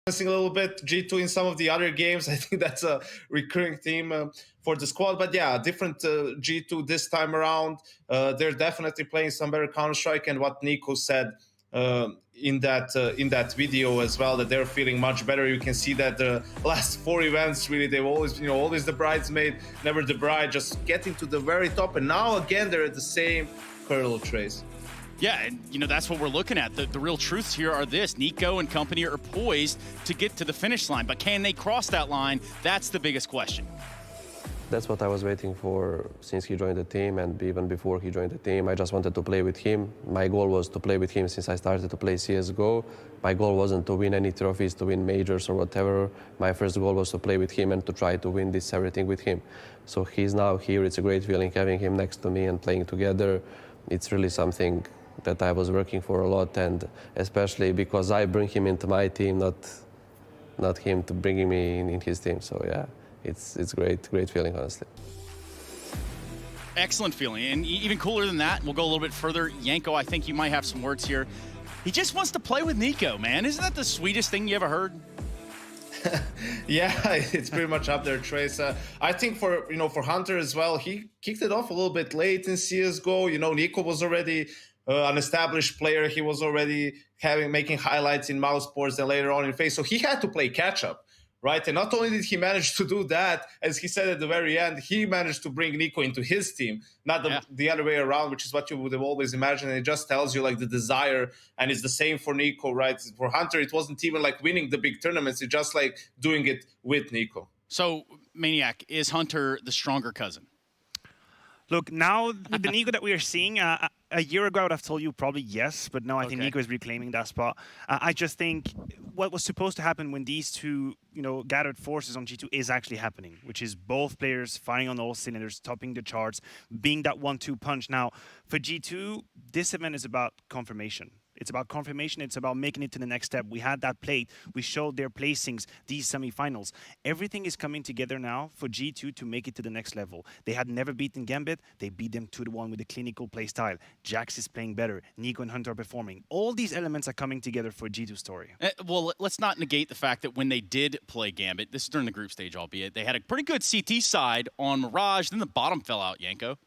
a little bit G2 in some of the other games. I think that's a recurring theme for the squad. But yeah, different G2 this time around. They're definitely playing some better Counter-Strike, and what Nico said in that video as well, that they're feeling much better. You can see that the last 4 events, really, they've always, always the bridesmaid, never the bride, just getting to the very top. And now again, they're at the same kernel trace. Yeah, and that's what we're looking at. The real truths here are this: Nico and company are poised to get to the finish line, but can they cross that line? That's the biggest question. That's what I was waiting for since he joined the team, and even before he joined the team. I just wanted to play with him. My goal was to play with him since I started to play CSGO. My goal wasn't to win any trophies, to win majors or whatever. My first goal was to play with him and to try to win this everything with him. So he's now here. It's a great feeling having him next to me and playing together. It's really something that I was working for a lot, and especially because I bring him into my team, not him to bringing me in his team. So yeah. It's great feeling, honestly. Excellent feeling, and even cooler than that, we'll go a little bit further. Yanko, I think you might have some words here. He just wants to play with Nico, man. Isn't that the sweetest thing you ever heard? Yeah, it's pretty much up there, Trace. I think for Hunter as well, he kicked it off a little bit late in CSGO. Nico was already an established player. He was already making highlights in mouse sports and later on in FaZe, so he had to play catch up. Right, and not only did he manage to do that, as he said at the very end, he managed to bring Nico into his team, not the other way around, which is what you would have always imagined. And it just tells you like the desire, and it's the same for Nico, right? For Hunter, it wasn't even like winning the big tournaments; it's just like doing it with Nico. So, Maniac, is Hunter the stronger cousin? Look, now with the Nico that we are seeing, a year ago I would have told you probably yes, but now I think Nico is reclaiming that spot. I just think what was supposed to happen when these two, gathered forces on G2 is actually happening, which is both players firing on all cylinders, topping the charts, being that 1-2 punch. Now, for G2, this event is about confirmation. It's about confirmation. It's about making it to the next step. We had that plate. We showed their placings, these semifinals. Everything is coming together now for G2 to make it to the next level. They had never beaten Gambit. They beat them 2-1 with a clinical play style. Jax is playing better. Nico and Hunter are performing. All these elements are coming together for G2 story. Well, let's not negate the fact that when they did play Gambit, this is during the group stage, albeit, they had a pretty good CT side on Mirage. Then the bottom fell out, Yanko.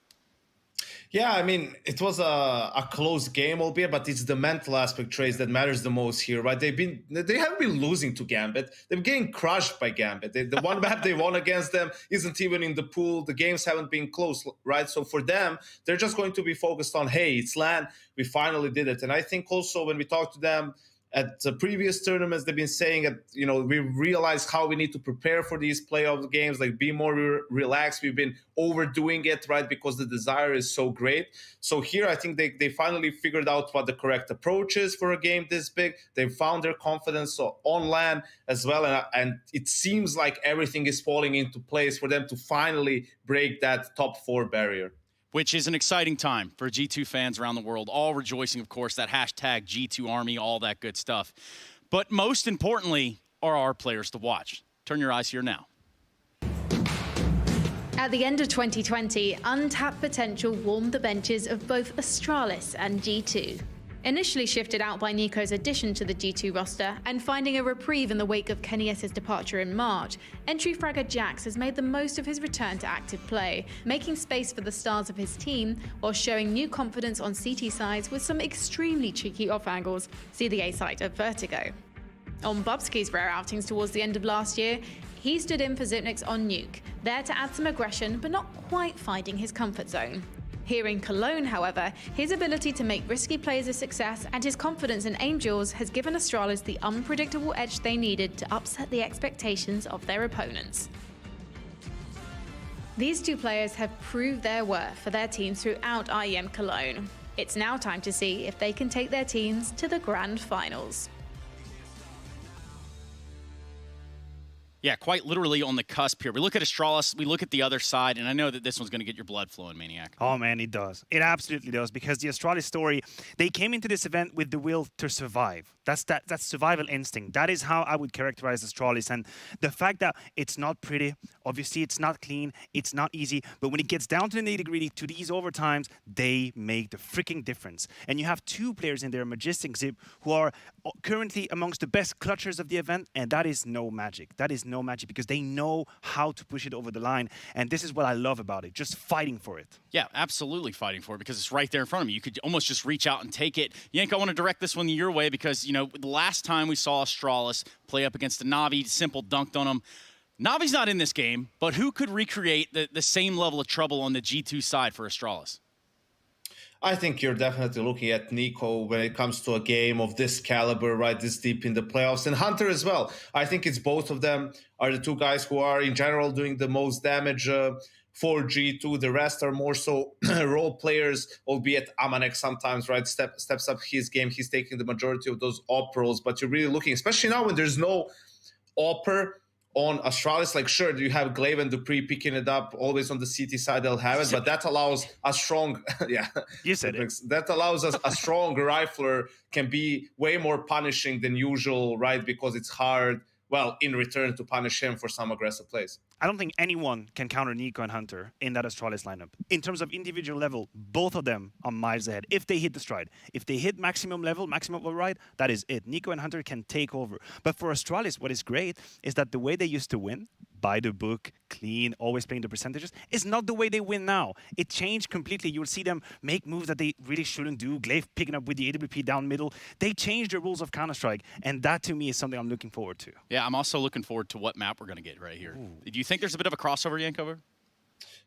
Yeah, I mean, it was a close game, albeit, but it's the mental aspect, Trace, that matters the most here, right? They haven't been losing to Gambit. They've been getting crushed by Gambit. The one map they won against them isn't even in the pool. The games haven't been close, right? So for them, they're just going to be focused on, hey, it's LAN. We finally did it. And I think also when we talk to them at the previous tournaments, they've been saying that, we realized how we need to prepare for these playoff games, like be more relaxed. We've been overdoing it, right, because the desire is so great. So here, I think they finally figured out what the correct approach is for a game this big. They found their confidence on LAN as well. And it seems like everything is falling into place for them to finally break that top 4 barrier. Which is an exciting time for G2 fans around the world, all rejoicing, of course, that hashtag G2 Army, all that good stuff. But most importantly are our players to watch. Turn your eyes here now. At the end of 2020, untapped potential warmed the benches of both Astralis and G2. Initially shifted out by Nico's addition to the G2 roster and finding a reprieve in the wake of Kenny S's departure in March, entry fragger Jax has made the most of his return to active play, making space for the stars of his team while showing new confidence on CT sides with some extremely cheeky off angles. See the A site of Vertigo. On Bubsky's rare outings towards the end of last year, he stood in for Zipnix on Nuke, there to add some aggression but not quite finding his comfort zone. Here in Cologne, however, his ability to make risky plays a success and his confidence in Angels has given Astralis the unpredictable edge they needed to upset the expectations of their opponents. These two players have proved their worth for their teams throughout IEM Cologne. It's now time to see if they can take their teams to the grand finals. Yeah, quite literally on the cusp here. We look at Astralis, we look at the other side, and I know that this one's going to get your blood flowing, Maniac. Oh, man, it does. It absolutely does, because the Astralis story, they came into this event with the will to survive. That's survival instinct. That is how I would characterize Astralis. And the fact that it's not pretty, obviously it's not clean, it's not easy, but when it gets down to the nitty-gritty, to these overtimes, they make the freaking difference. And you have two players in there, Majestic Zip, who are currently amongst the best clutchers of the event, and that is no magic. That is no magic, because they know how to push it over the line, and this is what I love about it, just fighting for it. Yeah, absolutely fighting for it, because it's right there in front of you. You could almost just reach out and take it. Yank, I want to direct this one your way, because, you know, the last time we saw Astralis play up against a Navi, simple dunked on him. Navi's not in this game, but who could recreate the same level of trouble on the G2 side for Astralis? I think you're definitely looking at Nico when it comes to a game of this caliber, right, this deep in the playoffs, and Hunter as well. I think it's both of them are the two guys who are, in general, doing the most damage for G2. The rest are more so role players, albeit Amanek sometimes, right, steps up his game. He's taking the majority of those op roles, but you're really looking, especially now when there's no opper on Astralis, like, sure, you have Glaive and Dupree picking it up always on the CT side, they'll have it, but that allows a strong, yeah, you said it. That allows us a strong rifler can be way more punishing than usual, right? Because it's hard, well, in return to punish him for some aggressive plays. I don't think anyone can counter Nico and Hunter in that Astralis lineup. In terms of individual level, both of them are miles ahead. If they hit the stride, if they hit maximum level, maximum override, that is it. Nico and Hunter can take over. But for Astralis, what is great is that the way they used to win, by the book, clean, always playing the percentages, is not the way they win now. It changed completely. You'll see them make moves that they really shouldn't do. Glaive picking up with the AWP down middle. They changed the rules of Counter-Strike, and that to me is something I'm looking forward to. Yeah, I'm also looking forward to what map we're going to get right here. Ooh. Do you think there's a bit of a crossover, Yankover?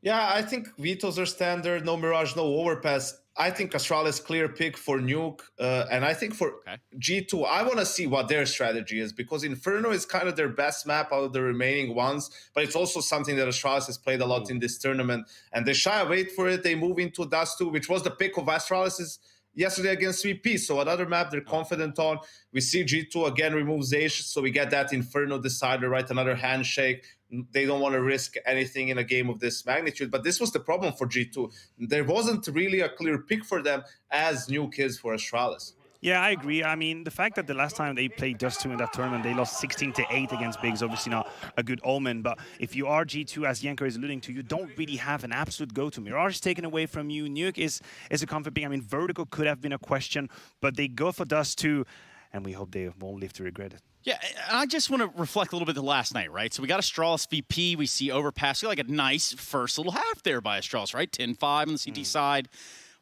Yeah, I think Vetoes are standard, no Mirage, no Overpass. I think Astralis clear pick for Nuke, and I think for G2, I want to see what their strategy is, because Inferno is kind of their best map out of the remaining ones, but it's also something that Astralis has played a lot in this tournament, and they shy away for it. They move into Dust 2, which was the pick of Astralis' yesterday against 3P, so another map they're confident on. We see G2 again remove Zaysh, so we get that Inferno decider, right? Another handshake. They don't want to risk anything in a game of this magnitude, but this was the problem for G2. There wasn't really a clear pick for them as Nuke is for Astralis. Yeah, I agree. I mean, the fact that the last time they played Dust 2 in that tournament, they lost 16-8 against Big is obviously not a good omen. But if you are G2, as Yanko is alluding to, you don't really have an absolute go-to. Mirage is taken away from you. Nuke is a comfort pick. I mean, Vertical could have been a question, but they go for Dust 2, and we hope they won't live to regret it. Yeah, I just want to reflect a little bit the last night, right? So we got Astralis VP, we see Overpass. We got like a nice first little half there by Astralis, right? 10-5 on the CT side.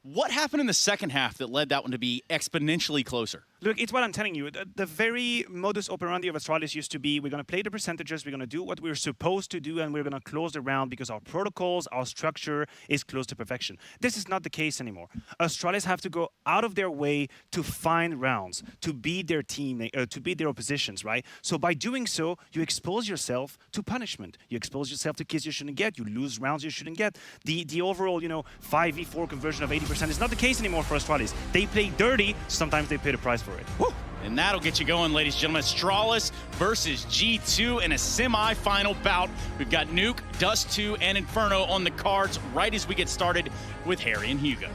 What happened in the second half that led that one to be exponentially closer? Look, it's what I'm telling you. The very modus operandi of Astralis used to be, we're going to play the percentages, we're going to do what we're supposed to do, and we're going to close the round because our protocols, our structure is close to perfection. This is not the case anymore. Astralis have to go out of their way to find rounds, to beat their team, to beat their oppositions, right? So by doing so, you expose yourself to punishment. You expose yourself to kills you shouldn't get. You lose rounds you shouldn't get. The overall, 5v4 conversion of 80% is not the case anymore for Astralis. They play dirty, sometimes they pay the price for it. Woo! And that'll get you going, ladies and gentlemen. Astralis versus G2 in a semi-final bout. We've got Nuke, Dust 2, and Inferno on the cards right as we get started with Harry and Hugo.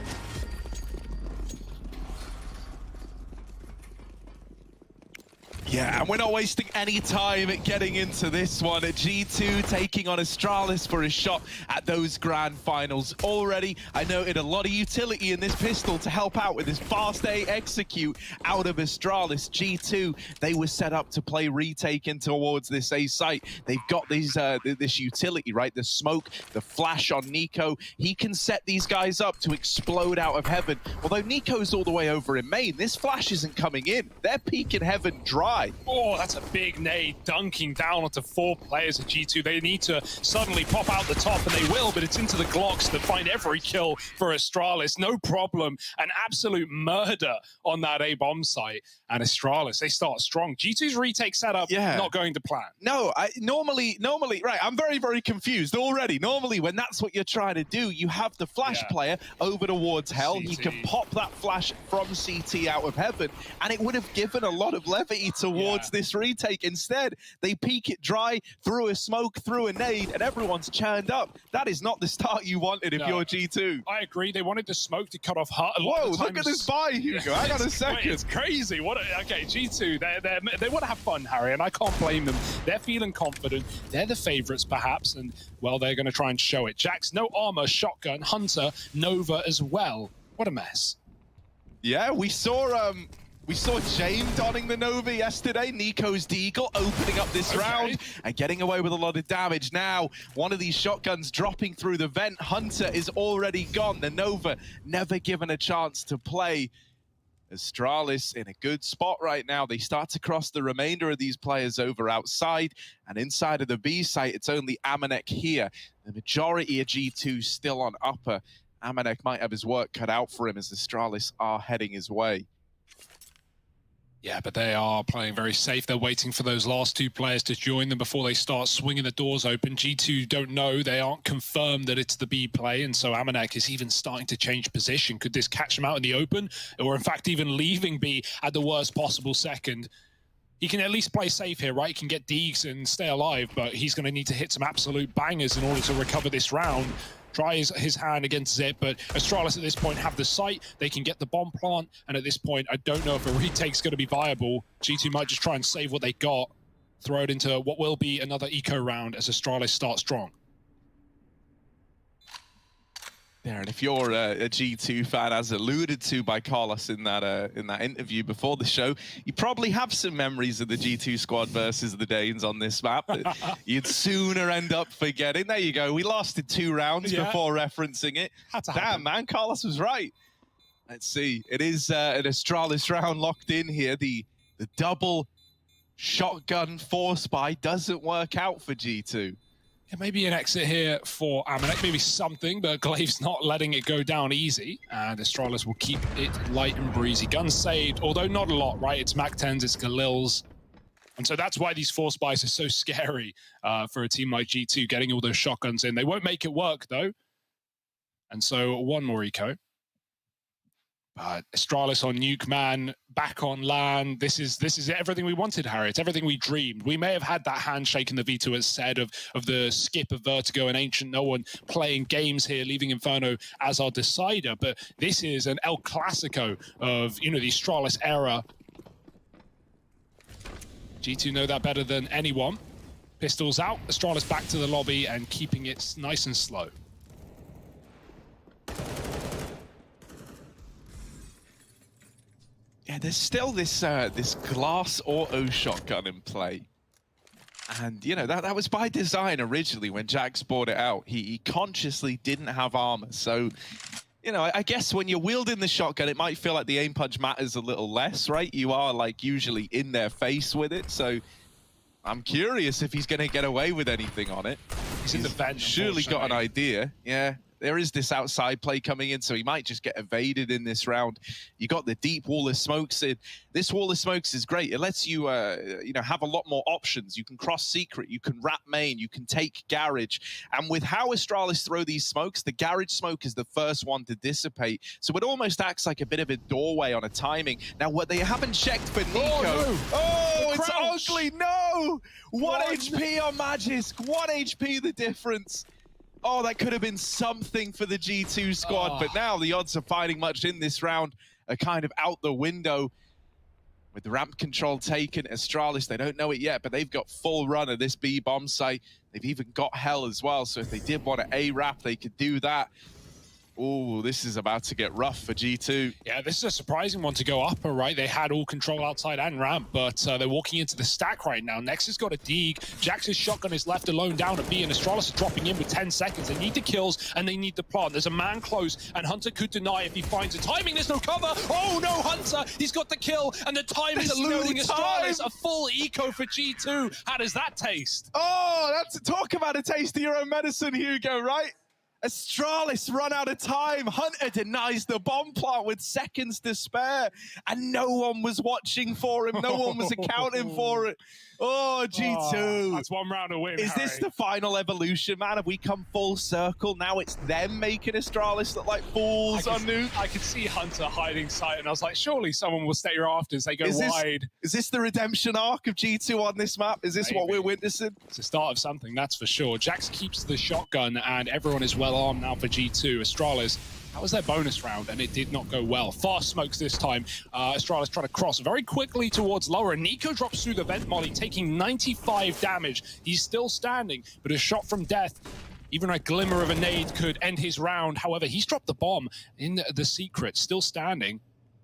Yeah, and we're not wasting any time getting into this one. G2 taking on Astralis for a shot at those grand finals already. I noted a lot of utility in this pistol to help out with this fast A execute out of Astralis. G2, they were set up to play retaken towards this A site. They've got these this utility, right? The smoke, the flash on Nico. He can set these guys up to explode out of heaven. Although Nico's all the way over in main, this flash isn't coming in. They're peeking heaven dry. Oh, that's a big nade dunking down onto 4 players at G2. They need to suddenly pop out the top, and they will, but it's into the Glocks that find every kill for Astralis. No problem. An absolute murder on that A-bomb site. And Astralis, they start strong. G2's retake setup, not going to plan. No, normally, right, I'm very, very confused already. Normally, when that's what you're trying to do, you have the flash player over towards hell. CT. He can pop that flash from CT out of heaven, and it would have given a lot of levity towards towards this retake. Instead, they peek it dry, through a smoke, through a nade, and everyone's churned up. That is not the start you wanted if you're G2. I agree. They wanted the smoke to cut off Hut. Whoa, look at this buy, Hugo. Hang on a second. It's crazy. Okay, G2, they want to have fun, Harry, and I can't blame them. They're feeling confident. They're the favorites, perhaps, and, well, they're going to try and show it. Jax, no armor, shotgun, Hunter, Nova as well. What a mess. Yeah, we saw Jane donning the Nova yesterday. Nico's Deagle opening up this round and getting away with a lot of damage. Now, one of these shotguns dropping through the vent. Hunter is already gone. The Nova never given a chance to play. Astralis in a good spot right now. They start to cross the remainder of these players over outside, and inside of the B site, it's only Amanek here. The majority of G2 still on upper. Amanek might have his work cut out for him as Astralis are heading his way. Yeah, but they are playing very safe. They're waiting for those last two players to join them before they start swinging the doors open. G2 don't know. They aren't confirmed that it's the B play, and so Amanek is even starting to change position. Could this catch him out in the open? Or, in fact, even leaving B at the worst possible second? He can at least play safe here, right? He can get Deegs and stay alive, but he's going to need to hit some absolute bangers in order to recover this round. Tries his hand against Zip, but Astralis at this point have the site. They can get the bomb plant, and at this point, I don't know if a retake's going to be viable. G2 might just try and save what they got, throw it into what will be another eco round as Astralis start strong. There, and if you're a G2 fan, as alluded to by Carlos in that interview before the show, you probably have some memories of the G2 squad versus the Danes on this map that you'd sooner end up forgetting. There you go. We lasted 2 rounds before referencing it. Damn, man, Carlos was right. Let's see. It is an Astralis round locked in here. The double shotgun force buy doesn't work out for G2. It may be an exit here for Amanek, maybe something, but Glaive's not letting it go down easy. And Astralis will keep it light and breezy. Guns saved, although not a lot, right? It's MAC-10s, it's Galils. And so that's why these force buys are so scary for a team like G2, getting all those shotguns in. They won't make it work, though. And so one more eco. But Astralis on Nuke Man, back on LAN. This is everything we wanted, Harry. It's everything we dreamed. We may have had that handshake in the V2 as said of the skip of Vertigo and Ancient No One playing games here, leaving Inferno as our decider. But this is an El Clasico of, the Astralis era. G2 know that better than anyone. Pistols out, Astralis back to the lobby and keeping it nice and slow. Yeah, there's still this this glass auto shotgun in play. And, that was by design originally when Jax bought it out. He consciously didn't have armor. So, I guess when you're wielding the shotgun, it might feel like the aim punch matters a little less, right? You are, usually in their face with it. So I'm curious if he's going to get away with anything on it. He's in the vent, surely got an idea. Yeah. There is this outside play coming in, so he might just get evaded in this round. You got the deep wall of smokes in. This wall of smokes is great. It lets you, have a lot more options. You can cross secret, you can wrap main, you can take garage. And with how Astralis throw these smokes, the garage smoke is the first one to dissipate. So it almost acts like a bit of a doorway on a timing. Now, what they haven't checked for Nico. Oh, it's ugly. No! 1 HP on Magisk. 1 HP the difference. Oh, that could have been something for the G2 squad, but now the odds of finding much in this round are kind of out the window. With the ramp control taken, Astralis, they don't know it yet, but they've got full run of this B bomb site. They've even got Hell as well, so if they did want to A-Rap, they could do that. Oh, this is about to get rough for G2. Yeah, this is a surprising one to go upper, right? They had all control outside and ramp, but they're walking into the stack right now. Nex has got a Deeg. Jax's shotgun is left alone down at B, and Astralis is dropping in with 10 seconds. They need the kills, and they need the plant. There's a man close, and Hunter could deny if he finds a timing. There's no cover. Oh, no, Hunter. He's got the kill, and the time is eluding Astralis. A full eco for G2. How does that taste? Oh, that's talk about a taste of your own medicine, Hugo, right? Astralis run out of time. Hunter denies the bomb plant with seconds to spare, and no one was watching for him. No one was accounting for it. Oh, G2. Oh, that's one round of win. Is this the final evolution, man? Have we come full circle? Now it's them making Astralis look like fools on Nuke. I could see Hunter hiding sight, and I was like, surely someone will stay after as they go wide. Is this the redemption arc of G2 on this map? Is this what we're witnessing? It's the start of something, that's for sure. Jax keeps the shotgun, and everyone is well armed now for G2. Astralis, that was their bonus round, and it did not go well. Fast smokes this time. Astralis trying to cross very quickly towards lower. Nico drops through the vent molly, taking 95 damage. He's still standing, but a shot from death, even a glimmer of a nade, could end his round. However, he's dropped the bomb in the secret, still standing,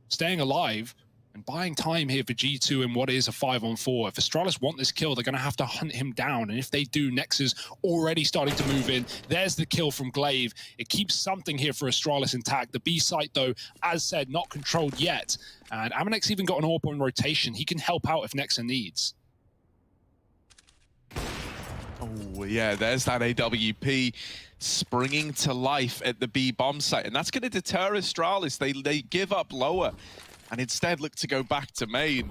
staying alive, and buying time here for G2 in what is a 5-on-4. If Astralis want this kill, they're going to have to hunt him down. And if they do, Nex is already starting to move in. There's the kill from Glaive. It keeps something here for Astralis intact. The B site, though, as said, not controlled yet. And Aminek's even got an AWP on rotation. He can help out if Nexa needs. Oh, yeah, there's that AWP springing to life at the B bomb site. And that's going to deter Astralis. They give up lower and instead look to go back to main.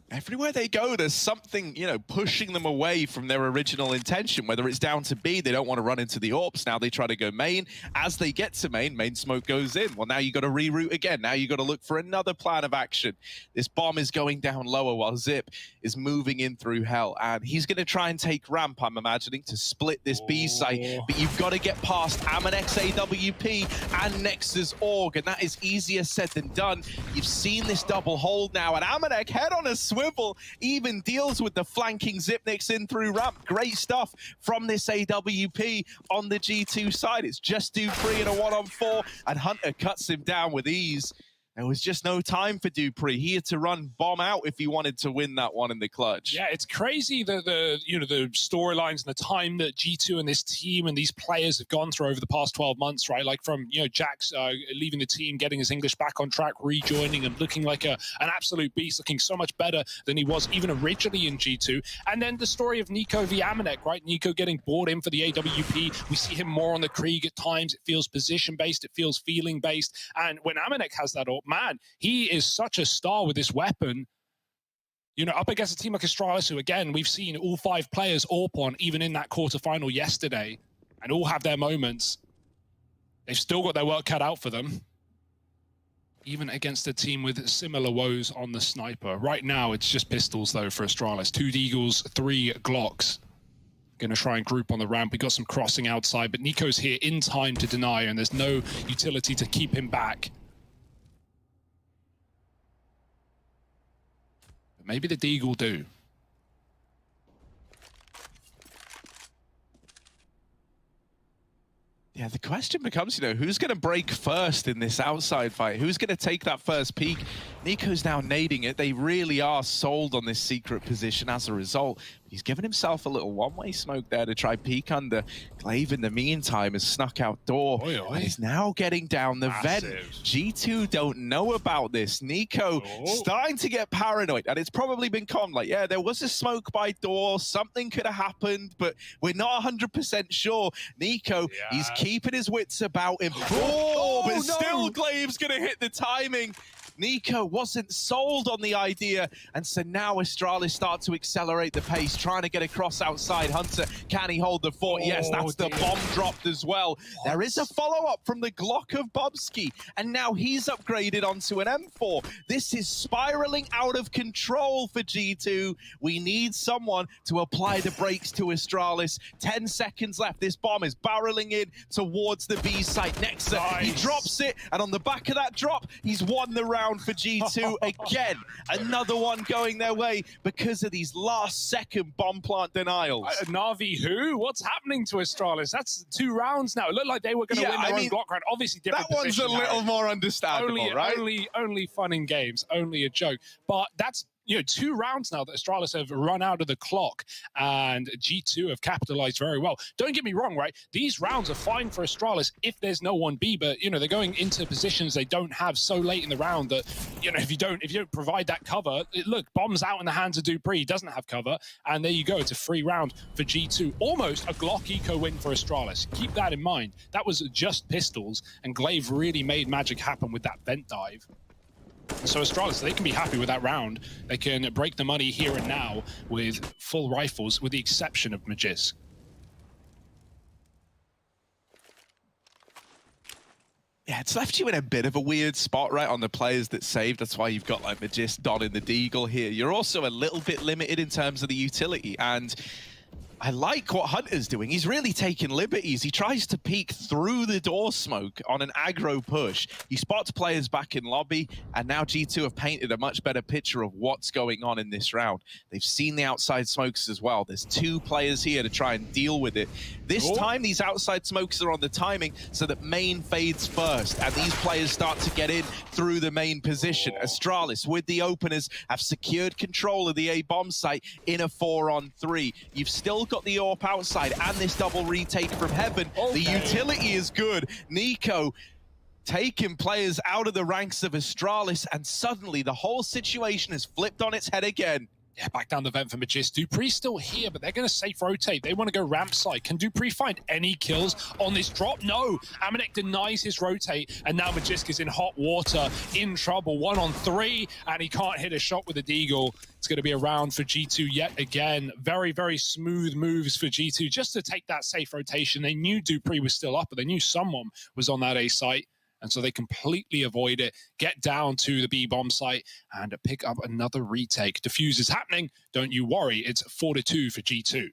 Everywhere they go, there's something, you know, pushing them away from their original intention. Whether it's down to B, they don't want to run into the AWPs. Now they try to go main. As they get to main smoke goes in. Well, now you got to reroute again. Now you got to look for another plan of action. This bomb is going down lower while Zip is moving in through hell. And he's going to try and take ramp, I'm imagining, to split this B site. But you've got to get past Aminek's AWP and Nex's AUG. And that is easier said than done. You've seen this double hold now. And Aminek, head on a swivel, even deals with the flanking Zipniks in through ramp. Great stuff from this AWP on the G2 side. It's just Dupree in a 1-on-4, and Hunter cuts him down with ease. There was just no time for Dupree. He had to run bomb out if he wanted to win that one in the clutch. Yeah, it's crazy the storylines and the time that G2 and this team and these players have gone through over the past 12 months, right? Like from, Jax leaving the team, getting his English back on track, rejoining and looking like an absolute beast, looking so much better than he was even originally in G2. And then the story of Nico v Aminek, right? Nico getting brought in for the AWP. We see him more on the Krieg at times. It feels position-based. It feels feeling-based. And when Aminek has that up, man, he is such a star with this weapon. Up against a team like Astralis, who, again, we've seen all 5 players AWP on, even in that quarterfinal yesterday, and all have their moments. They've still got their work cut out for them, even against a team with similar woes on the sniper. Right now, it's just pistols, though, for Astralis. 2 Deagles, 3 Glocks. Going to try and group on the ramp. We got some crossing outside, but Nico's here in time to deny, and there's no utility to keep him back. Maybe the Deagle will do. Yeah, the question becomes, who's going to break first in this outside fight? Who's going to take that first peek? Nico's now nading it. They really are sold on this secret position as a result. He's given himself a little one-way smoke there to try peek under. Glaive, in the meantime, has snuck out door and is now getting down the vent. G2 don't know about this. Nico starting to get paranoid, and it's probably been calmed. Like, yeah, there was a smoke by door. Something could have happened, but we're not 100% sure. Nico, he's keeping his wits about him. But still Glaive's going to hit the timing. Nico wasn't sold on the idea, and so now Astralis start to accelerate the pace, trying to get across outside. Hunter, can he hold the fort? Yes, that's the bomb dropped as well. There is a follow-up from the Glock of Bobski, and now he's upgraded onto an M4. This is spiraling out of control for G2. We need someone to apply the brakes to Astralis. 10 seconds left. This bomb is barreling in towards the B site. Nexa, he drops it, and on the back of that drop, he's won the round for G2 again. Another one going their way because of these last-second bomb plant denials. Na'Vi who? What's happening to Astralis? That's 2 rounds now. It looked like they were going to win their own block round. Obviously, different that one's a little more understandable, right? Only fun in games, only a joke. But that's 2 rounds now that Astralis have run out of the clock, and G2 have capitalized very well. Don't get me wrong, right? These rounds are fine for Astralis if there's no 1B, but they're going into positions they don't have so late in the round that if you don't provide that cover, look, bombs out in the hands of Dupree, he doesn't have cover, and there you go. It's a free round for G2. Almost a Glock eco win for Astralis. Keep that in mind. That was just pistols, and Glaive really made magic happen with that vent dive. So Astralis, they can be happy with that round. They can break the money here and now with full rifles, with the exception of Magisk. Yeah, it's left you in a bit of a weird spot, right, on the players that saved. That's why you've got, like, Magisk, Don, and the Deagle here. You're also a little bit limited in terms of the utility, and I like what Hunter's doing. He's really taking liberties. He tries to peek through the door smoke on an aggro push. He spots players back in lobby, and now G2 have painted a much better picture of what's going on in this round. They've seen the outside smokes as well. There's 2 players here to try and deal with it. This time, these outside smokes are on the timing so that main fades first, and these players start to get in through the main position. Astralis, with the openers, have secured control of the A bomb site in a 4-on-3. You've still got the AWP outside and this double retake from Heaven. The utility is good. Nico taking players out of the ranks of Astralis, and suddenly the whole situation has flipped on its head again. Yeah, back down the vent for Magisk. Dupree's still here, but they're going to safe rotate. They want to go ramp side. Can Dupree find any kills on this drop? No. Amanek denies his rotate, and now Magisk is in hot water, in trouble. 1-on-3, and he can't hit a shot with the Deagle. It's going to be a round for G2 yet again. Very, very smooth moves for G2 just to take that safe rotation. They knew Dupree was still up, but they knew someone was on that A site. And so they completely avoid it, get down to the B bomb site, and pick up another retake. Defuse is happening. Don't you worry. It's 4-2 for G2.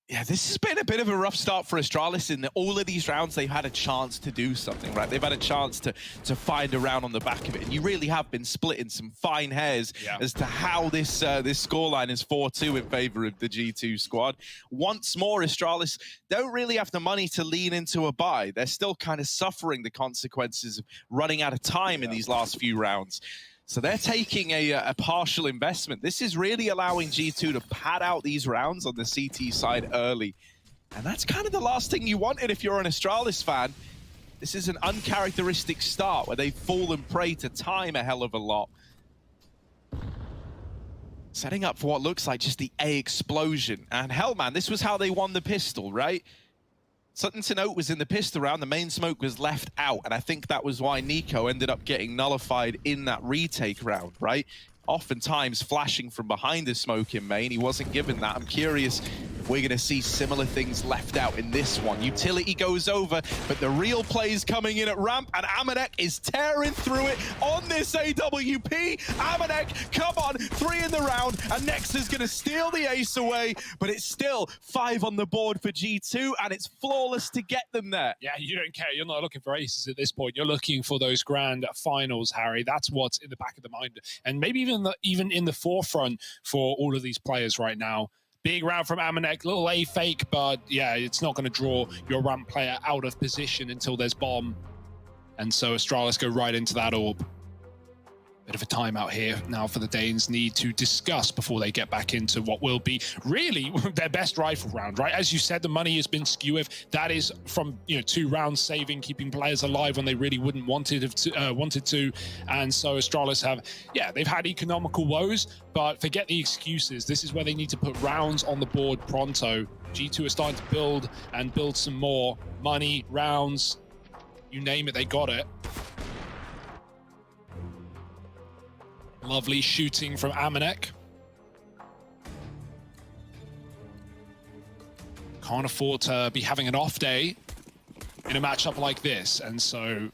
Yeah, this has been a bit of a rough start for Astralis. In all of these rounds, they've had a chance to do something, right? They've had a chance to find a round on the back of it. And you really have been splitting some fine hairs as to how this this scoreline is 4-2 in favor of the G2 squad. Once more, Astralis don't really have the money to lean into a buy. They're still kind of suffering the consequences of running out of time in these last few rounds. So they're taking a partial investment. This is really allowing G2 to pad out these rounds on the CT side early. And that's kind of the last thing you wanted if you're an Astralis fan. This is an uncharacteristic start where they've fallen prey to time a hell of a lot. Setting up for what looks like just the A explosion. And hell, man, this was how they won the pistol, right? Something to note was in the pistol round, the main smoke was left out, and I think that was why Nico ended up getting nullified in that retake round, right? Oftentimes flashing from behind the smoke in main, he wasn't given that. I'm curious if we're going to see similar things left out in this one. Utility goes over, but the real play's coming in at ramp, and Amanek is tearing through it on this AWP. Amanek, come on, 3 in the round, and Nex is going to steal the ace away, but it's still 5 on the board for G2, and it's flawless to get them there. Yeah, you don't care. You're not looking for aces at this point. You're looking for those grand finals, Harry. That's what's in the back of the mind, and maybe even in the forefront for all of these players right now. Big round from Amanek, little A fake, but yeah, it's not going to draw your ramp player out of position until there's bomb. And so Astralis go right into that orb. Bit of a timeout here now for the Danes need to discuss before they get back into what will be really their best rifle round, right? As you said, the money has been skewed. That is from 2 rounds saving, keeping players alive when they really wouldn't wanted to. And so Astralis have, they've had economical woes, but forget the excuses. This is where they need to put rounds on the board pronto. G2 are starting to build some more money, rounds, you name it, they got it. Lovely shooting from Amanek. Can't afford to be having an off day in a matchup like this, and so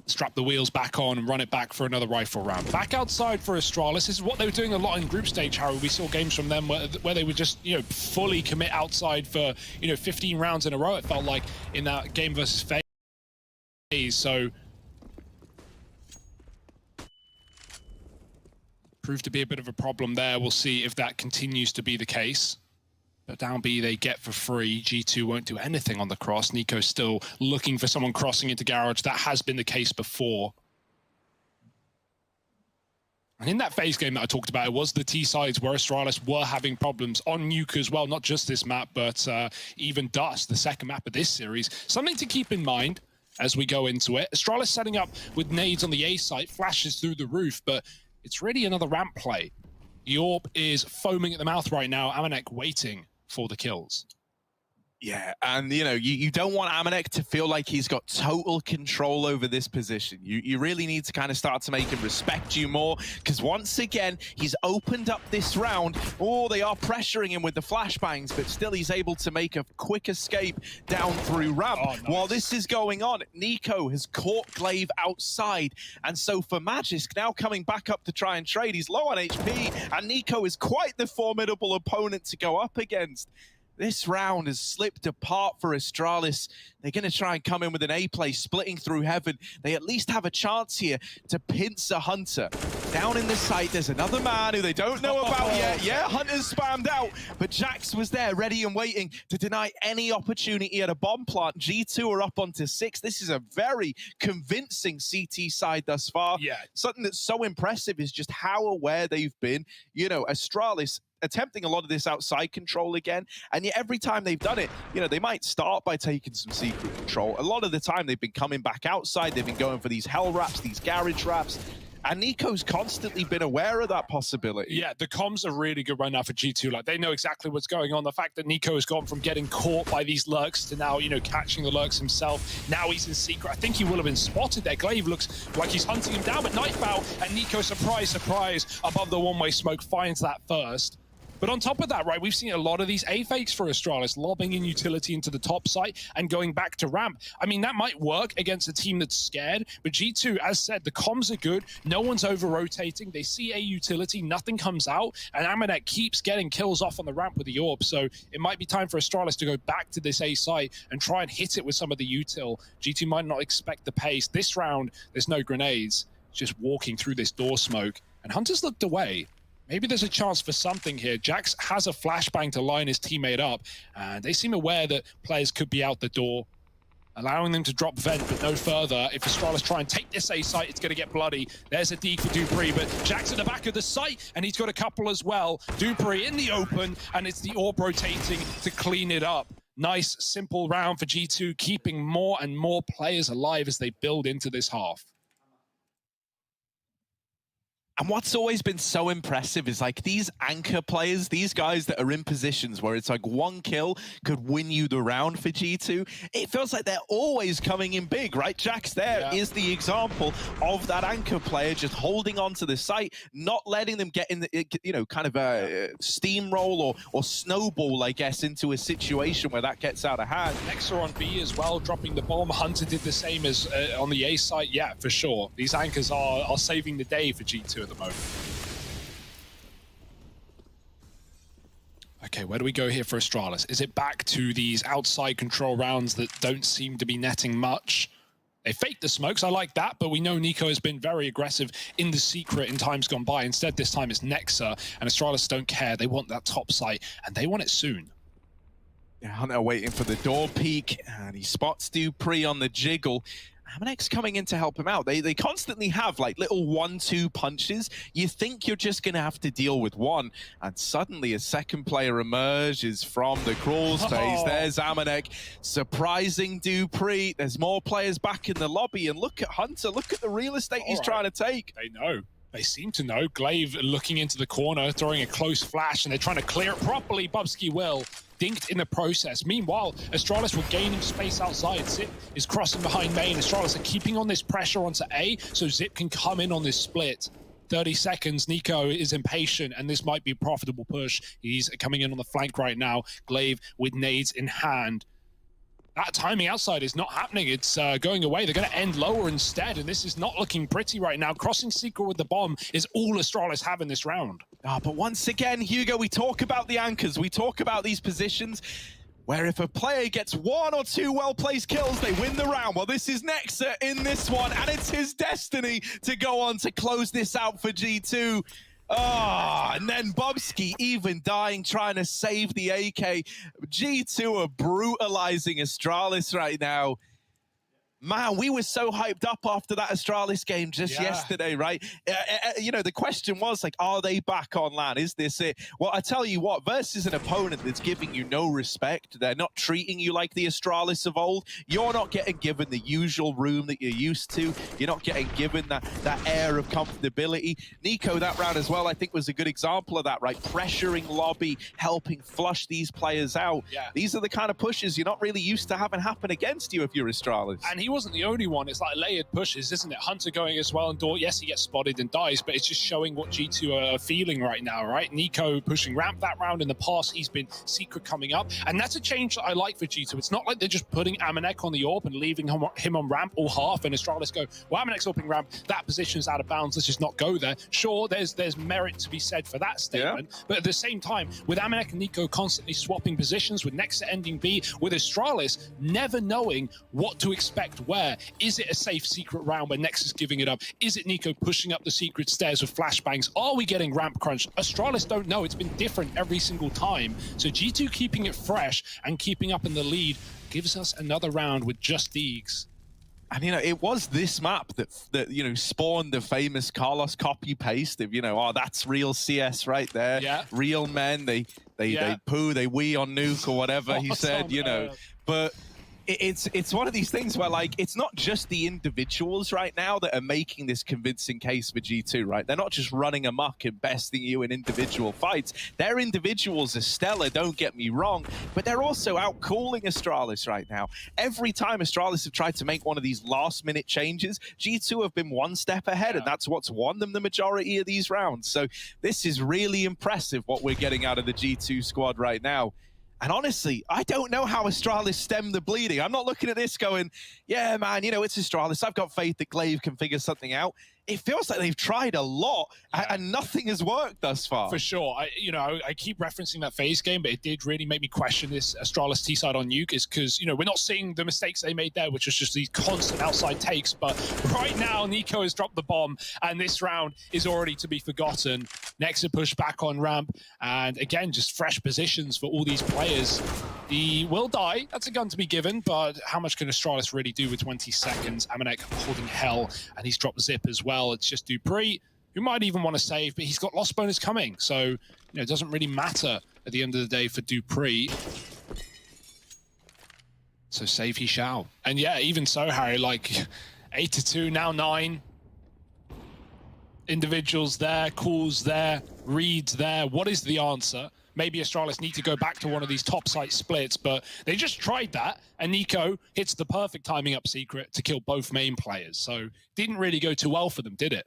strap the wheels back on and run it back for another rifle round. Back outside for Astralis. This is what they were doing a lot in group stage, Harry. We saw games from them where they would just, fully commit outside for, 15 rounds in a row, it felt like, in that game versus FaZe. So proved to be a bit of a problem there. We'll see if that continues to be the case. But down B they get for free. G2 won't do anything on the cross. Nico's still looking for someone crossing into garage. That has been the case before. And in that phase game that I talked about, it was the T sides where Astralis were having problems on Nuke as well, not just this map, but even Dust, the second map of this series. Something to keep in mind as we go into it. Astralis setting up with nades on the A site, flashes through the roof, but it's really another ramp play. Yorp is foaming at the mouth right now, Amanek waiting for the kills. Yeah, and you know, you don't want Amanek to feel like he's got total control over this position. You really need to kind of start to make him respect you more, because once again, he's opened up this round. Oh, they are pressuring him with the flashbangs, but still he's able to make a quick escape down through ramp. Oh, nice. While this is going on, Nico has caught Glaive outside, and so for Magisk now coming back up to try and trade, he's low on HP, and Nico is quite the formidable opponent to go up against. This round has slipped apart for Astralis. They're going to try and come in with an A play, splitting through heaven. They at least have a chance here to pinch a Hunter. Down in the site, there's another man who they don't know about yet. Yeah, Hunter's spammed out, but Jax was there, ready and waiting to deny any opportunity at a bomb plant. G2 are up onto 6. This is a very convincing CT side thus far. Yeah. Something that's so impressive is just how aware they've been. You know, Astralis attempting a lot of this outside control again, and yet every time they've done it, you know, they might start by taking some secret control. A lot of the time they've been coming back outside, they've been going for these hell wraps, these garage wraps, and Nico's constantly been aware of that possibility. Yeah, the comms are really good right now for G2. Like, they know exactly what's going on. The fact that Nico has gone from getting caught by these lurks to now, you know, catching the lurks himself. Now he's in secret. I think he will have been spotted there. Glaive looks like he's hunting him down, but knife out, and Nico, surprise, surprise, above the one-way smoke, finds that first. But on top of that, right, we've seen a lot of these A-fakes for Astralis, lobbing in utility into the top site and going back to ramp. I mean, that might work against a team that's scared, but G2, as said, the comms are good, no one's over-rotating, they see a utility, nothing comes out, and Amanek keeps getting kills off on the ramp with the Orb, so it might be time for Astralis to go back to this A site and try and hit it with some of the util. G2 might not expect the pace. This round, there's no grenades, just walking through this door smoke, and Hunter's looked away. Maybe there's a chance for something here. Jax has a flashbang to line his teammate up, and they seem aware that players could be out the door, allowing them to drop vent, but no further. If Astralis try and take this A site, it's going to get bloody. There's a D for Dupree, but Jax at the back of the site, and he's got a couple as well. Dupree in the open, and it's the Orb rotating to clean it up. Nice, simple round for G2, keeping more and more players alive as they build into this half. And what's always been so impressive is like these anchor players, these guys that are in positions where it's like one kill could win you the round for G2. It feels like they're always coming in big, right? Jax there is the example of that anchor player just holding on to the site, not letting them get in the, you know, kind of a steamroll or snowball, I guess, into a situation where that gets out of hand. Nexa on B as well, dropping the bomb. Hunter did the same as on the A site. Yeah, for sure. These anchors are saving the day for G2 at the moment. Okay, where do we go here for Astralis? Is it back to these outside control rounds that don't seem to be netting much? They faked the smokes, I like that, but we know Nico has been very aggressive in the secret in times gone by. Instead, this time it's Nexa, and Astralis don't care. They want that top site, and they want it soon. Yeah, Hunter waiting for the door peek, and he spots Dupree on the jiggle. Amanek's coming in to help him out. They constantly have like little 1-2 punches. You think you're just going to have to deal with one, and suddenly a second player emerges from the crawl space. There's Amanek surprising Dupree. There's more players back in the lobby, and look at Hunter. Look at the real estate he's trying to take. They know. They seem to know. Glaive looking into the corner, throwing a close flash, and they're trying to clear it properly. Bubsky will. Dinked in the process. Meanwhile, Astralis were gaining space outside. Zip is crossing behind main. Astralis are keeping on this pressure onto A, so Zip can come in on this split. 30 seconds, Nico is impatient, and this might be a profitable push. He's coming in on the flank right now. Glaive with nades in hand. That timing outside is not happening. It's going away. They're going to end lower instead, and this is not looking pretty right now. Crossing secret with the bomb is all Astralis have in this round. But once again, Hugo, we talk about the anchors. We talk about these positions where if a player gets 1 or 2 well-placed kills, they win the round. Well, this is Nexa in this one, and it's his destiny to go on to close this out for G2. And then Bubsky even dying, trying to save the AK. G2 are brutalizing Astralis right now. Man, we were so hyped up after that Astralis game just yesterday, right? You know, the question was like, are they back on LAN? Is this it? Well, I tell you what, versus an opponent that's giving you no respect, they're not treating you like the Astralis of old, you're not getting given the usual room that you're used to. You're not getting given that air of comfortability. NiKo, that round as well, I think was a good example of that, right? Pressuring lobby, helping flush these players out. Yeah. These are the kind of pushes you're not really used to having happen against you if you're Astralis. And he wasn't the only one. It's like layered pushes, isn't it? Hunter going as well, and Dort, yes, he gets spotted and dies, but it's just showing what G2 are feeling right now, right? NiKo pushing ramp that round. In the past, he's been secret coming up, and that's a change that I like for G2. It's not like they're just putting Amanek on the AWP and leaving him on ramp all half, and Astralis go, well, Amanek's AWPing ramp, that position's out of bounds, let's just not go there. Sure, there's merit to be said for that statement, but at the same time, with Amanek and NiKo constantly swapping positions, with Nexa ending B, with Astralis never knowing what to expect where. Is it a safe secret round where Nexus giving it up? Is it NiKo pushing up the secret stairs with flashbangs? Are we getting ramp crunch? Astralis don't know. It's been different every single time. So G2 keeping it fresh and keeping up in the lead gives us another round with just Deegs. And, you know, it was this map that you know, spawned the famous Carlos copy-paste of, you know, oh, that's real CS right there. Yeah. Real men, they poo, they wee on nuke or whatever he said, you know. But it's one of these things where, like, it's not just the individuals right now that are making this convincing case for G2, right? They're not just running amok and besting you in individual fights. Their individuals are stellar, don't get me wrong, but they're also out-calling Astralis right now. Every time Astralis have tried to make one of these last-minute changes, G2 have been one step ahead, and that's what's won them the majority of these rounds. So this is really impressive what we're getting out of the G2 squad right now. And honestly, I don't know how Astralis stemmed the bleeding. I'm not looking at this going, yeah, man, you know, it's Astralis. I've got faith that Glaive can figure something out. It feels like they've tried a lot and nothing has worked thus far. For sure. I keep referencing that phase game, but it did really make me question this Astralis T-side on Nuke, is because, you know, we're not seeing the mistakes they made there, which was just these constant outside takes. But right now, NiKo has dropped the bomb, and this round is already to be forgotten. Nexa push back on ramp, and again, just fresh positions for all these players. He will die. That's a gun to be given, but how much can Astralis really do with 20 seconds? Amanek holding hell, and he's dropped Zip as well. It's just Dupree, who might even want to save, but he's got lost bonus coming. So, you know, it doesn't really matter at the end of the day for Dupree. So save he shall. And yeah, even so, Harry, like 8-2, now 9. Individuals there, calls there, reads there. What is the answer? Maybe Astralis need to go back to one of these top site splits, but they just tried that, and NiKo hits the perfect timing up secret to kill both main players. So didn't really go too well for them, did it?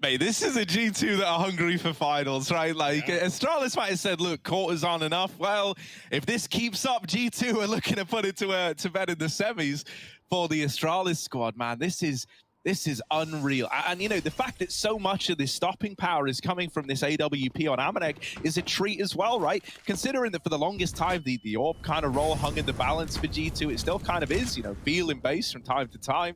Mate, this is a G2 that are hungry for finals, right? Like, Astralis might have said, look, quarter's on enough. Well, if this keeps up, G2 are looking to put it to bed in the semis for the Astralis squad, man. This is unreal. And, you know, the fact that so much of this stopping power is coming from this AWP on Amanek is a treat as well, right? Considering that for the longest time, the AWP kind of role hung in the balance for G2, it still kind of is, you know, feeling base from time to time.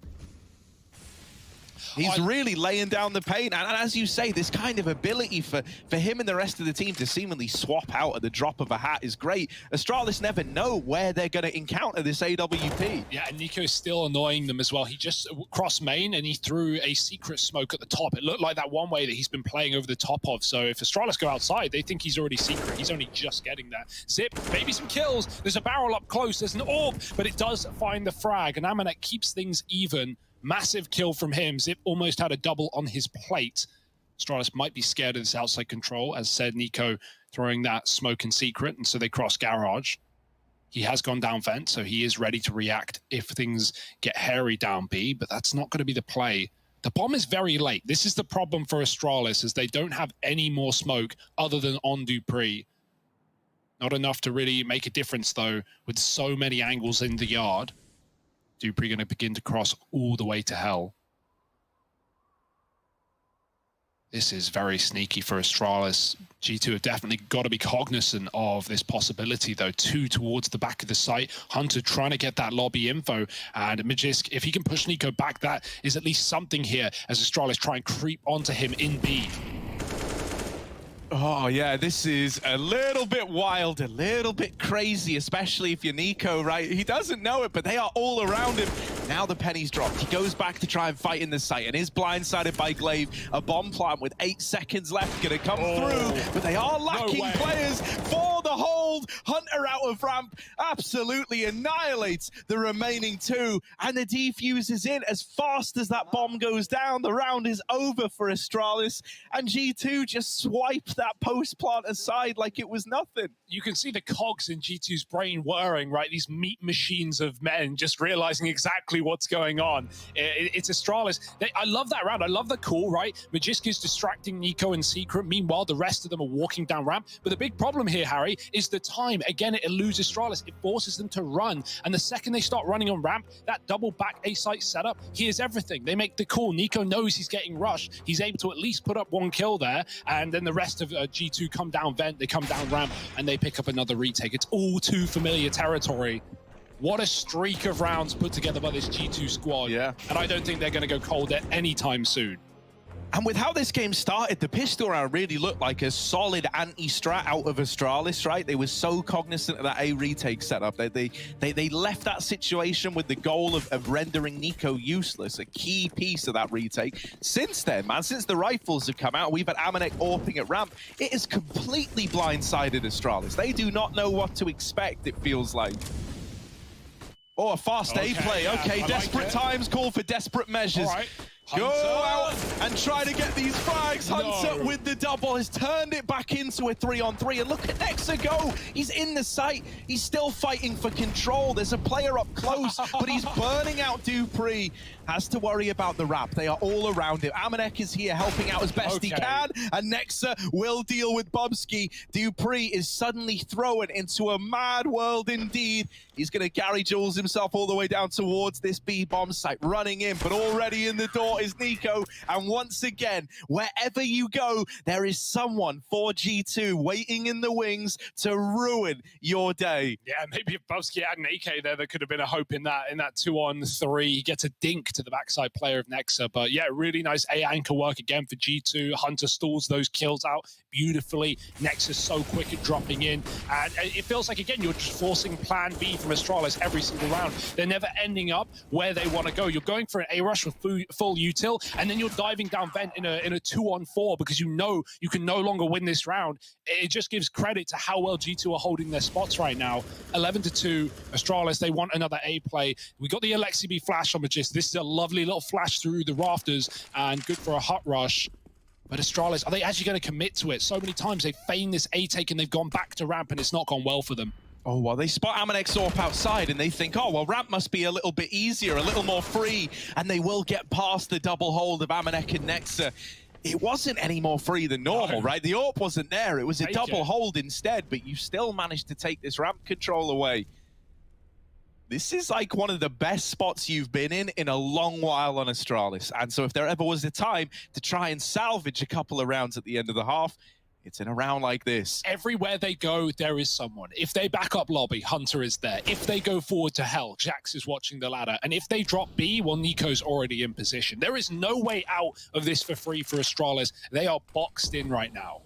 He's really laying down the paint. And as you say, this kind of ability for him and the rest of the team to seemingly swap out at the drop of a hat is great. Astralis never know where they're going to encounter this AWP. Yeah, and NiKo's still annoying them as well. He just crossed main and he threw a secret smoke at the top. It looked like that one way that he's been playing over the top of. So if Astralis go outside, they think he's already secret. He's only just getting there. Zip, maybe some kills. There's a barrel up close. There's an AWP, but it does find the frag. And Amanek keeps things even. Massive kill from him. Zip almost had a double on his plate. Astralis might be scared of this outside control. As said, NiKo throwing that smoke in secret, and so they cross garage. He has gone down vent, so he is ready to react if things get hairy down B, but that's not going to be the play. The bomb is very late. This is the problem for Astralis, as they don't have any more smoke other than on Dupree. Not enough to really make a difference, though, with so many angles in the yard. Dupree going to begin to cross all the way to hell. This is very sneaky for Astralis. G2 have definitely got to be cognizant of this possibility, though. 2 towards the back of the site. Hunter trying to get that lobby info. And Magisk, if he can push NiKo back, that is at least something here as Astralis try and creep onto him in B. Oh yeah, this is a little bit wild, a little bit crazy, especially if you're Nico, right? He doesn't know it, but they are all around him. Now the penny's dropped. He goes back to try and fight in the site and is blindsided by Glaive. A bomb plant with 8 seconds left gonna come through, but they are lacking players for the hold. Hunter out of ramp absolutely annihilates the remaining 2, and the defuse is in as fast as that bomb goes down. The round is over for Astralis, and G2 just swiped that post plant aside like it was nothing. You can see the cogs in G2's brain whirring, right? These meat machines of men just realizing exactly what's going on. It's Astralis. I love that round. I love the call, right? Magiska's distracting Nico in secret. Meanwhile, the rest of them are walking down ramp. But the big problem here, Harry, is the time. Again, it eludes Astralis. It forces them to run. And the second they start running on ramp, that double back A-site setup, here's everything. They make the call. Nico knows he's getting rushed. He's able to at least put up 1 kill there. And then the rest of G2 come down vent, they come down ramp, and they pick up another retake. It's all too familiar territory. What a streak of rounds put together by this G2 squad. Yeah. And I don't think they're going to go cold at any time soon. And with how this game started, the pistol round really looked like a solid anti-strat out of Astralis, right? They were so cognizant of that A retake setup. They left that situation with the goal of rendering Nico useless, a key piece of that retake. Since then, man, since the rifles have come out, we've had Amanek AWPing at ramp. It has completely blindsided Astralis. They do not know what to expect, it feels like. Oh, a fast A play. Okay, desperate times call for desperate measures. All right. Go out and try to get these frags. Hunter with the double has turned it back into a 3-on-3. And look at Nexa go. He's in the site. He's still fighting for control. There's a player up close, but he's burning out Dupree. Has to worry about the wrap. They are all around him. Amanek is here helping out as best he can. And Nexa will deal with Bubsky. Dupree is suddenly thrown into a mad world indeed. He's going to Gary Jules himself all the way down towards this B-bomb site, running in, but already in the door is Nico. And once again, wherever you go, there is someone for G2 waiting in the wings to ruin your day. Yeah, maybe if Bubsky had an AK there could have been a hope in that 2-on-3. He gets a dink to the backside player of Nexa. But yeah, really nice A anchor work again for G2. Hunter stalls those kills out beautifully. Nexa's so quick at dropping in. And it feels like, again, you're just forcing plan B from Astralis every single round. They're never ending up where they want to go. You're going for an A rush with full util, and then you're diving down vent in a 2-on-4 because you know you can no longer win this round. It just gives credit to how well G2 are holding their spots right now. 11-2, Astralis, they want another A play. We got the Alexi B flash on Magis. This is a lovely little flash through the rafters and good for a hot rush. But Astralis, are they actually going to commit to it? So many times they've feigned this A take and they've gone back to ramp and it's not gone well for them. Oh, well, they spot Amanek's AWP outside and they think, oh, well, ramp must be a little bit easier, a little more free, and they will get past the double hold of Amanek and Nexa. It wasn't any more free than normal, right? The AWP wasn't there. It was a double hold instead, but you still managed to take this ramp control away. This is like one of the best spots you've been in a long while on Astralis. And so if there ever was a time to try and salvage a couple of rounds at the end of the half, it's in a round like this. Everywhere they go, there is someone. If they back up lobby, Hunter is there. If they go forward to hell, Jax is watching the ladder. And if they drop B, well, Nico's already in position. There is no way out of this for free for Astralis. They are boxed in right now.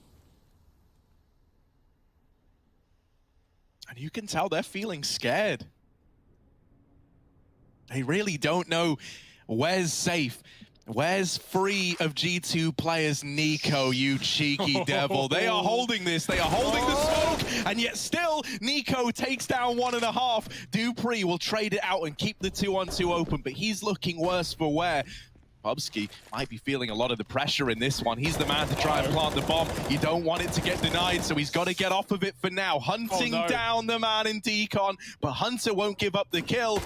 And you can tell they're feeling scared. They really don't know where's safe. Where's free of G2 players? Nico, you cheeky devil. They are holding this. They are holding the smoke. And yet still, Nico takes down 1.5. Dupree will trade it out and keep the 2-on-2 open, but he's looking worse for wear. Bubsky might be feeling a lot of the pressure in this one. He's the man to try and plant the bomb. You don't want it to get denied, so he's got to get off of it for now. Hunting down the man in Decon, but Hunter won't give up the kill.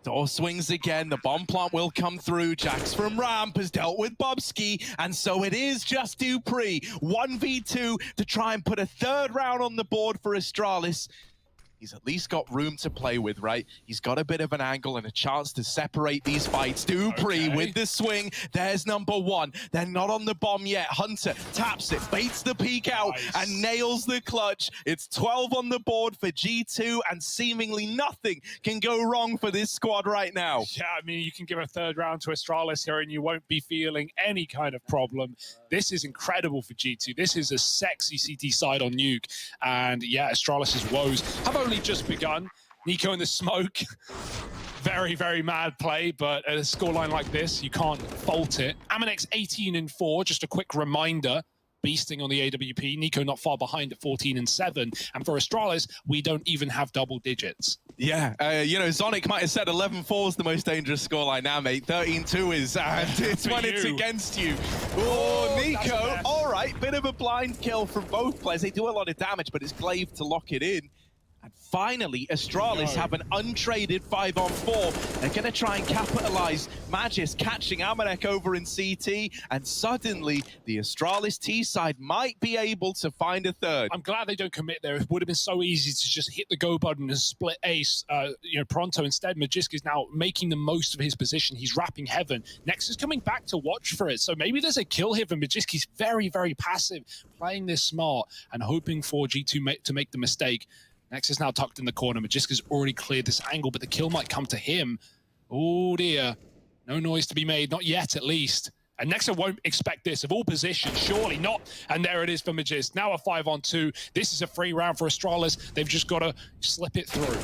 Door swings again, the bomb plant will come through. Jax from ramp has dealt with Bubsky, and so it is just Dupree. 1v2 to try and put a third round on the board for Astralis. he's at least got room to play with, right? He's got a bit of an angle and a chance to separate these fights. Dupree with the swing. There's number one. They're not on the bomb yet. Hunter taps it, baits the peek out, and nails the clutch. It's 12 on the board for G2, and seemingly nothing can go wrong for this squad right now. Yeah, I mean, you can give a third round to Astralis here and you won't be feeling any kind of problem. This is incredible for G2. This is a sexy CT side on Nuke. And yeah, Astralis' woes have only just begun. Nico in the smoke. Very, very mad play, but at a scoreline like this, you can't fault it. Amanex 18-4, just a quick reminder. Beasting on the AWP. Nico not far behind at 14-7. And for Astralis, we don't even have double digits. Yeah, you know, Zonic might have said 11-4 is the most dangerous scoreline now, mate. 13-2 is, and it's when it's against you. Oh, Nico, all right, bit of a blind kill from both players. They do a lot of damage, but it's Glaive to lock it in. And finally, Astralis have an untraded 5-on-4. They're going to try and capitalize. Magis catching Amanek over in CT, and suddenly the Astralis T side might be able to find a third. I'm glad they don't commit there. It would have been so easy to just hit the go button and split ace, pronto. Instead, Magisk is now making the most of his position. He's wrapping Heaven. Next is coming back to watch for it. So maybe there's a kill here for Magisk. He's very, very passive, playing this smart and hoping for G2 to make the mistake. Next is now tucked in the corner. Magiska's already cleared this angle, but the kill might come to him. Oh dear. No noise to be made, not yet at least. And Nexa won't expect this of all positions, surely not. And there it is for Magisk. Now a 5-on-2. This is a free round for Astralis. They've just got to slip it through.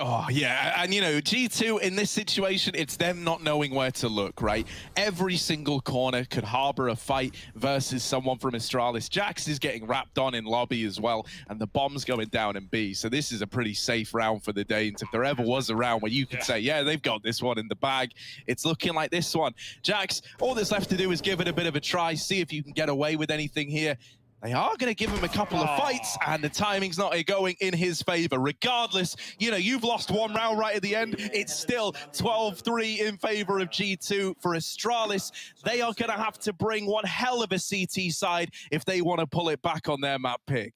Oh, yeah, and you know, G2 in this situation, it's them not knowing where to look, right? Every single corner could harbor a fight versus someone from Astralis. Jax is getting wrapped on in lobby as well, and the bomb's going down in B. So this is a pretty safe round for the Danes. If there ever was a round where you could say, yeah, they've got this one in the bag, it's looking like this one. Jax, all that's left to do is give it a bit of a try, see if you can get away with anything here. They are going to give him a couple of fights, and the timing's not going in his favor. Regardless, you know, you've lost one round right at the end. It's still 12-3 in favor of G2 for Astralis. They are going to have to bring one hell of a CT side if they want to pull it back on their map pick.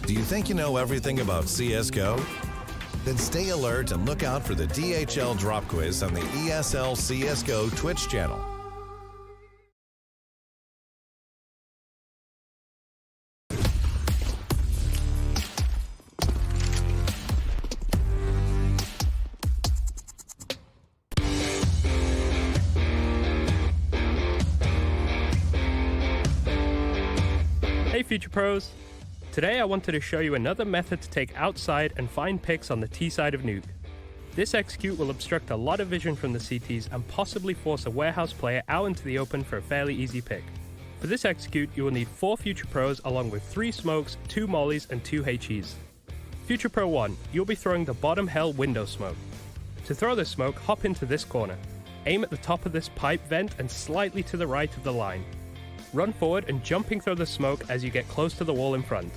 Do you think you know everything about CSGO? Then stay alert and look out for the DHL drop quiz on the ESL CSGO Twitch channel. Hey Future Pros! Today I wanted to show you another method to take outside and find picks on the T side of Nuke. This execute will obstruct a lot of vision from the CTs and possibly force a warehouse player out into the open for a fairly easy pick. For this execute, you will need 4 Future Pros along with 3 smokes, 2 mollies and 2 HEs. Future Pro 1, you'll be throwing the bottom hell window smoke. To throw this smoke, hop into this corner. Aim at the top of this pipe vent and slightly to the right of the line. Run forward and jumping through the smoke as you get close to the wall in front.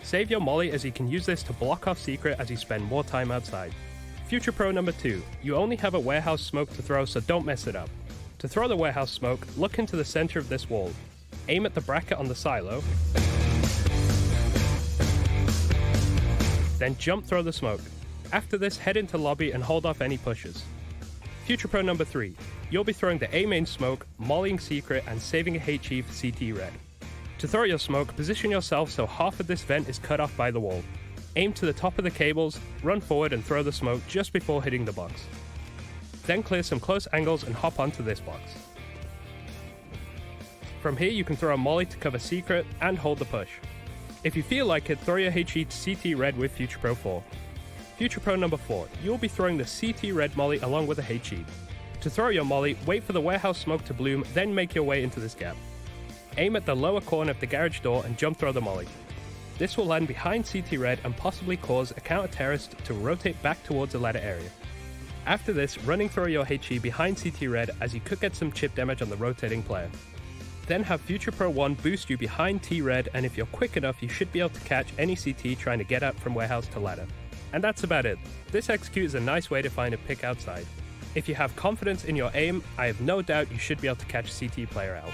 Save your molly as you can use this to block off secret as you spend more time outside. Future Pro number 2, you only have a warehouse smoke to throw, so don't mess it up. To throw the warehouse smoke, look into the center of this wall. Aim at the bracket on the silo, then jump throw the smoke. After this, head into lobby and hold off any pushes. Future Pro number 3, you'll be throwing the A main smoke, mollying secret and saving a HE for CT red. To throw your smoke, position yourself so half of this vent is cut off by the wall. Aim to the top of the cables, run forward and throw the smoke just before hitting the box. Then clear some close angles and hop onto this box. From here you can throw a molly to cover secret and hold the push. If you feel like it, throw your HE to CT red with Future Pro 4. Future Pro number 4, you'll be throwing the CT red molly along with a HE. To throw your molly, wait for the warehouse smoke to bloom, then make your way into this gap. Aim at the lower corner of the garage door and jump throw the molly. This will land behind CT Red and possibly cause a counter-terrorist to rotate back towards the ladder area. After this, running throw your HE behind CT Red as you could get some chip damage on the rotating player. Then have Future Pro 1 boost you behind T-Red, and if you're quick enough you should be able to catch any CT trying to get up from warehouse to ladder. And that's about it. This execute is a nice way to find a pick outside. If you have confidence in your aim, I have no doubt you should be able to catch CT player out.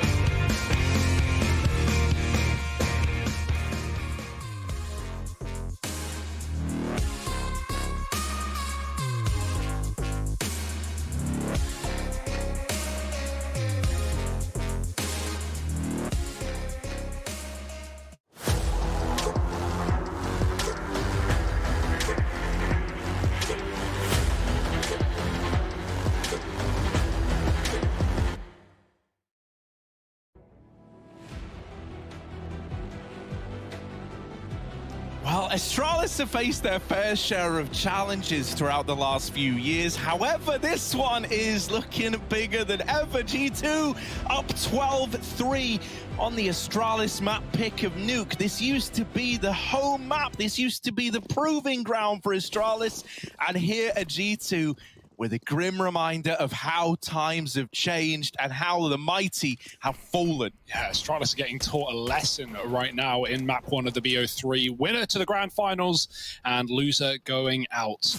Well, Astralis have faced their fair share of challenges throughout the last few years. However, this one is looking bigger than ever. G2 up 12-3 on the Astralis map pick of Nuke. This used to be the home map. This used to be the proving ground for Astralis. And here at G2, with a grim reminder of how times have changed and how the mighty have fallen. Yeah, Astralis are getting taught a lesson right now in map 1 of the BO3. Winner to the grand finals and loser going out.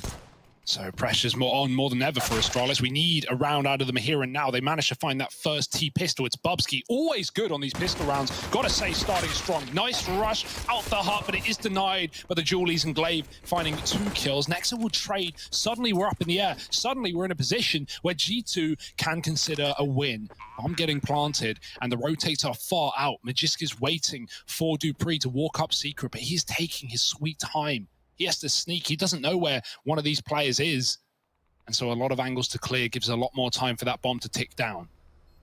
So pressure's more than ever for Astralis. We need a round out of them here and now. They managed to find that first T-pistol. It's Bubsky, always good on these pistol rounds. Gotta say, starting strong. Nice rush out the hut, but it is denied by the Julies and Glaive finding 2 kills. Nexa will trade. Suddenly we're up in the air. Suddenly we're in a position where G2 can consider a win. Bomb getting planted, and the rotates are far out. Magiska's waiting for Dupree to walk up secret, but he's taking his sweet time. He has to sneak. He doesn't know where one of these players is. And so a lot of angles to clear gives a lot more time for that bomb to tick down.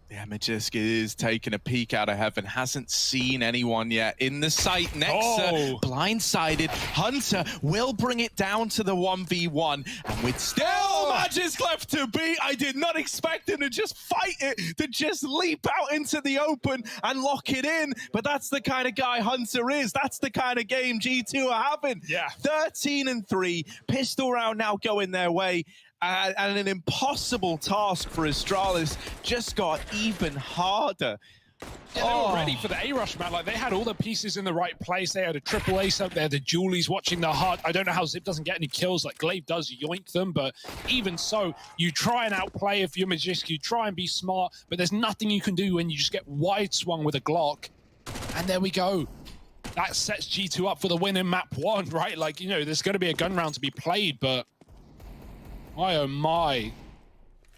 Yeah, Magiska is taking a peek out of heaven. Hasn't seen anyone yet in the sight. Nexa blindsided. Hunter will bring it down to the 1v1. And with still Magisk left to beat, I did not expect him to just fight it, to just leap out into the open and lock it in. But that's the kind of guy Hunter is. That's the kind of game G2 are having. Yeah. 13-3. Pistol round now going their way. And an impossible task for Astralis just got even harder. Yeah, they were ready for the A-Rush, man. Like, they had all the pieces in the right place. They had a triple ace up there, the Julies watching the hut. I don't know how Zip doesn't get any kills like Glaive does, yoink them, but even so, you try and outplay if you're Magisk, you try and be smart, but there's nothing you can do when you just get wide swung with a Glock. And there we go. That sets G2 up for the win in map 1, right? Like, you know, there's going to be a gun round to be played, but my oh my.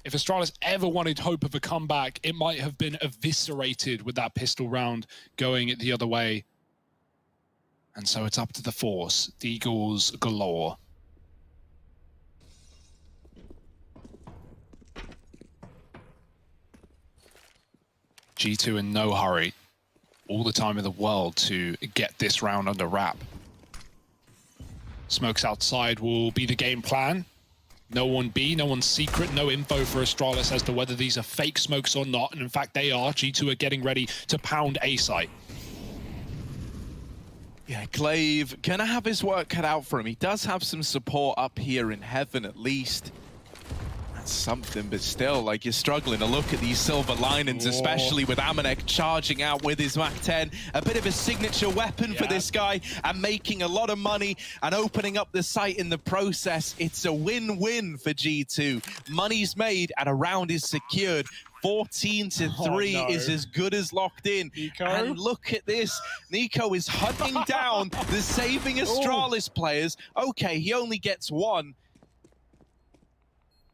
If Astralis ever wanted hope of a comeback, it might have been eviscerated with that pistol round going the other way. And so it's up to the Force. The Eagles galore. G2 in no hurry. All the time in the world to get this round under wrap. Smokes outside will be the game plan. No one B, no one's secret, no info for Astralis as to whether these are fake smokes or not. And in fact, they are. G2 are getting ready to pound A site. Yeah, Glaive gonna have his work cut out for him. He does have some support up here in heaven at least. That's something, but still, like, you're struggling to look at these silver linings, especially with Amanek charging out with his MAC-10. A bit of a signature weapon for this guy and making a lot of money and opening up the site in the process. It's a win-win for G2. Money's made and a round is secured. 14-3 is as good as locked in. Nico? And look at this. Nico is hunting down the saving Astralis players. Okay, he only gets one.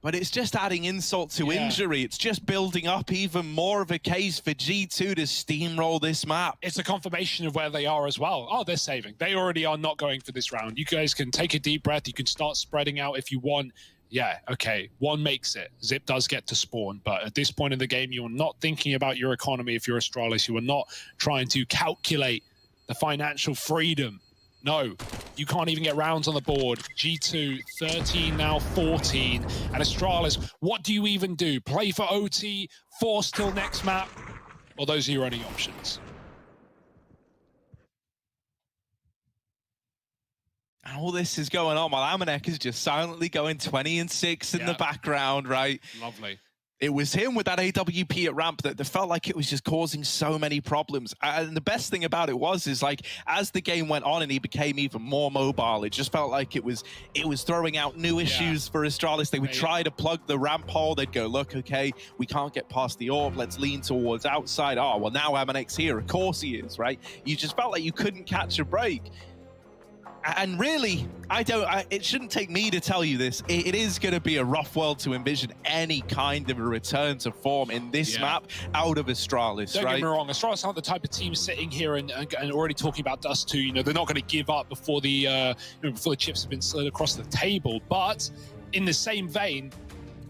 But it's just adding insult to injury. It's just building up even more of a case for G2 to steamroll this map. It's a confirmation of where they are as well. Oh, they're saving. They already are not going for this round. You guys can take a deep breath. You can start spreading out if you want. Yeah, okay, one makes it. Zip does get to spawn, but at this point in the game, you're not thinking about your economy if you're Astralis. You are not trying to calculate the financial freedom. No, you can't even get rounds on the board. G2, 13, now 14. And Astralis, what do you even do? Play for OT, force till next map? Well, those are your only options. all this is going on while Amanek is just silently going 20-6 in the background, right? Lovely. It was him with that AWP at ramp that felt like it was just causing so many problems. And the best thing about it is like, as the game went on and he became even more mobile, it just felt like it was throwing out new issues for Astralis. They would try to plug the ramp hole. They'd go, look, okay, we can't get past the orb. Let's lean towards outside. Oh, well, now Amanek's here. Of course he is, right? You just felt like you couldn't catch a break. And really, it shouldn't take me to tell you this. It is going to be a rough world to envision any kind of a return to form in this map out of Astralis, Don't get me wrong, Astralis aren't the type of team sitting here and already talking about Dust 2. You know, they're not going to give up before the before the chips have been slid across the table. But in the same vein,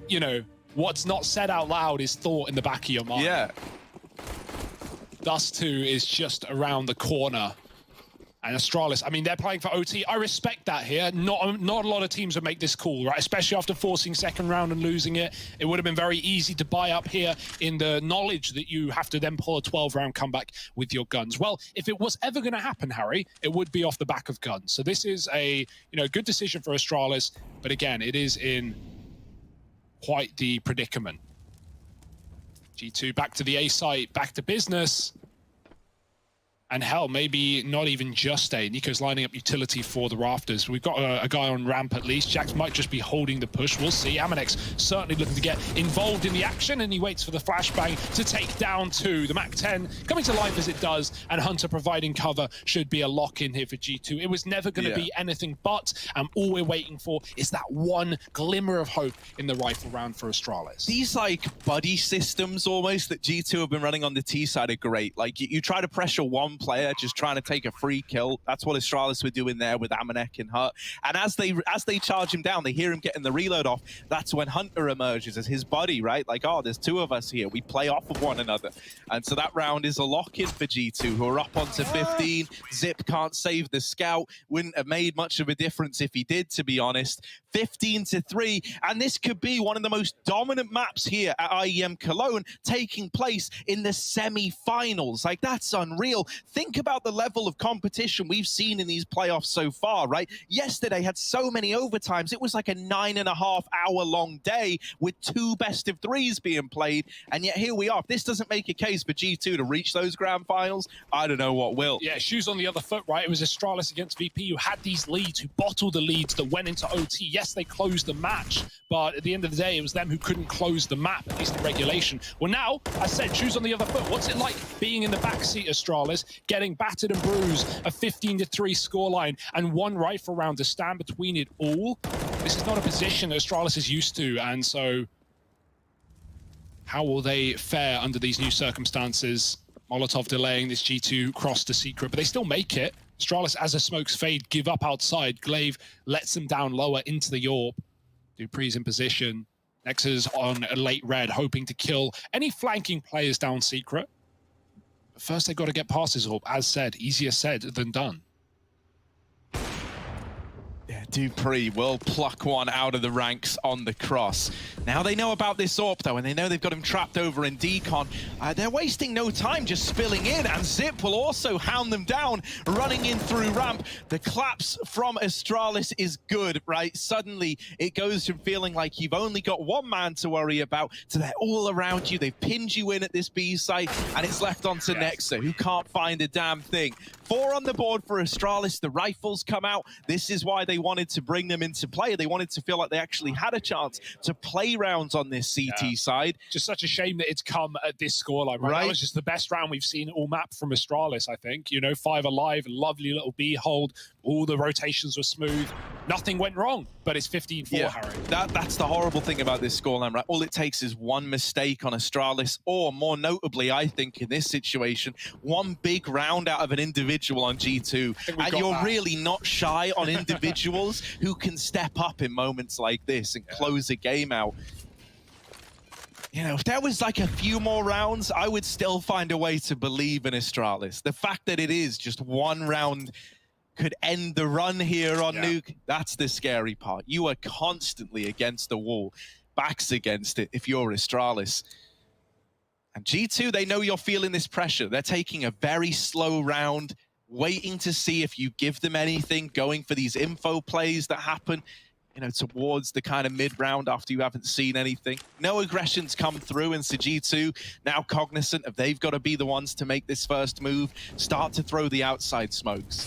you know, what's not said out loud is thought in the back of your mind. Yeah. Dust 2 is just around the corner. And Astralis, I mean, they're playing for OT. I respect that here. Not a lot of teams would make this call, right? Especially after forcing second round and losing it. It would have been very easy to buy up here in the knowledge that you have to then pull a 12-round comeback with your guns. Well, if it was ever going to happen, Harry, it would be off the back of guns. So this is a good decision for Astralis. But again, it is in quite the predicament. G2 back to the A site, back to business. And hell, maybe not even just A. Nico's lining up utility for the rafters. We've got a guy on ramp at least. Jax might just be holding the push. We'll see. Amanek's certainly looking to get involved in the action, and he waits for the flashbang to take down 2. The MAC-10 coming to life as it does, and Hunter providing cover should be a lock-in here for G2. It was never going to be anything but, and all we're waiting for is that one glimmer of hope in the rifle round for Astralis. These, like, buddy systems almost that G2 have been running on the T side are great. Like, you try to pressure one player just trying to take a free kill. That's what Astralis were doing there with Amanek and Hut. And as they charge him down, they hear him getting the reload off. That's when Hunter emerges as his buddy, right? Like, oh, there's 2 of us here. We play off of one another. And so that round is a lock-in for G2, who are up onto 15. Zip can't save the scout. Wouldn't have made much of a difference if he did, to be honest. 15-3, and this could be one of the most dominant maps here at IEM Cologne, taking place in the semi-finals. Like, that's unreal. Think about the level of competition we've seen in these playoffs so far, right? Yesterday had so many overtimes. It was like a 9.5-hour-long day with 2 best-of-3s being played, and yet here we are. If this doesn't make a case for G2 to reach those grand finals, I don't know what will. Yeah, shoes on the other foot, right? It was Astralis against VP who had these leads, who bottled the leads that went into OT. Yes, they closed the match, but at the end of the day, it was them who couldn't close the map, at least in regulation. Well, now, I said, shoes on the other foot. What's it like being in the backseat, Astralis, getting battered and bruised, a 15-3 scoreline, and 1 rifle round to stand between it all? This is not a position that Astralis is used to, and so how will they fare under these new circumstances? Molotov delaying this G2 cross to secret, but they still make it. Astralis, as the smokes fade, give up outside. Glaive lets them down lower into the Yorp. Dupree's in position. Nexus on a late red, hoping to kill any flanking players down secret. But first, they've got to get past his Orb. As said, easier said than done. Yeah, Dupree will pluck one out of the ranks on the cross. Now they know about this AWP though, and they know they've got him trapped over in Decon. They're wasting no time just spilling in, and Zip will also hound them down, running in through ramp. The collapse from Astralis is good, right? Suddenly it goes from feeling like you've only got one man to worry about to they're all around you. They've pinned you in at this B site, and it's left onto Nexa, who can't find a damn thing. 4 on the board for Astralis. The rifles come out. This is why they wanted to bring them into play. They wanted to feel like they actually had a chance to play rounds on this CT side. Just such a shame that it's come at this scoreline, right? That was just the best round we've seen all map from Astralis, I think. You know, 5 alive, lovely little B hold. All the rotations were smooth. Nothing went wrong, but it's 15-4, Harry. That's the horrible thing about this scoreline, right? All it takes is one mistake on Astralis, or more notably, I think, in this situation, one big round out of an individual on G2. And you're really not shy on individuals who can step up in moments like this and close a game out. You know, if there was like a few more rounds, I would still find a way to believe in Astralis. The fact that it is just one round could end the run here on Nuke, that's the scary part. You are constantly against the wall, backs against it if you're Astralis. And G2, they know you're feeling this pressure. They're taking a very slow round. waiting to see if you give them anything, going for these info plays that happen, you know, towards the kind of mid-round after you haven't seen anything. No aggressions come through, and G2 now cognizant of they've got to be the ones to make this first move, start to throw the outside smokes.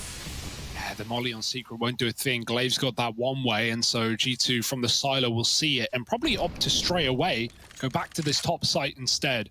Yeah, the molly on Secret won't do a thing. Glaive's got that one way, and so G2 from the silo will see it and probably opt to stray away, go back to this top site instead.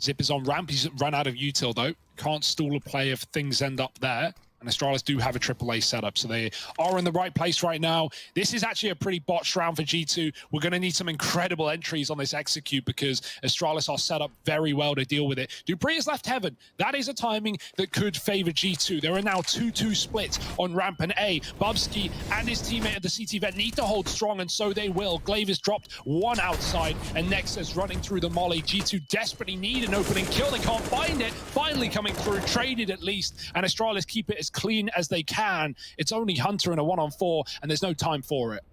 Zip is on ramp. He's run out of util, though. Can't stall a play if things end up there. And Astralis do have a AAA setup, so they are in the right place right now. This is actually a pretty botched round for G2. We're going to need some incredible entries on this execute because Astralis are set up very well to deal with it. dupreeh has left heaven. That is a timing that could favor G2. There are now 2-2 splits on ramp and A. Bubsky and his teammate at the CT vet need to hold strong, and so they will. Glaive is dropped one outside, and Nexus running through the molly. G2 desperately need an opening kill. They can't find it. Finally coming through, traded at least, and Astralis keep it as clean as they can. It's only Hunter in a 1-on-4, and there's no time for it.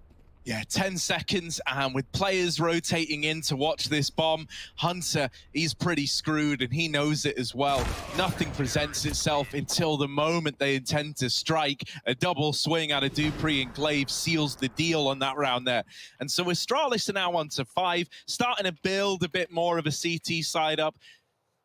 Yeah, 10 seconds, and with players rotating in to watch this bomb, Hunter, he's pretty screwed, and he knows it as well. Nothing presents itself until the moment they intend to strike. A double swing out of dupreeh, and Glaive seals the deal on that round there. And so Astralis are now on to 5, starting to build a bit more of a CT side up.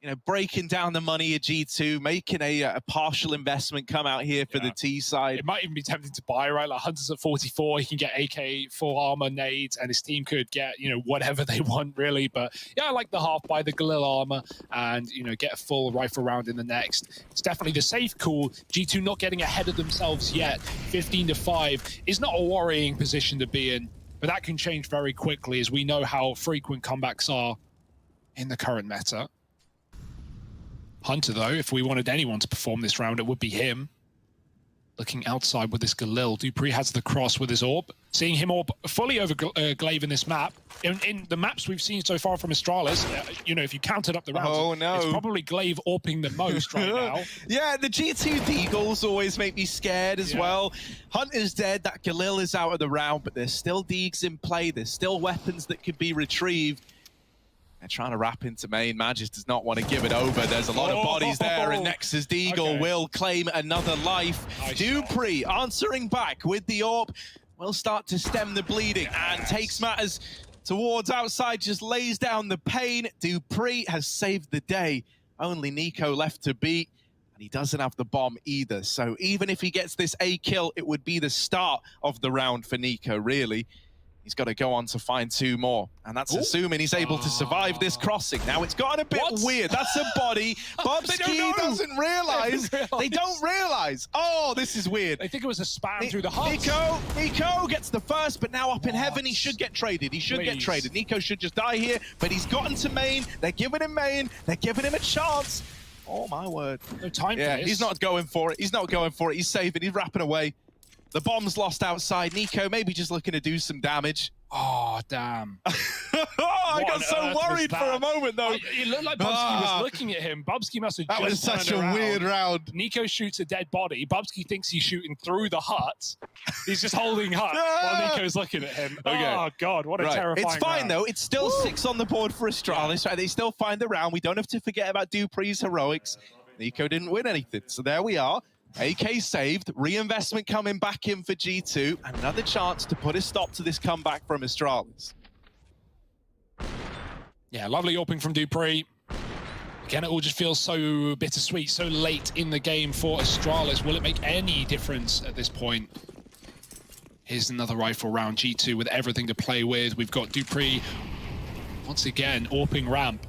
You know, breaking down the money at G2, making a partial investment come out here for the T side. It might even be tempting to buy, right? Like Hunter's at 44, he can get AK, full armor, nades, and his team could get, you know, whatever they want, really. But yeah, I like the half buy, the Galil armor, and, you know, get a full rifle round in the next. It's definitely the safe call. G2 not getting ahead of themselves yet. 15-5 is not a worrying position to be in, but that can change very quickly, as we know how frequent comebacks are in the current meta. Hunter, though, if we wanted anyone to perform this round, it would be him. Looking outside with this Galil. dupreeh has the cross with his orb. Seeing him orb fully over Glaive in this map. In the maps we've seen so far from Astralis, you know, if you counted up the rounds, it's probably Glaive orping the most right now. Yeah, the G2 Deagles always make me scared as well. Hunter's dead, that Galil is out of the round, but there's still Deags in play. There's still weapons that could be retrieved. They're trying to wrap into main. Magis does not want to give it over. There's a lot of bodies there, and Nexus Deagle will claim another life. dupreeh answering back with the orb will start to stem the bleeding and takes matters towards outside, just lays down the pain. dupreeh has saved the day. Only Nico left to beat, and he doesn't have the bomb either. So even if he gets this A kill, it would be the start of the round for Nico, really. He's got to go on to find 2 more. And that's assuming he's able to survive this crossing. Now, it's gotten a bit weird. That's a body. Bubsky doesn't realize. They don't realize. Oh, this is weird. I think it was a spam through the heart. Nico gets the first, but now up in heaven, he should get traded. He should get traded. Nico should just die here, but he's gotten to main. They're giving him main. They're giving him a chance. Oh, my word. No time for this. He's not going for it. He's not going for it. He's saving. He's wrapping away. The bomb's lost outside. Nico maybe just looking to do some damage. Oh, damn. I got so worried for a moment, though. It looked like Bubsky was looking at him. Bubsky must have That was such a weird round. Nico shoots a dead body. Bubsky thinks he's shooting through the hut. He's just holding hut while Nico's looking at him. Oh, God, what a terrifying It's fine, round. though. It's still 6 on the board for Astralis. They still find the round. We don't have to forget about dupreeh's heroics. Nico didn't win anything, so there we are. AK saved, reinvestment coming back in for G2, another chance to put a stop to this comeback from Astralis. Yeah, lovely opening from dupreeh. Again, it all just feels so bittersweet, so late in the game for Astralis. Will it make any difference at this point? Here's another rifle round, G2 with everything to play with. We've got dupreeh, once again, AWPing ramp.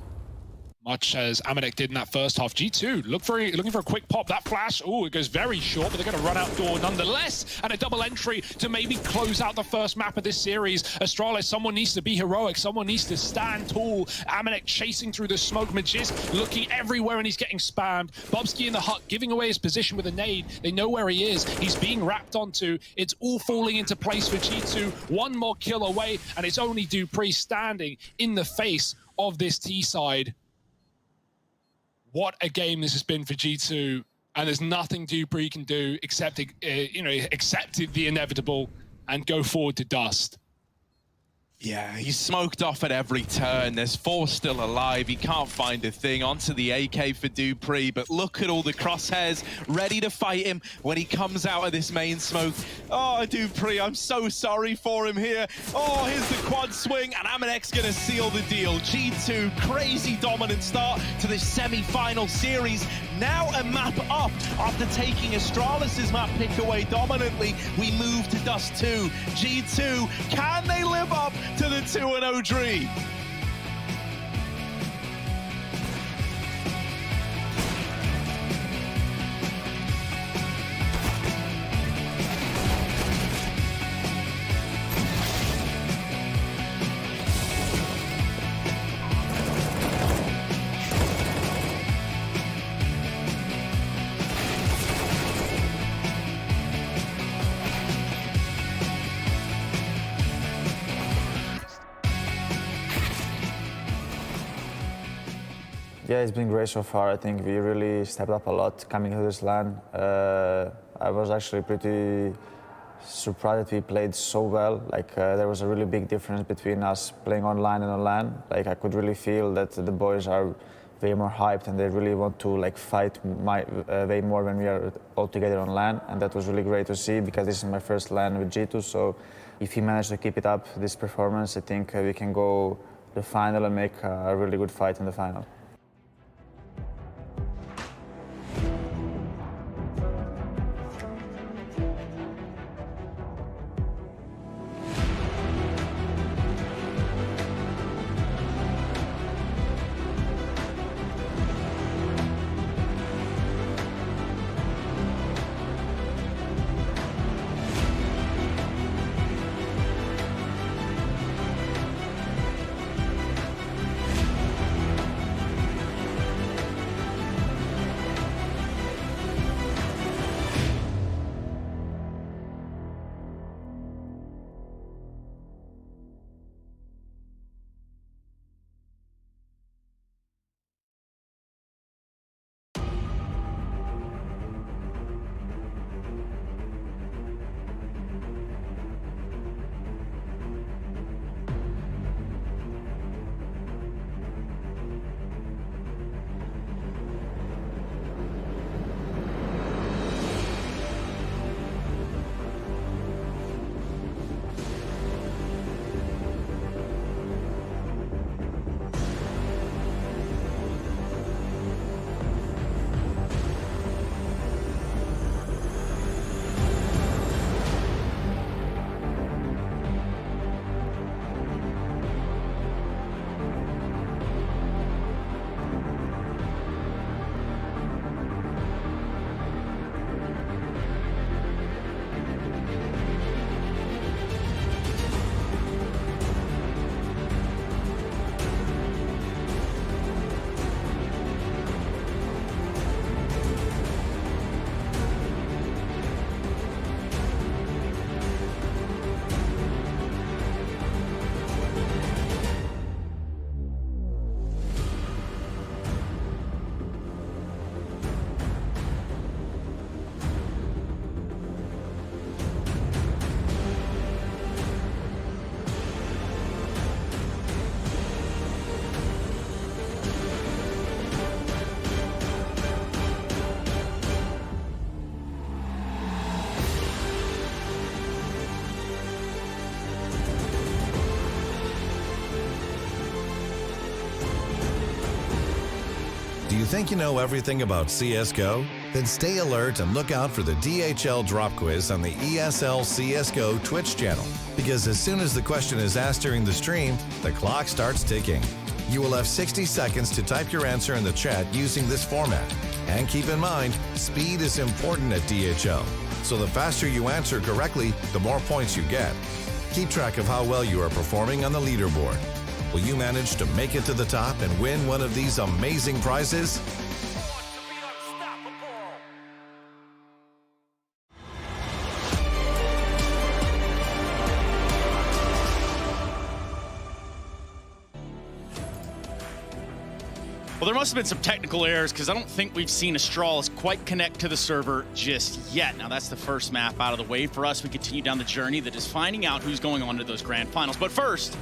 Much as Amanek did in that first half. G2 looking for a quick pop. That flash, oh, it goes very short, but they're going to run outdoor nonetheless. And a double entry to maybe close out the first map of this series. Astralis, someone needs to be heroic. Someone needs to stand tall. Amanek chasing through the smoke. Magiz looking everywhere, and he's getting spammed. Bubsky in the hut, giving away his position with a nade. They know where he is. He's being wrapped onto. It's all falling into place for G2. One more kill away, and it's only dupreeh standing in the face of this T side. What a game this has been for G2, and there's nothing dupreeh can do except, accept the inevitable and go forward to dust. Yeah, he's smoked off at every turn. There's 4 still alive. He can't find a thing. Onto the AK for dupreeh, but look at all the crosshairs ready to fight him when he comes out of this main smoke. Oh, dupreeh, I'm so sorry for him here. Oh, here's the quad swing, and Amanek's gonna seal the deal. G2, crazy dominant start to this semi-final series. Now a map up after taking Astralis' map pick away dominantly. We move to Dust 2. G2, can they live up to the 2-0 dream? Yeah, it's been great so far. I think we really stepped up a lot coming to this LAN. I was actually pretty surprised that we played so well. Like there was a really big difference between us playing online and on LAN. Like I could really feel that the boys are way more hyped and they really want to like fight way more when we are all together on LAN. And that was really great to see because this is my first LAN with G2. So if he managed to keep it up, this performance, I think we can go to the final and make a really good fight in the final. Do you think you know everything about CSGO? Then stay alert and look out for the DHL drop quiz on the ESL CSGO Twitch channel. Because as soon as the question is asked during the stream, the clock starts ticking. You will have 60 seconds to type your answer in the chat using this format. And keep in mind, speed is important at DHL. So the faster you answer correctly, the more points you get. Keep track of how well you are performing on the leaderboard. Will you manage to make it to the top and win one of these amazing prizes? Well, there must have been some technical errors because I don't think we've seen Astralis quite connect to the server just yet. Now, that's the first map out of the way for us. We continue down the journey that is finding out who's going on to those grand finals. But first,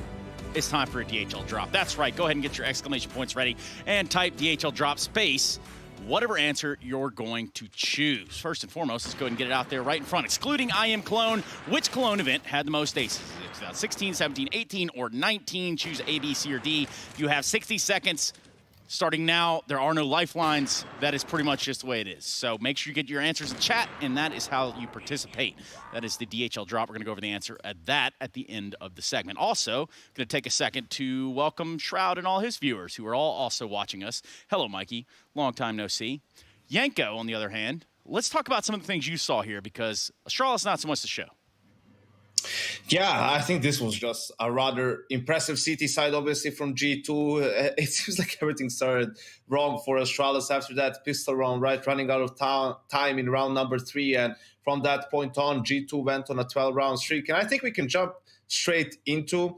it's time for a DHL drop. That's right. Go ahead and get your exclamation points ready and type DHL drop space, whatever answer you're going to choose. First and foremost, let's go ahead and get it out there right in front. Excluding IEM Cologne, which Cologne event had the most aces? 16, 17, 18, or 19? Choose A, B, C, or D. You have 60 seconds. Starting now, there are no lifelines. That is pretty much just the way it is. So make sure you get your answers in chat, and that is how you participate. That is the DHL drop. We're going to go over the answer at the end of the segment. Also, going to take a second to welcome Shroud and all his viewers who are all also watching us. Hello, Mikey. Long time no see. Yanko, on the other hand, let's talk about some of the things you saw here because Astralis not so much to show. Yeah, I think this was just a rather impressive CT side, obviously, from G2. It seems like everything started wrong for Astralis after that pistol round, right? Running out of time in round number 3. And from that point on, G2 went on a 12-round streak. And I think we can jump straight into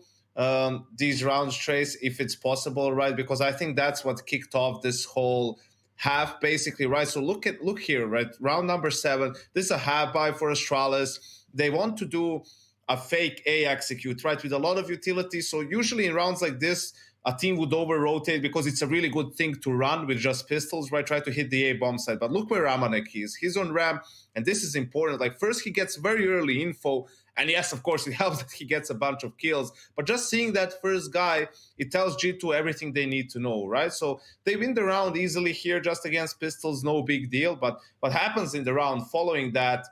these rounds, Trace, if it's possible, right? Because I think that's what kicked off this whole half, basically, right? So look here, right? Round number 7. This is a half buy for Astralis. They want to do a fake A execute, right, with a lot of utility. So usually in rounds like this, a team would over-rotate because it's a really good thing to run with just pistols, right, try to hit the A bomb side. But look where Amanek is. He's on ramp, and this is important. Like, first he gets very early info, and yes, of course, it helps that he gets a bunch of kills. But just seeing that first guy, it tells G2 everything they need to know, right? So they win the round easily here just against pistols, no big deal. But what happens in the round following that,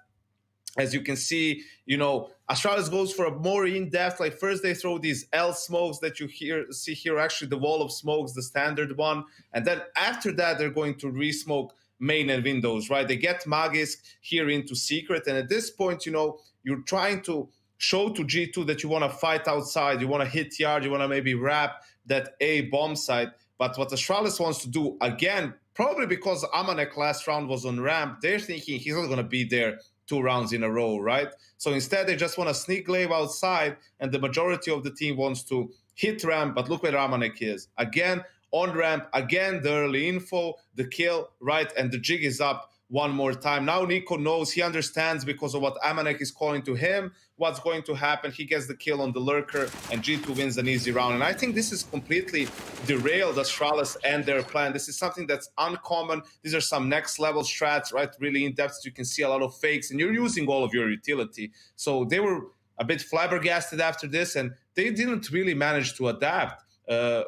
as you can see, you know, Astralis goes for a more in-depth, like first they throw these L smokes that you see here, actually the wall of smokes, the standard one. And then after that, they're going to re-smoke main and windows, right? They get Magisk here into secret. And at this point, you know, you're trying to show to G2 that you want to fight outside, you want to hit yard, you want to maybe wrap that A bomb site. But what Astralis wants to do, again, probably because Amanek last round was on ramp, they're thinking he's not going to be there 2 rounds in a row, right? So instead, they just want to sneak glaive outside, and the majority of the team wants to hit ramp, but look where Amanek is. Again, on ramp, again, the early info, the kill, right? And the jig is up one more time. Now Nico knows, he understands because of what Amanek is calling to him, what's going to happen. He gets the kill on the lurker, and G2 wins an easy round. And I think this is completely derailed Astralis and their plan. This is something that's uncommon. These are some next level strats, right? Really in depth. You can see a lot of fakes, and you're using all of your utility. So they were a bit flabbergasted after this, and they didn't really manage to adapt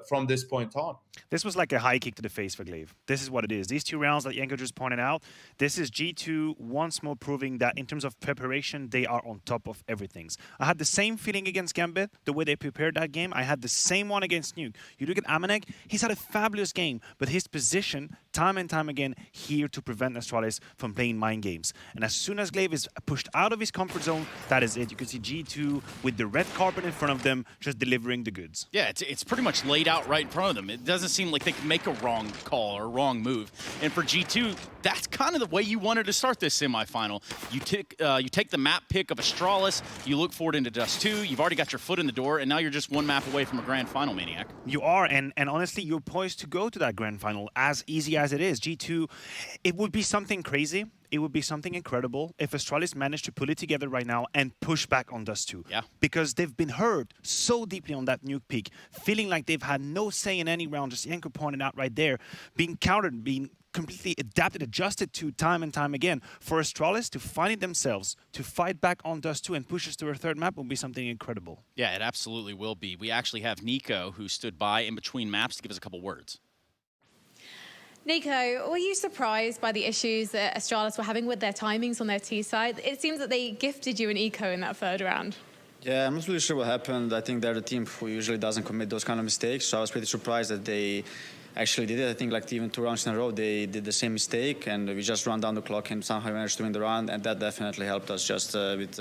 from this point on. This was like a high kick to the face for Glaive. This is what it is. These 2 rounds that Yanko just pointed out, this is G2 once more proving that in terms of preparation, they are on top of everything. I had the same feeling against Gambit, the way they prepared that game. I had the same one against Nuke. You look at Amanek, he's had a fabulous game, but his position, time and time again, here to prevent Astralis from playing mind games. And as soon as Glaive is pushed out of his comfort zone, that is it. You can see G2 with the red carpet in front of them, just delivering the goods. Yeah, it's pretty much laid out right in front of them. It doesn't seem like they can make a wrong call or a wrong move. And for G2, that's kind of the way you wanted to start this semifinal. You take the map pick of Astralis, you look forward into Dust 2, you've already got your foot in the door, and now you're just 1 map away from a grand final, Maniac. You are, and honestly, you're poised to go to that grand final as easy as it is. G2, it would be something crazy. It would be something incredible if Astralis managed to pull it together right now and push back on Dust 2. Yeah. Because they've been hurt so deeply on that Nuke peak, feeling like they've had no say in any round, just Yanko pointed out right there, being countered, being completely adjusted to time and time again. For Astralis to find it themselves, to fight back on Dust 2 and push us to our 3rd map will be something incredible. Yeah, it absolutely will be. We actually have Nico, who stood by in between maps, to give us a couple words. Nico, were you surprised by the issues that Astralis were having with their timings on their T side? It seems that they gifted you an eco in that 3rd round. Yeah, I'm not really sure what happened. I think they're the team who usually doesn't commit those kind of mistakes, so I was pretty surprised that they actually did it. I think like even 2 rounds in a row, they did the same mistake, and we just ran down the clock and somehow managed to win the round, and that definitely helped us just with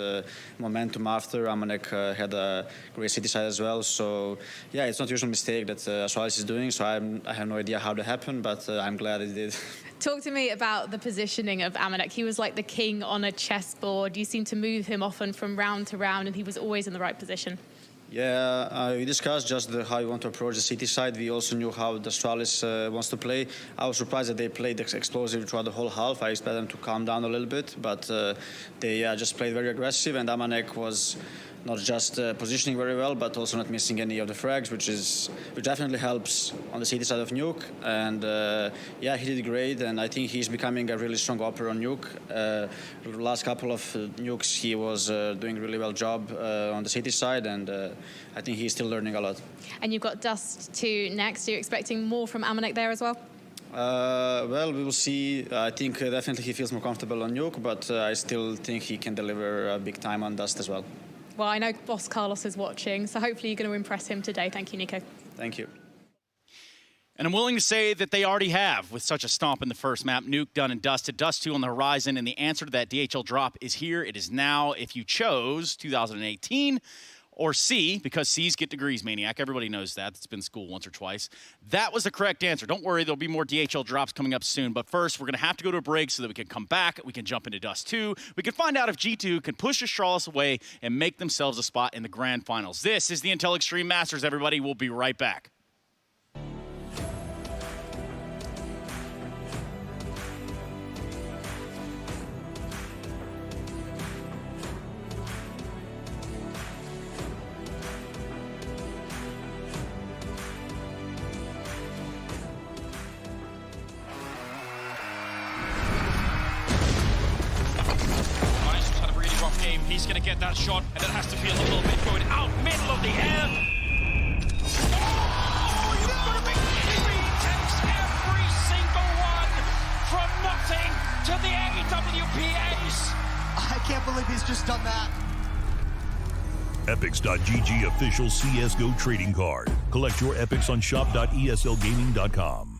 momentum after. Amanek had a great city side as well, so yeah, it's not a usual mistake that Astralis is doing, so I have no idea how that happened, but I'm glad it did. Talk to me about the positioning of Amanek. He was like the king on a chessboard. You seemed to move him often from round to round, and he was always in the right position. Yeah, we discussed just how we want to approach the City side. We also knew how the Astralis wants to play. I was surprised that they played explosive throughout the whole half. I expected them to calm down a little bit, but they just played very aggressive, and Amanek was not just positioning very well, but also not missing any of the frags, which definitely helps on the City side of Nuke. And yeah, he did great, and I think he's becoming a really strong operator on Nuke. The last couple of nukes, he was doing a really well job on the City side, and I think he's still learning a lot. And you've got Dust 2 next. Are you expecting more from Amanek there as well? Well, we will see. I think definitely he feels more comfortable on Nuke, but I still think he can deliver a big time on Dust as well. Well, I know Boss Carlos is watching, so hopefully you're going to impress him today. Thank you, Nico. Thank you. And I'm willing to say that they already have with such a stomp in the first map. Nuke done and dusted. Dust 2 on the horizon, and the answer to that DHL drop is here. It is now, if you chose 2018, or C, because C's get degrees, Maniac. Everybody knows that. It's been in school once or twice. That was the correct answer. Don't worry, there'll be more DHL drops coming up soon. But first, we're going to have to go to a break so that we can come back. We can jump into Dust 2. We can find out if G2 can push Astralis away and make themselves a spot in the grand finals. This is the Intel Extreme Masters, everybody. We'll be right back. He's going to get that shot, and it has to feel a little bit going out middle of the air. Oh, you've got a big three. Takes every single one from nothing to the AWPAs. I can't believe he's just done that. Epics.gg official CSGO trading card. Collect your Epics on shop.eslgaming.com.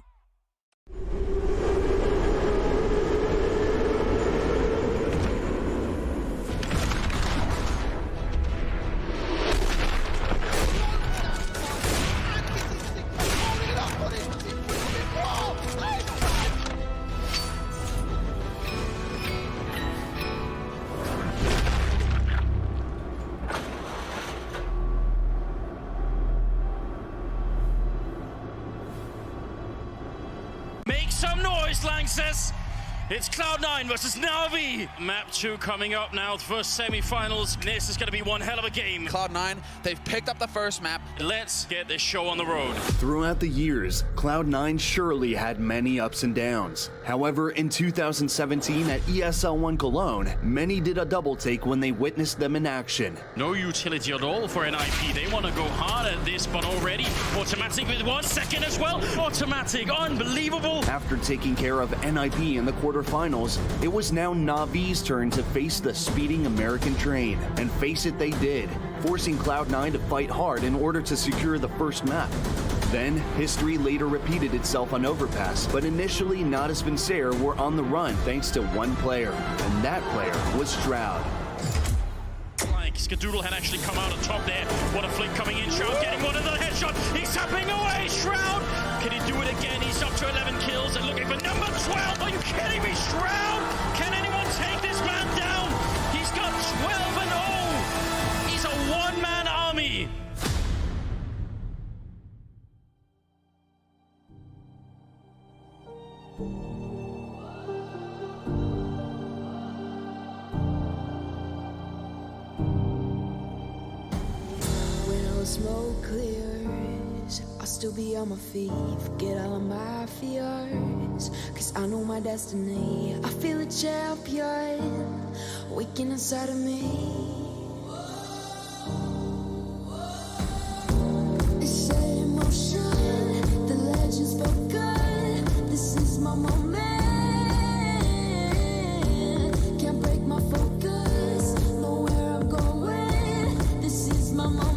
It's Cloud9 versus Na'Vi. Map 2 coming up now, the first semi-finals. This is going to be one hell of a game. Cloud9, they've picked up the first map. Let's get this show on the road. Throughout the years, Cloud9 surely had many ups and downs. However, in 2017 at ESL1 Cologne, many did a double take when they witnessed them in action. No utility at all for NIP. They want to go hard at this, but already Automatic with 1 second as well. Automatic, unbelievable. After taking care of NIP in the quarterfinals, it was now Na'Vi's turn to face the speeding American train. And face it, they did, forcing Cloud9 to fight hard in order to secure the first map. Then, history later repeated itself on Overpass, but initially Natus Vincere were on the run thanks to one player, and that player was Shroud. Like Skadoodle had actually come out on top there. What a flick coming in, Shroud getting one of the headshot. He's tapping away, Shroud! Can he do it again? He's up to 11 kills and looking for number 12. Are you kidding me, Shroud? Can anyone take this man down? He's got 12-0. He's a one-man army. Smoke clears, I'll still be on my feet, forget all of my fears, cause I know my destiny. I feel a champion waking inside of me. It's set in motion, the legends spoken. This is my moment. Can't break my focus, know where I'm going. This is my moment.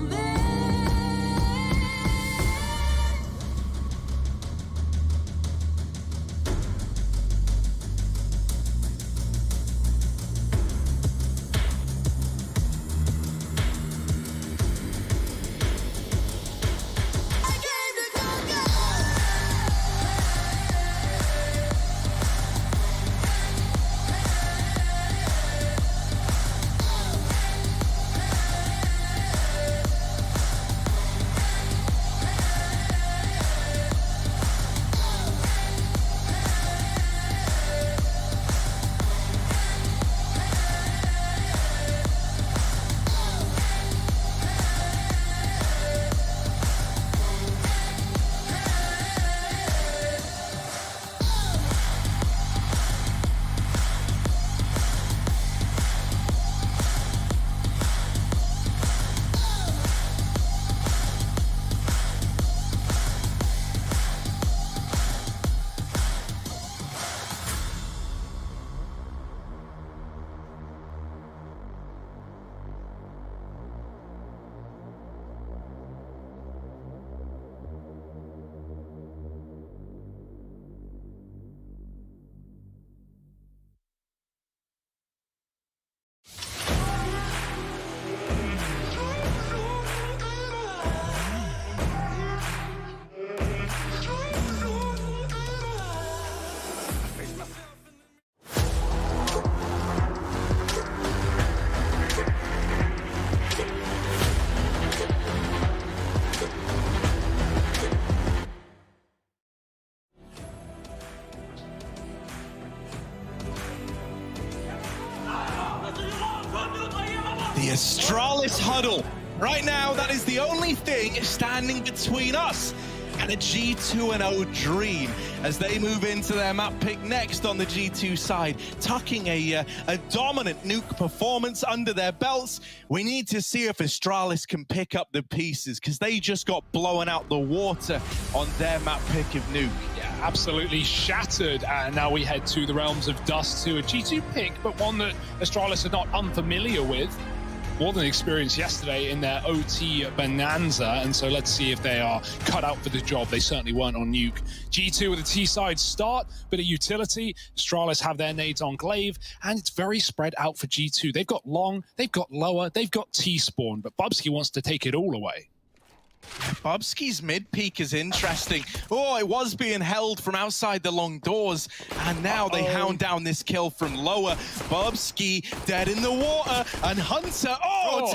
this huddle. Right now, that is the only thing standing between us and a G2-0 dream as they move into their map pick next on the G2 side, tucking a dominant nuke performance under their belts. We need to see if Astralis can pick up the pieces because they just got blown out the water on their map pick of nuke. Yeah, absolutely shattered. And now we head to the realms of Dust to a G2 pick, but one that Astralis are not unfamiliar with. More than experienced yesterday in their OT bonanza, and so let's see if they are cut out for the job. They certainly weren't on nuke. G2 with a T-side start, bit of utility. Astralis have their nades on Glaive, and it's very spread out for G2. They've got long, they've got lower, they've got T-spawn, but Bubsky wants to take it all away. Bubsky's mid peek is interesting. Oh, it was being held from outside the long doors, and now they hound down this kill from lower. Bubsky dead in the water, and Hunter,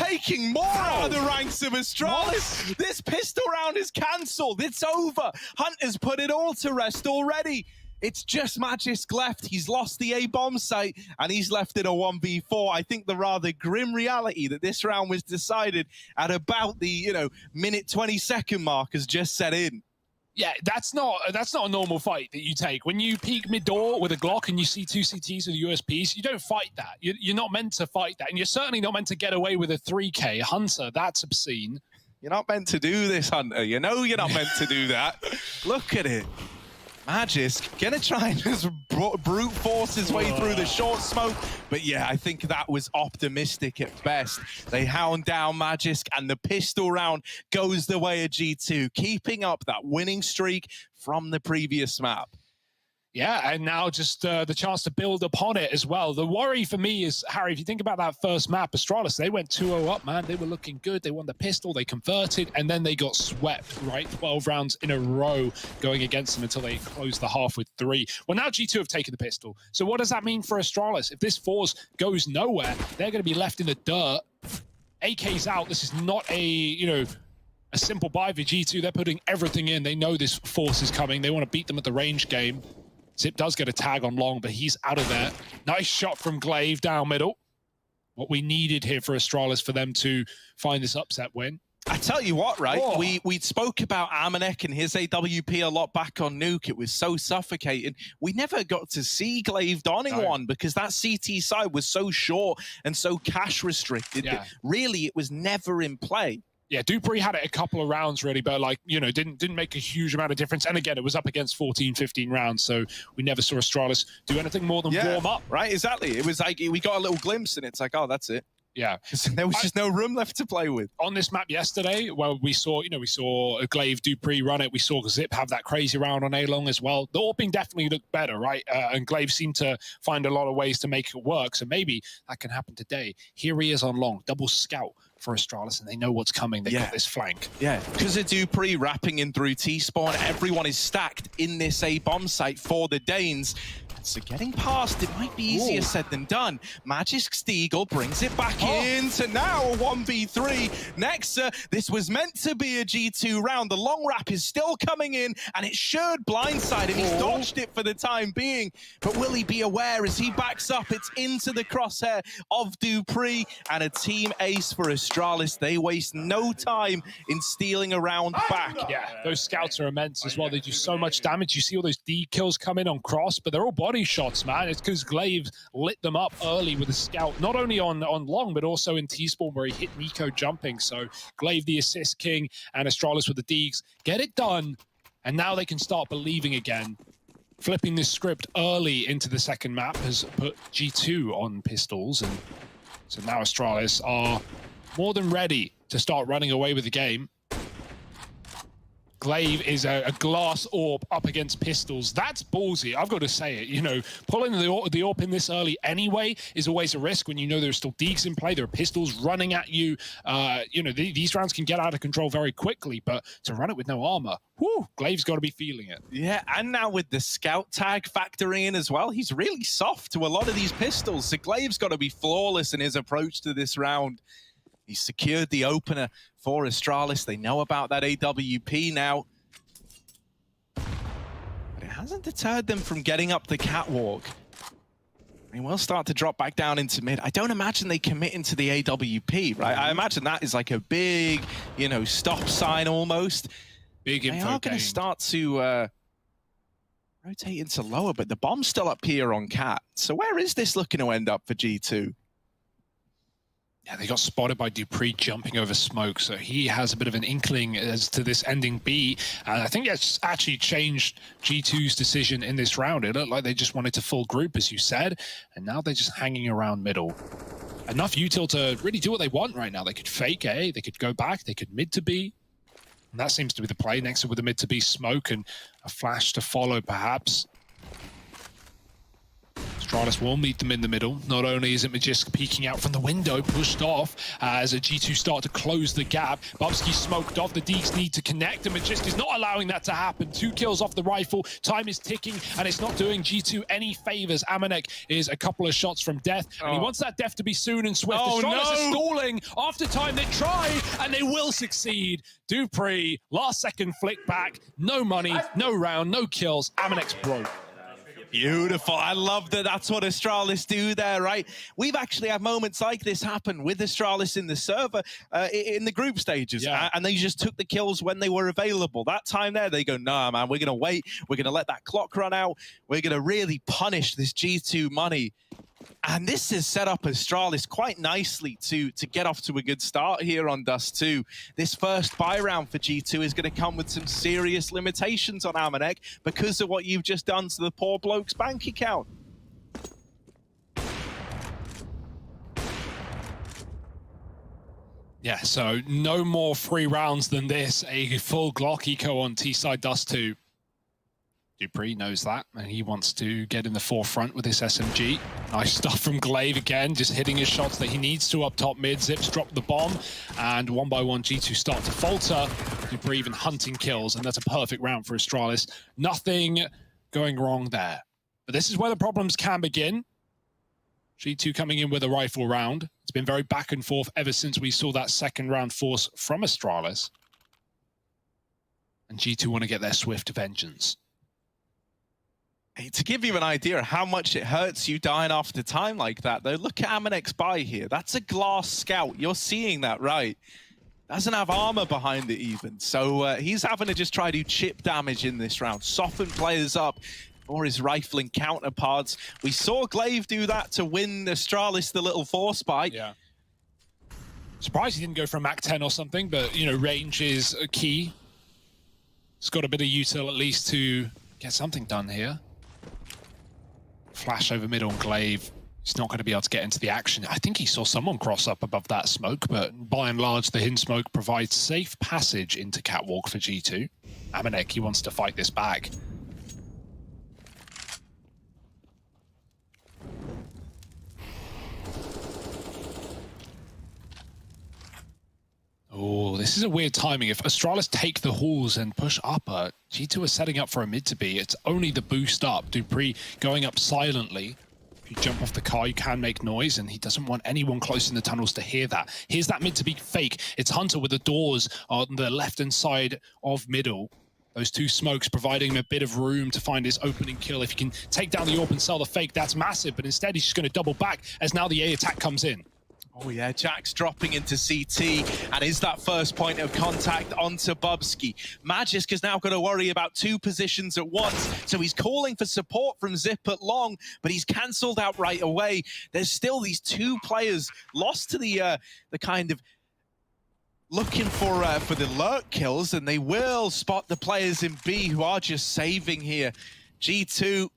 taking more out of the ranks of Astralis. What? This pistol round is cancelled. It's over. Hunter's put it all to rest already. It's just Magisk left. He's lost the A-bomb site, and he's left in a 1v4. I think the rather grim reality that this round was decided at about the, minute 20-second mark has just set in. Yeah, that's not a normal fight that you take. When you peek mid-door with a Glock and you see 2 CTs with USPs, you don't fight that. You're not meant to fight that, and you're certainly not meant to get away with a 3K. Hunter, that's obscene. You're not meant to do this, Hunter. You know you're not meant to do that. Look at it. Magisk gonna try and just brute force his way through the short smoke, but yeah, I think that was optimistic at best. They hound down Magisk, and the pistol round goes the way of G2, keeping up that winning streak from the previous map. Yeah, and now just the chance to build upon it as well. The worry for me is, Harry, if you think about that first map, Astralis, they went 2-0 up, man. They were looking good. They won the pistol, they converted, and then they got swept, right? 12 rounds in a row going against them until they closed the half with 3. Well, now G2 have taken the pistol. So what does that mean for Astralis? If this Force goes nowhere, they're going to be left in the dirt. AK's out. This is not a simple buy for G2. They're putting everything in. They know this Force is coming. They want to beat them at the range game. Zip does get a tag on long, but he's out of there. Nice shot from Glaive down middle. What we needed here for Astralis for them to find this upset win. I tell you what, right? We spoke about Amanek and his AWP a lot back on Nuke. It was so suffocating. We never got to see Glaive donning one because that CT side was so short and so cash restricted that really it was never in play. Yeah, Dupree had it a couple of rounds really, but didn't make a huge amount of difference. And again, it was up against 14, 15 rounds, so we never saw Astralis do anything more than warm up. Right, exactly. It was like we got a little glimpse, and it's like, oh, that's it. Yeah, there was just no room left to play with. On this map yesterday, well, we saw a Glaive Dupree run it. We saw Zip have that crazy round on A-Long as well. The AWPing definitely looked better, right? And Glaive seemed to find a lot of ways to make it work. So maybe that can happen today. Here he is on Long, double scout for Astralis, and they know what's coming. They got this flank. Yeah, because of Dupree wrapping in through T-spawn, everyone is stacked in this A-bomb site for the Danes. So getting past it might be easier said than done. Magisk Steagle brings it back in to now a 1v3. Nexa, this was meant to be a G2 round. The long wrap is still coming in, and it should blindside, and he's dodged it for the time being. But will he be aware as he backs up? It's into the crosshair of Dupree, and a team ace for Astralis. They waste no time in stealing a round back. Yeah, those scouts are immense as well. They do so much damage. You see all those D kills come in on cross, but they're all body shots, man. It's because Glaive lit them up early with a scout, not only on long, but also in T-spawn where he hit Nico jumping. So Glaive the assist king and Astralis with the Deegs. Get it done, and now they can start believing again. Flipping this script early into the second map has put G2 on pistols, and so now Astralis are more than ready to start running away with the game. Glaive is a glass AWP up against pistols. That's ballsy, I've got to say it. Pulling the AWP in this early anyway is always a risk when you know there's still Deegs in play, there are pistols running at you. These rounds can get out of control very quickly, but to run it with no armor, Glaive's got to be feeling it. Yeah, and now with the scout tag factoring in as well, he's really soft to a lot of these pistols. So Glaive's got to be flawless in his approach to this round. He secured the opener for Astralis. They know about that AWP now. But it hasn't deterred them from getting up the catwalk. He will start to drop back down into mid. I don't imagine they commit into the AWP, right? I imagine that is like a big, you know, stop sign almost. Big info. They are going to start to rotate into lower, but the bomb's still up here on Cat. So where is this looking to end up for G2? Yeah, they got spotted by dupreeh jumping over smoke, so he has a bit of an inkling as to this ending B. And I think that's actually changed G2's decision in this round. It looked like they just wanted to full group, as you said, and now they're just hanging around middle. Enough util to really do what they want right now. They could fake A, they could go back, they could mid to B. And that seems to be the play, next with the mid to B smoke and a flash to follow, perhaps. Astralis will meet them in the middle. Not only is it Magisk peeking out from the window, pushed off as a G2 start to close the gap. Bubsky smoked off, the Deeks need to connect, and Magisk is not allowing that to happen. 2 kills off the rifle, time is ticking, and it's not doing G2 any favors. Amanek is a couple of shots from death, and he wants that death to be soon and swift. Astralis is stalling after time, they try, and they will succeed. dupreeh, last second flick back, no money, no round, no kills, Amanek's broke. Beautiful. I love that. That's what Astralis do there, right? We've actually had moments like this happen with Astralis in the server, in the group stages, and they just took the kills when they were available. That time there, they go, nah, man, we're going to wait. We're going to let that clock run out. We're going to really punish this G2 money. And this has set up Astralis quite nicely to get off to a good start here on Dust 2. This first buy round for G2 is going to come with some serious limitations on Amanek because of what you've just done to the poor bloke's bank account. Yeah, so no more free rounds than this. A full Glock eco on T-side Dust 2. dupreeh knows that, and he wants to get in the forefront with this SMG. Nice stuff from Glaive again, just hitting his shots that he needs to up top mid. Zips drop the bomb, and one by one G2 start to falter. dupreeh even hunting kills, and that's a perfect round for Astralis. Nothing going wrong there. But this is where the problems can begin. G2 coming in with a rifle round. It's been very back and forth ever since we saw that second round force from Astralis. And G2 want to get their swift vengeance. To give you an idea of how much it hurts you dying after time like that, though, look at Amanek's buy here. That's a glass scout. You're seeing that, right? Doesn't have armor behind it even. So he's having to just try to chip damage in this round, soften players up for his rifling counterparts. We saw Glaive do that to win Astralis the little force buy. Yeah. Surprised he didn't go for a Mac 10 or something, but, you know, range is a key. It's got a bit of util at least to get something done here. Flash over mid on Glaive. He's not going to be able to get into the action. I think he saw someone cross up above that smoke, but by and large, the hidden smoke provides safe passage into Catwalk for G2. Amanek, he wants to fight this back. Oh, this is a weird timing. If Astralis take the halls and push upper, G2 are setting up for a mid to be. It's only the boost up. dupreeh going up silently. If you jump off the car, you can make noise, and he doesn't want anyone close in the tunnels to hear that. Here's that mid to be fake. It's Hunter with the doors on the left-hand side of middle. Those two smokes providing him a bit of room to find his opening kill. If he can take down the AWP and sell the fake, that's massive, but instead he's just going to double back as now the A attack comes in. Oh yeah, Jack's dropping into CT, and is that first point of contact onto Bubsky. Magisk has now got to worry about 2 positions at once, so he's calling for support from Zip at long, but he's cancelled out right away. There's still these 2 players lost to the kind of looking for the lurk kills, and they will spot the players in B who are just saving here. G2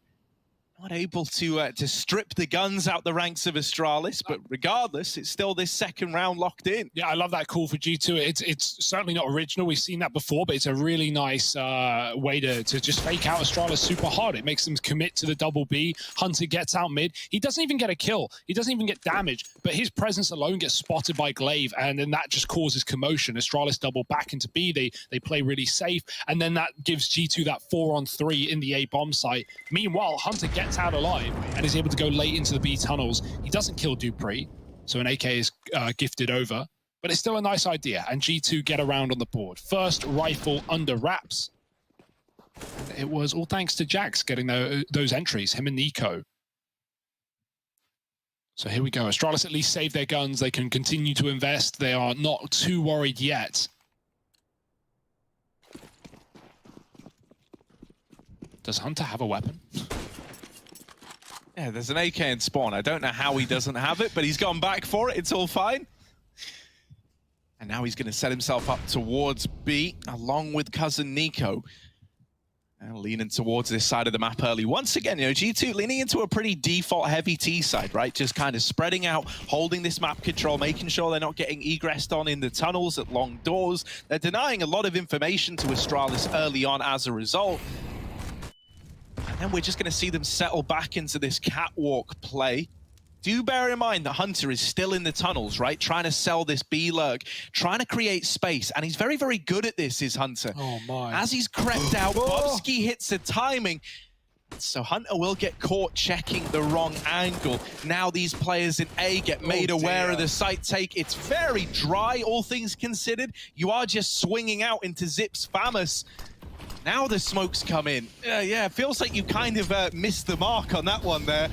not able to strip the guns out the ranks of Astralis, but regardless, it's still this second round locked in. Yeah, I love that call for G2. It's certainly not original. We've seen that before, but it's a really nice way to just fake out Astralis super hard. It makes them commit to the double B. Hunter gets out mid. He doesn't even get a kill. He doesn't even get damage, but his presence alone gets spotted by Glaive, and then that just causes commotion. Astralis double back into B. They play really safe, and then that gives G2 that 4-on-3 in the A bomb site. Meanwhile, Hunter gets out alive and is able to go late into the B tunnels. He doesn't kill dupreeh, so an AK is gifted over, but it's still a nice idea, and G2 get around on the board. First rifle under wraps. It was all thanks to Jax getting those entries, him and Nico. So here we go. Astralis at least save their guns. They can continue to invest. They are not too worried yet. Does Hunter have a weapon? Yeah, there's an AK in spawn. I don't know how he doesn't have it, but he's gone back for it. It's all fine. And now he's going to set himself up towards B, along with cousin Nico. And leaning towards this side of the map early. Once again, you know, G2 leaning into a pretty default-heavy T side, right? Just kind of spreading out, holding this map control, making sure they're not getting egressed on in the tunnels at long doors. They're denying a lot of information to Astralis early on as a result. And then we're just going to see them settle back into this catwalk play. Do bear in mind that Hunter is still in the tunnels, right? Trying to sell this B-lurk, trying to create space. And he's very, very good at this, is Hunter. Oh, my. As he's crept out, Bobski hits the timing. So Hunter will get caught checking the wrong angle. Now these players in A get made aware of the site take. It's very dry, all things considered. You are just swinging out into Zips Famous. Now the smokes come in. Yeah, it feels like you kind of missed the mark on that one there.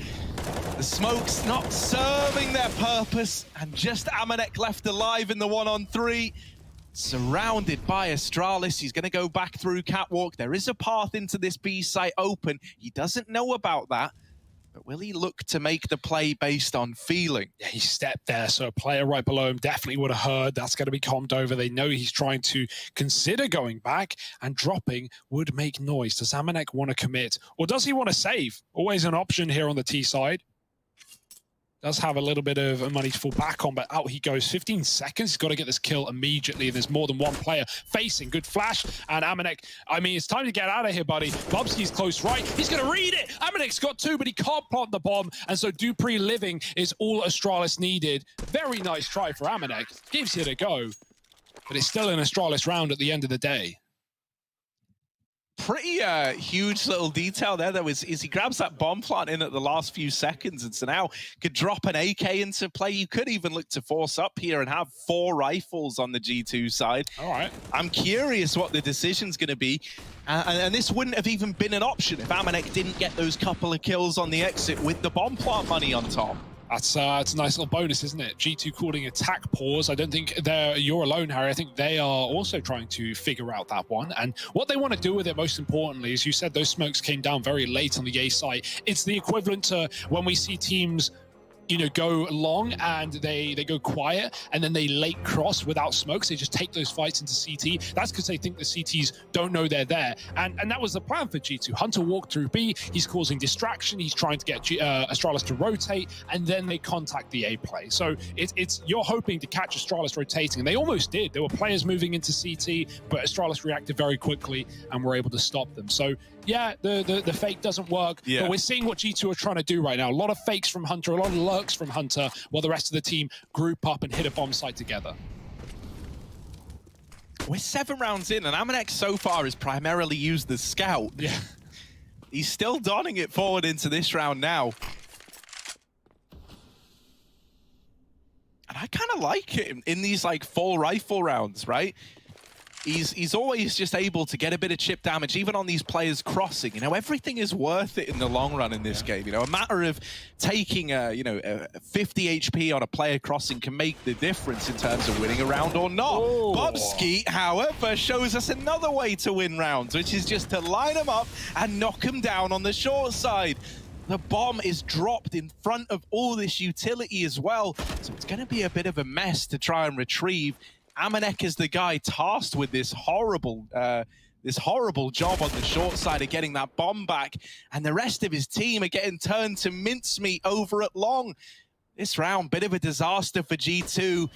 The smokes not serving their purpose, and just Amanek left alive in the 1-on-3. Surrounded by Astralis. He's going to go back through catwalk. There is a path into this B site open. He doesn't know about that. But will he look to make the play based on feeling? Yeah, he stepped there, so a player right below him definitely would have heard. That's going to be calmed over. They know he's trying to consider going back, and dropping would make noise. Does Amanek want to commit, or does he want to save? Always an option here on the T side. Does have a little bit of money to fall back on, but out he goes. 15 seconds. He's got to get this kill immediately. There's more than one player facing. Good flash. And Amanek, I mean, it's time to get out of here, buddy. Bobski's close right. He's going to read it. Amanek's got two, but he can't plant the bomb. And so Dupree living is all Astralis needed. Very nice try for Amanek. Gives it a go. But it's still an Astralis round at the end of the day. Pretty huge little detail there, though, is he grabs that bomb plant in at the last few seconds, and so now could drop an AK into play. You could even look to force up here and have 4 rifles on the G2 side. All right. I'm curious what the decision's going to be, and this wouldn't have even been an option if Amanek didn't get those couple of kills on the exit with the bomb plant money on top. It's a nice little bonus, isn't it? G2 calling attack pause. I don't think you're alone, Harry. I think they are also trying to figure out that one. And what they want to do with it, most importantly, as you said, those smokes came down very late on the A site. It's the equivalent to when we see teams, you know, go long and they go quiet, and then they late cross without smokes. They just take those fights into CT. That's because they think the CTs don't know they're there. And that was the plan for G2. Hunter walked through B. He's causing distraction. He's trying to get Astralis to rotate, and then they contact the A play. So it's you're hoping to catch Astralis rotating, and they almost did. There were players moving into CT, but Astralis reacted very quickly and were able to stop them. So yeah, the fake doesn't work, but we're seeing what G2 are trying to do right now. A lot of fakes from Hunter, a lot of lurks from Hunter, while the rest of the team group up and hit a bomb site together. We're 7 rounds in, and Amanek so far has primarily used the scout. Yeah. He's still donning it forward into this round now. And I kind of like it in these like full rifle rounds, right? He's always just able to get a bit of chip damage, even on these players crossing. You know, everything is worth it in the long run in this game. You know, a matter of taking, 50 HP on a player crossing can make the difference in terms of winning a round or not. Bobski, however, shows us another way to win rounds, which is just to line them up and knock them down on the short side. The bomb is dropped in front of all this utility as well, so it's going to be a bit of a mess to try and retrieve. Amanek is the guy tasked with this horrible job on the short side of getting that bomb back, and the rest of his team are getting turned to mincemeat over at long. This round, bit of a disaster for G2.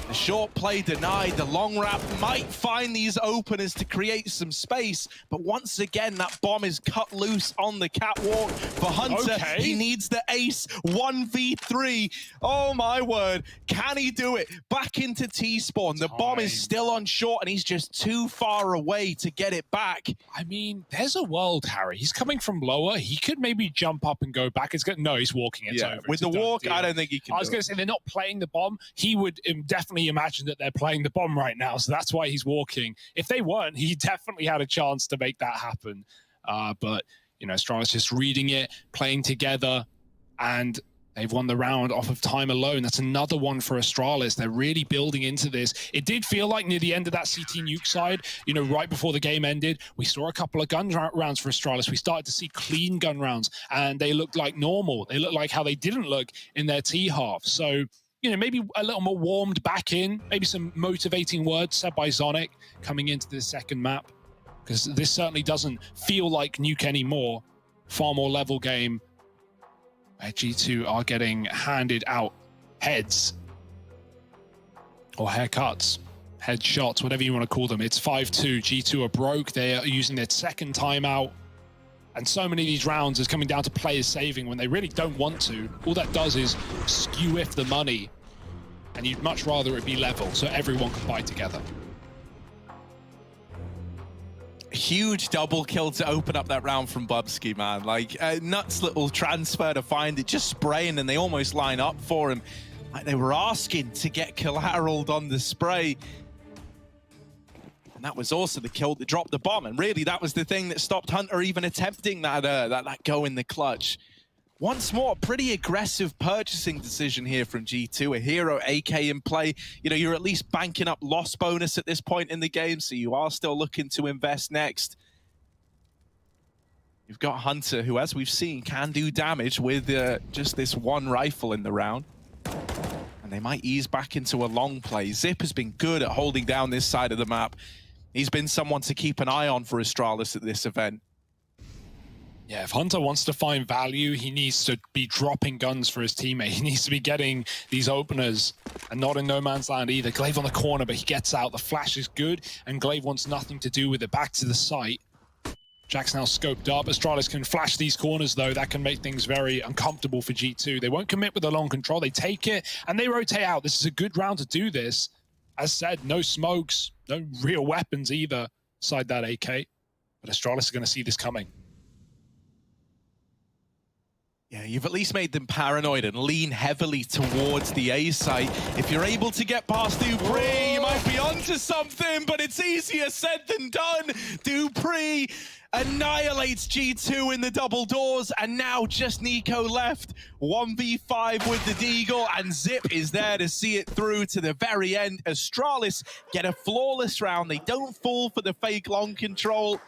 The short play denied. The long wrap might find these openers to create some space, but once again, that bomb is cut loose on the catwalk for Hunter. Okay. He needs the ace 1v3. Oh my word. Can he do it? Back into T-spawn. The bomb is still on short, and he's just too far away to get it back. I mean, there's a world, Harry. He's coming from lower. He could maybe jump up and go back. No, he's walking. It's over. With the walk, I don't think he can. I was going to say, they're not playing the bomb. He would definitely imagine that they're playing the bomb right now, so that's why he's walking. If they weren't, he definitely had a chance to make that happen. But, you know, Astralis just reading it, playing together, and They've won the round off of time alone. That's another one for Astralis. They're really building into this. It did feel like near the end of that CT nuke side, you know, right before the game ended, we saw a couple of gun rounds for Astralis. We started to see clean gun rounds, and they looked like normal. They looked like how they didn't look in their T half. So, you know, maybe a little more warmed back in, maybe some motivating words said by Zonic coming into the second map, because this certainly doesn't feel like nuke anymore. Far more level game. G2 are getting handed out heads or haircuts, headshots, whatever you want to call them. It's 5-2. G2 are broke. They are using their second timeout. And so many of these rounds is coming down to players saving when they really don't want to. All that does is skew if the money. And you'd much rather it be level so everyone can buy together. Huge double kill to open up that round from Bubsky, man. Like a nuts little transfer to find it, just spraying, and they almost line up for him. Like they were asking to get collateraled on the spray. And that was also the kill that dropped the bomb. And really, that was the thing that stopped Hunter even attempting that go in the clutch. Once more, pretty aggressive purchasing decision here from G2. A hero AK in play. You know, you're at least banking up loss bonus at this point in the game, so you are still looking to invest next. You've got Hunter, who, as we've seen, can do damage with just this one rifle in the round. And they might ease back into a long play. Zip has been good at holding down this side of the map. He's been someone to keep an eye on for Astralis at this event. Yeah, if Hunter wants to find value, he needs to be dropping guns for his teammate. He needs to be getting these openers and not in no man's land either. Glaive on the corner, but he gets out. The flash is good, and Glaive wants nothing to do with it. Back to the site. Jack's now scoped up. Astralis can flash these corners, though. That can make things very uncomfortable for G2. They won't commit with the long control. They take it, and they rotate out. This is a good round to do this. As said, no smokes, no real weapons either inside that AK. But Astralis are going to see this coming. Yeah, you've at least made them paranoid and lean heavily towards the A site. If you're able to get past Dupree, you might be onto something, but it's easier said than done. Dupree annihilates G2 in the double doors, and now just Nico left. 1v5 with the Deagle, and Zip is there to see it through to the very end. Astralis get a flawless round. They don't fall for the fake long control.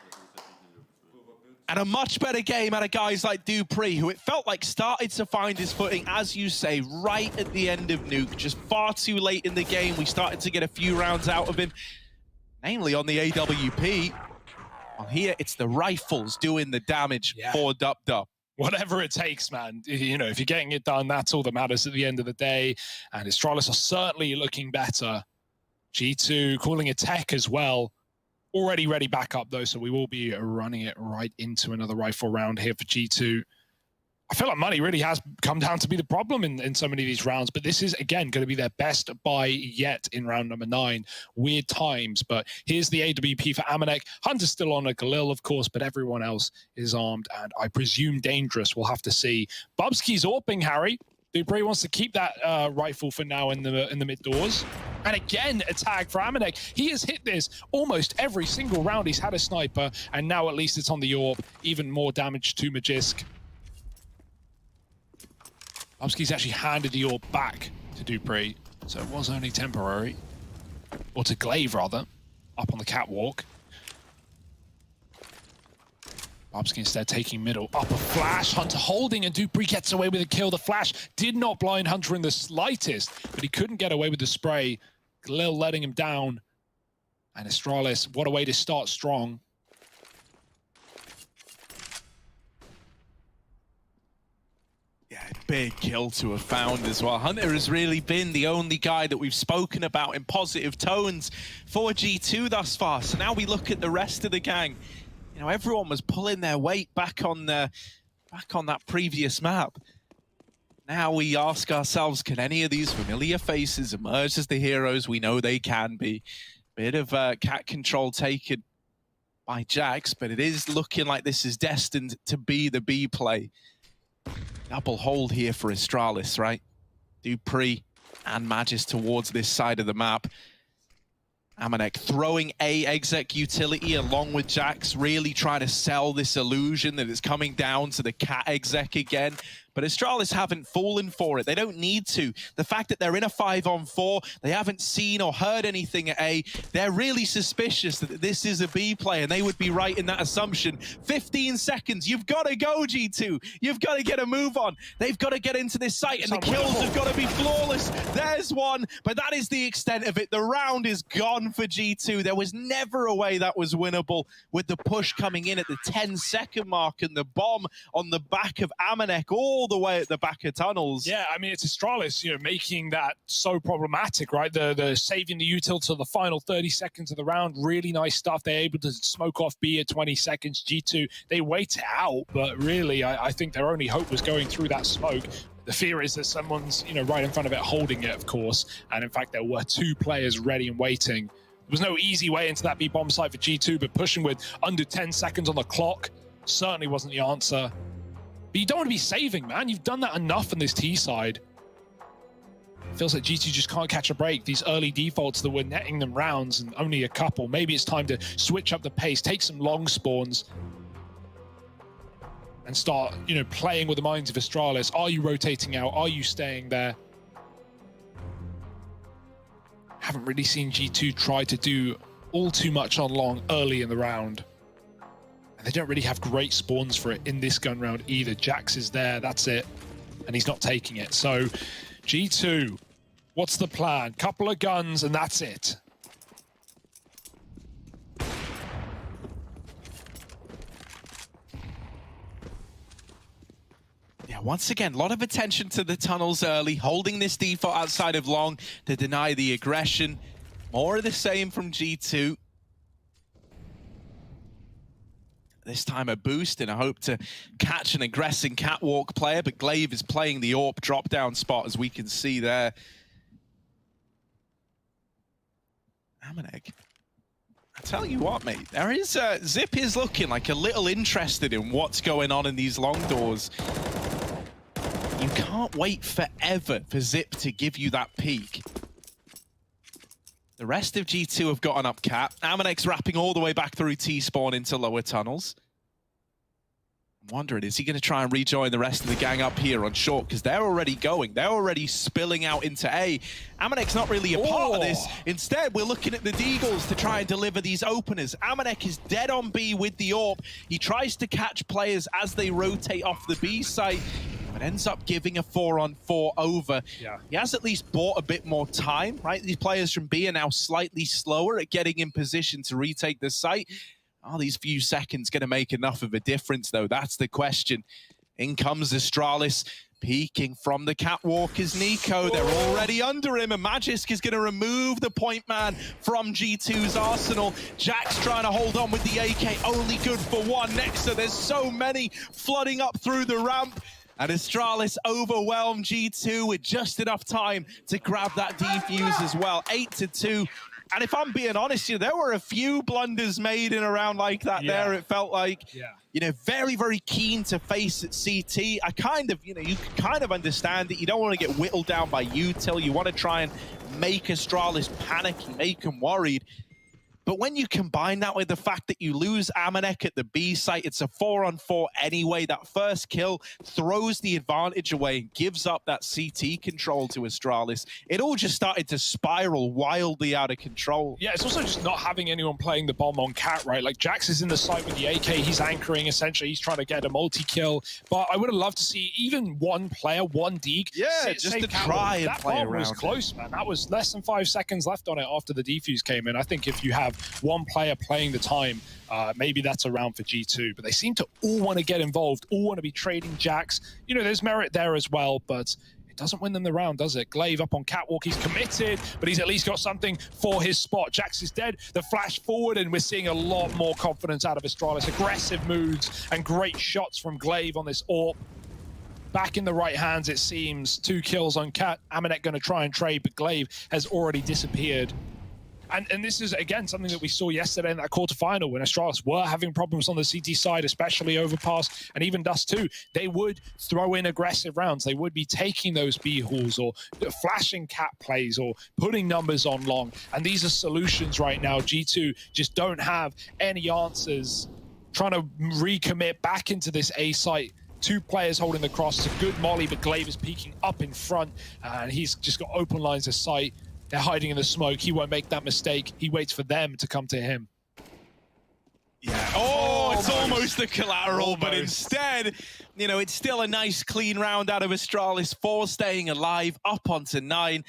And a much better game out of guys like Dupree, who it felt like started to find his footing, as you say, right at the end of Nuke. Just far too late in the game, we started to get a few rounds out of him, namely on the AWP. Well, here, it's the rifles doing the damage for Dub. Whatever it takes, man. You know, if you're getting it done, that's all that matters at the end of the day. And Astralis are certainly looking better. G2 calling a tech as well. Already ready back up, though, so we will be running it right into another rifle round here for G2. I feel like money really has come down to be the problem in so many of these rounds, but this is, again, going to be their best buy yet in round number 9. Weird times, but here's the AWP for Amanek. Hunter's still on a Galil, of course, but everyone else is armed, and I presume dangerous. We'll have to see. Bubsky's AWPing, Harry. Dupree wants to keep that rifle for now in the mid doors. And again, a tag for Amanek. He has hit this almost every single round. He's had a sniper, and now at least it's on the AWP. Even more damage to Magisk. Bubsky's actually handed the AWP back to Dupree, so it was only temporary. Or to Glaive, rather, up on the catwalk. Bubsky instead taking middle. Up a flash. Hunter holding, and Dupree gets away with a kill. The flash did not blind Hunter in the slightest, but he couldn't get away with the spray. Galil letting him down. And Astralis, what a way to start strong. Yeah, big kill to have found as well. Hunter has really been the only guy that we've spoken about in positive tones for G2 thus far. So now we look at the rest of the gang. You know, everyone was pulling their weight back on that previous map. Now we ask ourselves, can any of these familiar faces emerge as the heroes we know they can be? Bit of cat control taken by Jax, but it is looking like this is destined to be the B play. Double hold here for Astralis, right? Dupree and Magis towards this side of the map. Amanek throwing a exec utility along with Jax, really trying to sell this illusion that it's coming down to the cat exec again. But Astralis haven't fallen for it. They don't need to. The fact that they're in a 5-on-4, they haven't seen or heard anything at A, they're really suspicious that this is a B play, and they would be right in that assumption. 15 seconds, you've got to go, G2. You've got to get a move on. They've got to get into this site, and the kills have got to be flawless. There's one, but that is the extent of it. The round is gone for G2. There was never a way that was winnable, with the push coming in at the 10-second mark and the bomb on the back of Amanek all the way at the back of tunnels. Yeah, I mean, it's Astralis, you know, making that so problematic, right? The saving the util to the final 30 seconds of the round. Really nice stuff. They're able to smoke off B at 20 seconds. G2, they wait it out, but really, I think their only hope was going through that smoke. The fear is that someone's, you know, right in front of it holding it, of course. And in fact, there were 2 players ready and waiting. There was no easy way into that B bomb site for G2, but pushing with under 10 seconds on the clock certainly wasn't the answer. But you don't want to be saving, man. You've done that enough on this T side. It feels like G2 just can't catch a break. These early defaults that were netting them rounds, and only a couple. Maybe it's time to switch up the pace, take some long spawns, and start, you know, playing with the minds of Astralis. Are you rotating out? Are you staying there? Haven't really seen G2 try to do all too much on long early in the round. They don't really have great spawns for it in this gun round either. Jax is there, that's it, and he's not taking it. So G2, what's the plan? Couple of guns and that's it. Yeah, once again, a lot of attention to the tunnels early, holding this default outside of long to deny the aggression. More of the same from G2. This time a boost in a hope to catch an aggressing catwalk player, but Glaive is playing the AWP drop-down spot, as we can see there. Amanek, I tell you what, mate, there is Zip is looking like a little interested in what's going on in these long doors. You can't wait forever for Zip to give you that peek. The rest of G2 have got an up cap. Amanek's wrapping all the way back through T-spawn into lower tunnels. I'm wondering, is he going to try and rejoin the rest of the gang up here on short? Because they're already going. They're already spilling out into A. Amanek's not really a part of this. Instead, we're looking at the Deagles to try and deliver these openers. Amanek is dead on B with the AWP. He tries to catch players as they rotate off the B site, but ends up giving a 4-on-4 over. Yeah. He has at least bought a bit more time, right? These players from B are now slightly slower at getting in position to retake the site. Are these few seconds going to make enough of a difference, though? That's the question. In comes Astralis, peeking from the catwalk is Nico. They're already under him, and Magisk is going to remove the point man from G2's arsenal. Jax trying to hold on with the AK, only good for one. Nexa, there's so many flooding up through the ramp. And Astralis overwhelm G2 with just enough time to grab that defuse as well. 8-2. And if I'm being honest, you know, there were a few blunders made in a round like that there. It felt like, you know, very, very keen to face at CT. I kind of, you know, you can kind of understand it. You don't want to get whittled down by util. You want to try and make Astralis panicky, make them worried. But when you combine that with the fact that you lose Amanek at the B site, it's a 4-on-4 anyway. That first kill throws the advantage away and gives up that CT control to Astralis. It all just started to spiral wildly out of control. Yeah, it's also just not having anyone playing the bomb on Cat, right? Like, Jax is in the site with the AK. He's anchoring, essentially. He's trying to get a multi-kill. But I would have loved to see even one player, one Deeg. Yeah, just to try and play around. That bomb was close, man. That was less than 5 seconds left on it after the defuse came in. I think if you have one player playing the time, maybe that's a round for G2, but they seem to all want to get involved, all want to be trading Jax. You know, there's merit there as well, but it doesn't win them the round, does it? Glaive up on catwalk, he's committed, but he's at least got something for his spot. Jax is dead, the flash forward, and we're seeing a lot more confidence out of Astralis. Aggressive moves and great shots from Glaive on this AWP. Back in the right hands, it seems. 2 kills on Cat. Amanek going to try and trade, but Glaive has already disappeared. And this is, again, something that we saw yesterday in that quarterfinal when Astralis were having problems on the CT side, especially Overpass and even Dust 2. They would throw in aggressive rounds. They would be taking those B hauls or flashing Cat plays or putting numbers on long. And these are solutions right now. G2 just don't have any answers. Trying to recommit back into this A site two players holding the cross. It's a good molly, but Glaive is peeking up in front, and he's just got open lines of sight. They're hiding in the smoke. He won't make that mistake. He waits for them to come to him. Yeah. Oh, it's almost the collateral, but instead, you know, it's still a nice clean round out of Astralis, 4 staying alive, up onto 9.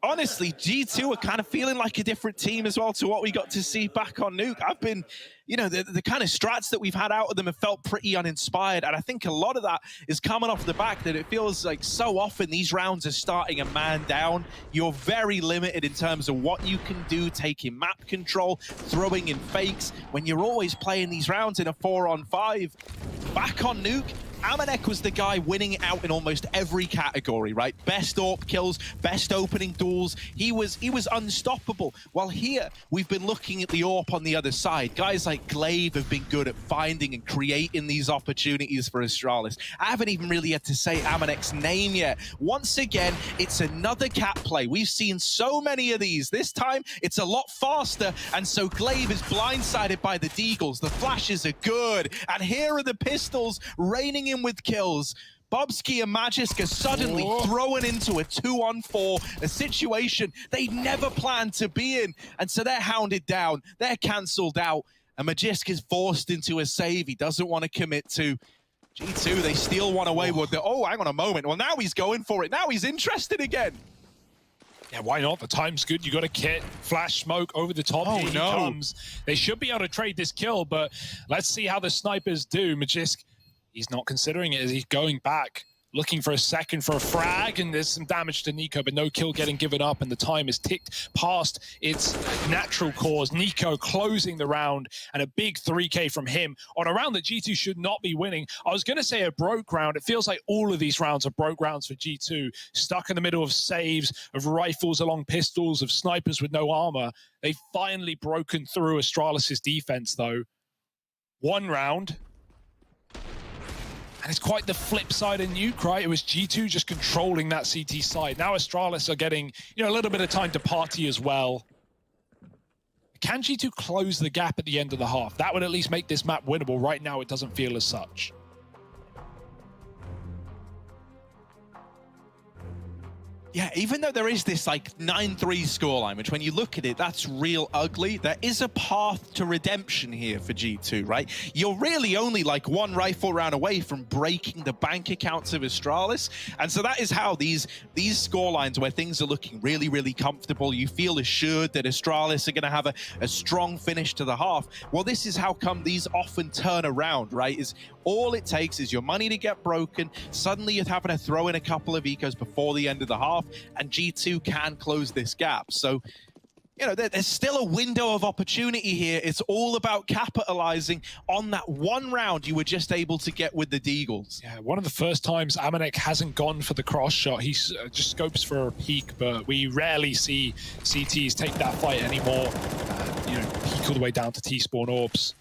Honestly, G2 are kind of feeling like a different team as well to what we got to see back on Nuke. I've been, you know, the kind of strats that we've had out of them have felt pretty uninspired. And I think a lot of that is coming off the back that it feels like so often these rounds are starting a man down. You're very limited in terms of what you can do, taking map control, throwing in fakes, when you're always playing these rounds in a 4-on-5. Back on Nuke, Amanek was the guy winning out in almost every category, right? Best AWP kills, best opening duels. He was unstoppable. While here, we've been looking at the AWP on the other side. Guys like Glaive have been good at finding and creating these opportunities for Astralis. I haven't even really had to say Amanek's name yet. Once again, it's another cat play. We've seen so many of these. This time, it's a lot faster, and so Glaive is blindsided by the deagles. The flashes are good, and here are the pistols raining in with kills. Bobski and Magisk are suddenly thrown into a 2-on-4, a situation they never planned to be in. And so they're hounded down, they're cancelled out, and Magisk is forced into a save he doesn't want to commit to. G2, they steal one away with the, oh, hang on a moment. Well, now he's going for it. Now he's interested again. Yeah, why not? The time's good. You got a kit, flash smoke over the top. Oh, Here he comes. They should be able to trade this kill, but let's see how the snipers do. Magisk, he's not considering it as he's going back, looking for a second for a frag, and there's some damage to Nico, but no kill getting given up, and the time is ticked past its natural course. Nico closing the round, and a big 3K from him on a round that G2 should not be winning. I was going to say a broke round. It feels like all of these rounds are broke rounds for G2, stuck in the middle of saves, of rifles along pistols, of snipers with no armor. They've finally broken through Astralis' defense, though. One round. And it's quite the flip side of Nuke, right? It was G2 just controlling that CT side. Now Astralis are getting, you know, a little bit of time to party as well. Can G2 close the gap at the end of the half? That would at least make this map winnable. Right now, it doesn't feel as such. Yeah, even though there is this like 9-3 scoreline, which when you look at it, that's real ugly, there is a path to redemption here for G2, right? You're really only like one rifle round away from breaking the bank accounts of Astralis. And so that is how these scorelines where things are looking really, really comfortable, you feel assured that Astralis are going to have a strong finish to the half. Well, this is how come these often turn around, right? Is all it takes is your money to get broken. Suddenly you're having to throw in a couple of ecos before the end of the half, and G2 can close this gap. So, you know, there's still a window of opportunity here. It's all about capitalizing on that one round you were just able to get with the deagles. Yeah, one of the first times Amanek hasn't gone for the cross shot. He just scopes for a peek, but we rarely see CTs take that fight anymore. You know, peek all the way down to T-spawn orbs.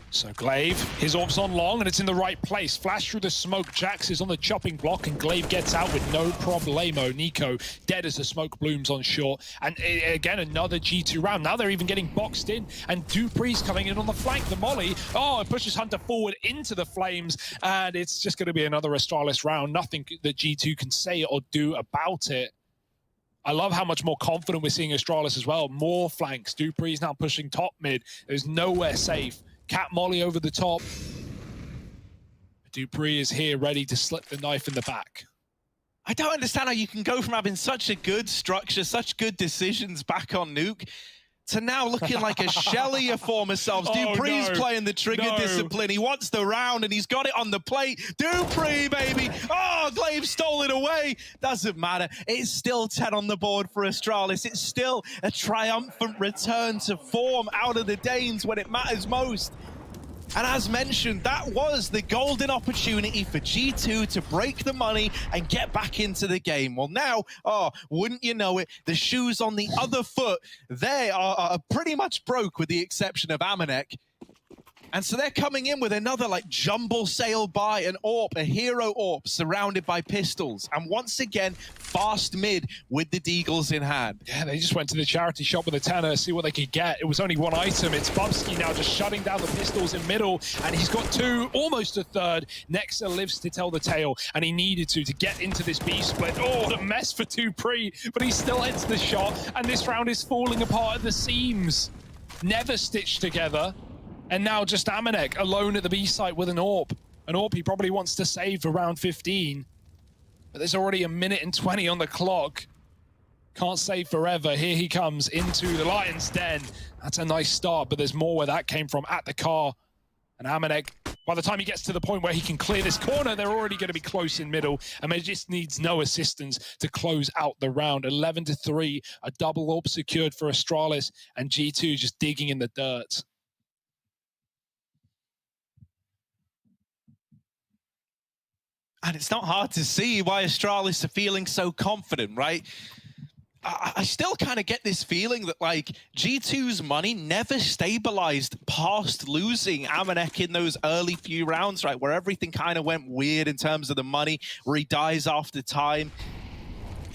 So Glaive, his orb's on long, and it's in the right place. Flash through the smoke. Jax is on the chopping block, and Glaive gets out with no problemo. Nico dead as the smoke blooms on short. And again, another G2 round. Now they're even getting boxed in, and Dupree's coming in on the flank. The molly, oh, it pushes Hunter forward into the flames, and it's just going to be another Astralis round. Nothing that G2 can say or do about it. I love how much more confident we're seeing Astralis as well. More flanks. Dupree's now pushing top mid. There's nowhere safe. Cat molly over the top. Dupree is here ready to slip the knife in the back. I don't understand how you can go from having such a good structure, such good decisions back on Nuke, to now looking like a shell of your former selves. Dupree's playing the trigger discipline. He wants the round, and he's got it on the plate. Dupree, baby! Oh, Glaive stole it away. Doesn't matter. It's still 10 on the board for Astralis. It's still a triumphant return to form out of the Danes when it matters most. And as mentioned, that was the golden opportunity for G2 to break the money and get back into the game. Well, now, oh, wouldn't you know it, the shoes on the other foot, they are pretty much broke with the exception of Amanek. And so they're coming in with another like jumble sail by an AWP, a hero AWP surrounded by pistols. And once again, fast mid with the Deagles in hand. Yeah, they just went to the charity shop with a tenner, see what they could get. It was only one item. It's Bubsky now just shutting down the pistols in middle, and he's got two, almost a third. Nexa lives to tell the tale, and he needed to get into this B split. Oh, what a mess for Dupree, but he still hits the shot, and this round is falling apart at the seams. Never stitched together. And now just Amanek alone at the B site with an AWP. An AWP he probably wants to save for round 15. But there's already a minute and 20 on the clock. Can't save forever. Here he comes into the Lion's Den. That's a nice start, but there's more where that came from at the car. And Amanek, by the time he gets to the point where he can clear this corner, they're already going to be close in middle. And he just needs no assistance to close out the round. 11-3, a double AWP secured for Astralis, and G2 just digging in the dirt. And it's not hard to see why Astralis are feeling so confident, right? I still kind of get this feeling that, like, G2's money never stabilized past losing Amanek in those early few rounds, right? Where everything kind of went weird in terms of the money, where he dies after time.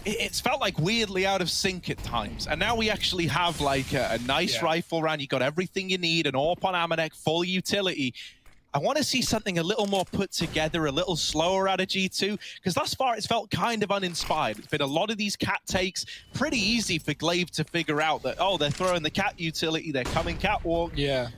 It's felt like weirdly out of sync at times. And now we actually have, like, a nice rifle round. You got everything you need, an AWP on Amanek, full utility. I want to see something a little more put together, a little slower out of G2, because thus far it's felt kind of uninspired. It's been a lot of these cat takes, pretty easy for Glaive to figure out that, oh, they're throwing the cat utility, they're coming catwalk. Yeah.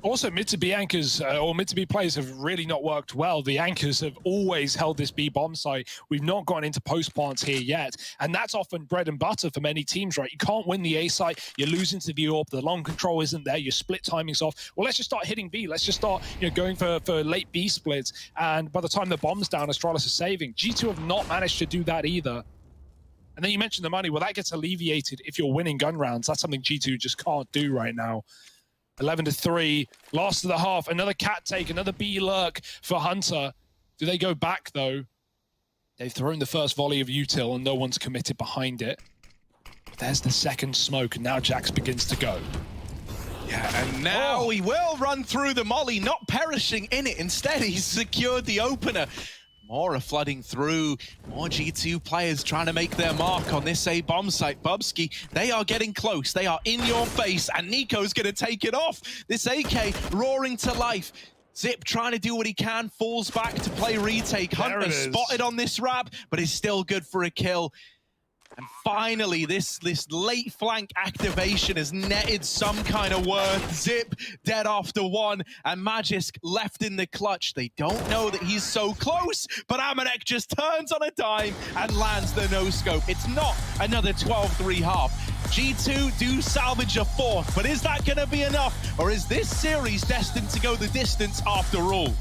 Also, mid-to-B anchors or mid-to-B players have really not worked well. The anchors have always held this B bomb site. We've not gone into post plants here yet. And that's often bread and butter for many teams, right? You can't win the A site. You're losing to the AWP. The long control isn't there. Your split timing's off. Well, let's just start hitting B. Let's just start going for late B splits. And by the time the bomb's down, Astralis is saving. G2 have not managed to do that either. And then you mentioned the money. Well, that gets alleviated if you're winning gun rounds. That's something G2 just can't do right now. 11-3, last of the half, another cat take, another B lurk for Hunter. Do they go back though? They've thrown the first volley of util and no one's committed behind it. But there's the second smoke and now Jax begins to go. Yeah, and now he will run through the molly, not perishing in it. Instead, he's secured the opener. More are flooding through. More G2 players trying to make their mark on this A bomb site. Bubsky, they are getting close. They are in your face, and Nico's going to take it off. This AK roaring to life. Zip trying to do what he can, falls back to play retake. Hunter spotted on this wrap, but is still good for a kill. And finally, this late flank activation has netted some kind of worth. Zip dead after one, and Magisk left in the clutch. They don't know that he's so close, but Amanek just turns on a dime and lands the no-scope. It's not another 12-3 half. G2 do salvage a fourth, but is that going to be enough? Or is this series destined to go the distance after all?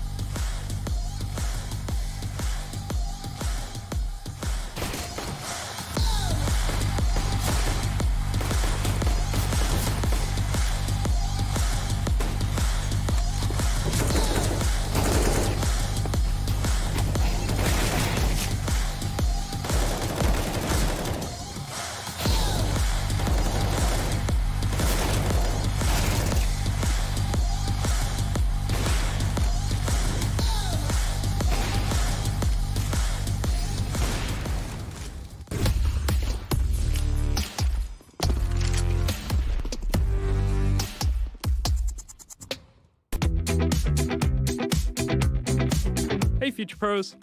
Hey Future Pros!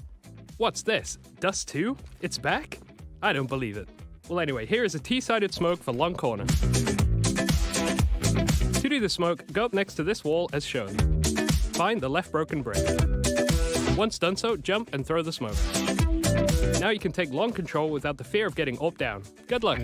What's this? Dust 2? It's back? I don't believe it. Well anyway, here is a T-sided smoke for long corner. To do the smoke, go up next to this wall as shown. Find the left broken brick. Once done so, jump and throw the smoke. Now you can take long control without the fear of getting AWP down. Good luck!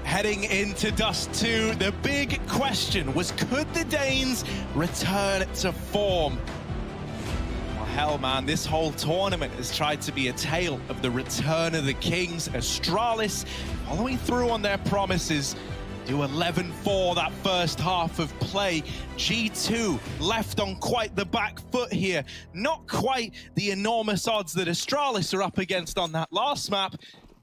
heading into Dust 2. The big question was, could the Danes return to form? Well, hell, man, this whole tournament has tried to be a tale of the return of the Kings. Astralis, following through on their promises, do 11-4 that first half of play. G2 left on quite the back foot here. Not quite the enormous odds that Astralis are up against on that last map,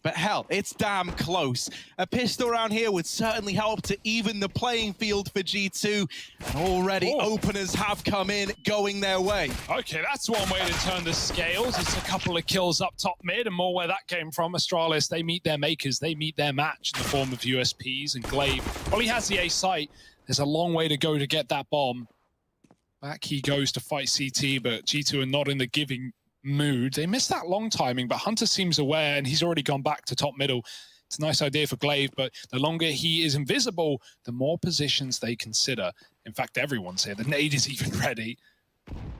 but hell, it's damn close. A pistol round here would certainly help to even the playing field for G2. And already openers have come in, going their way. Okay, that's one way to turn the scales. It's a couple of kills up top mid, and more where that came from. Astralis, they meet their makers. They meet their match in the form of USPs, and Glaive, well, he has the A site. There's a long way to go to get that bomb. Back he goes to fight CT, but G2 are not in the giving mood. They missed that long timing, but Hunter seems aware, and he's already gone back to top middle. It's a nice idea for Glaive, but the longer he is invisible, the more positions they consider. In fact, everyone's here. The nade is even ready.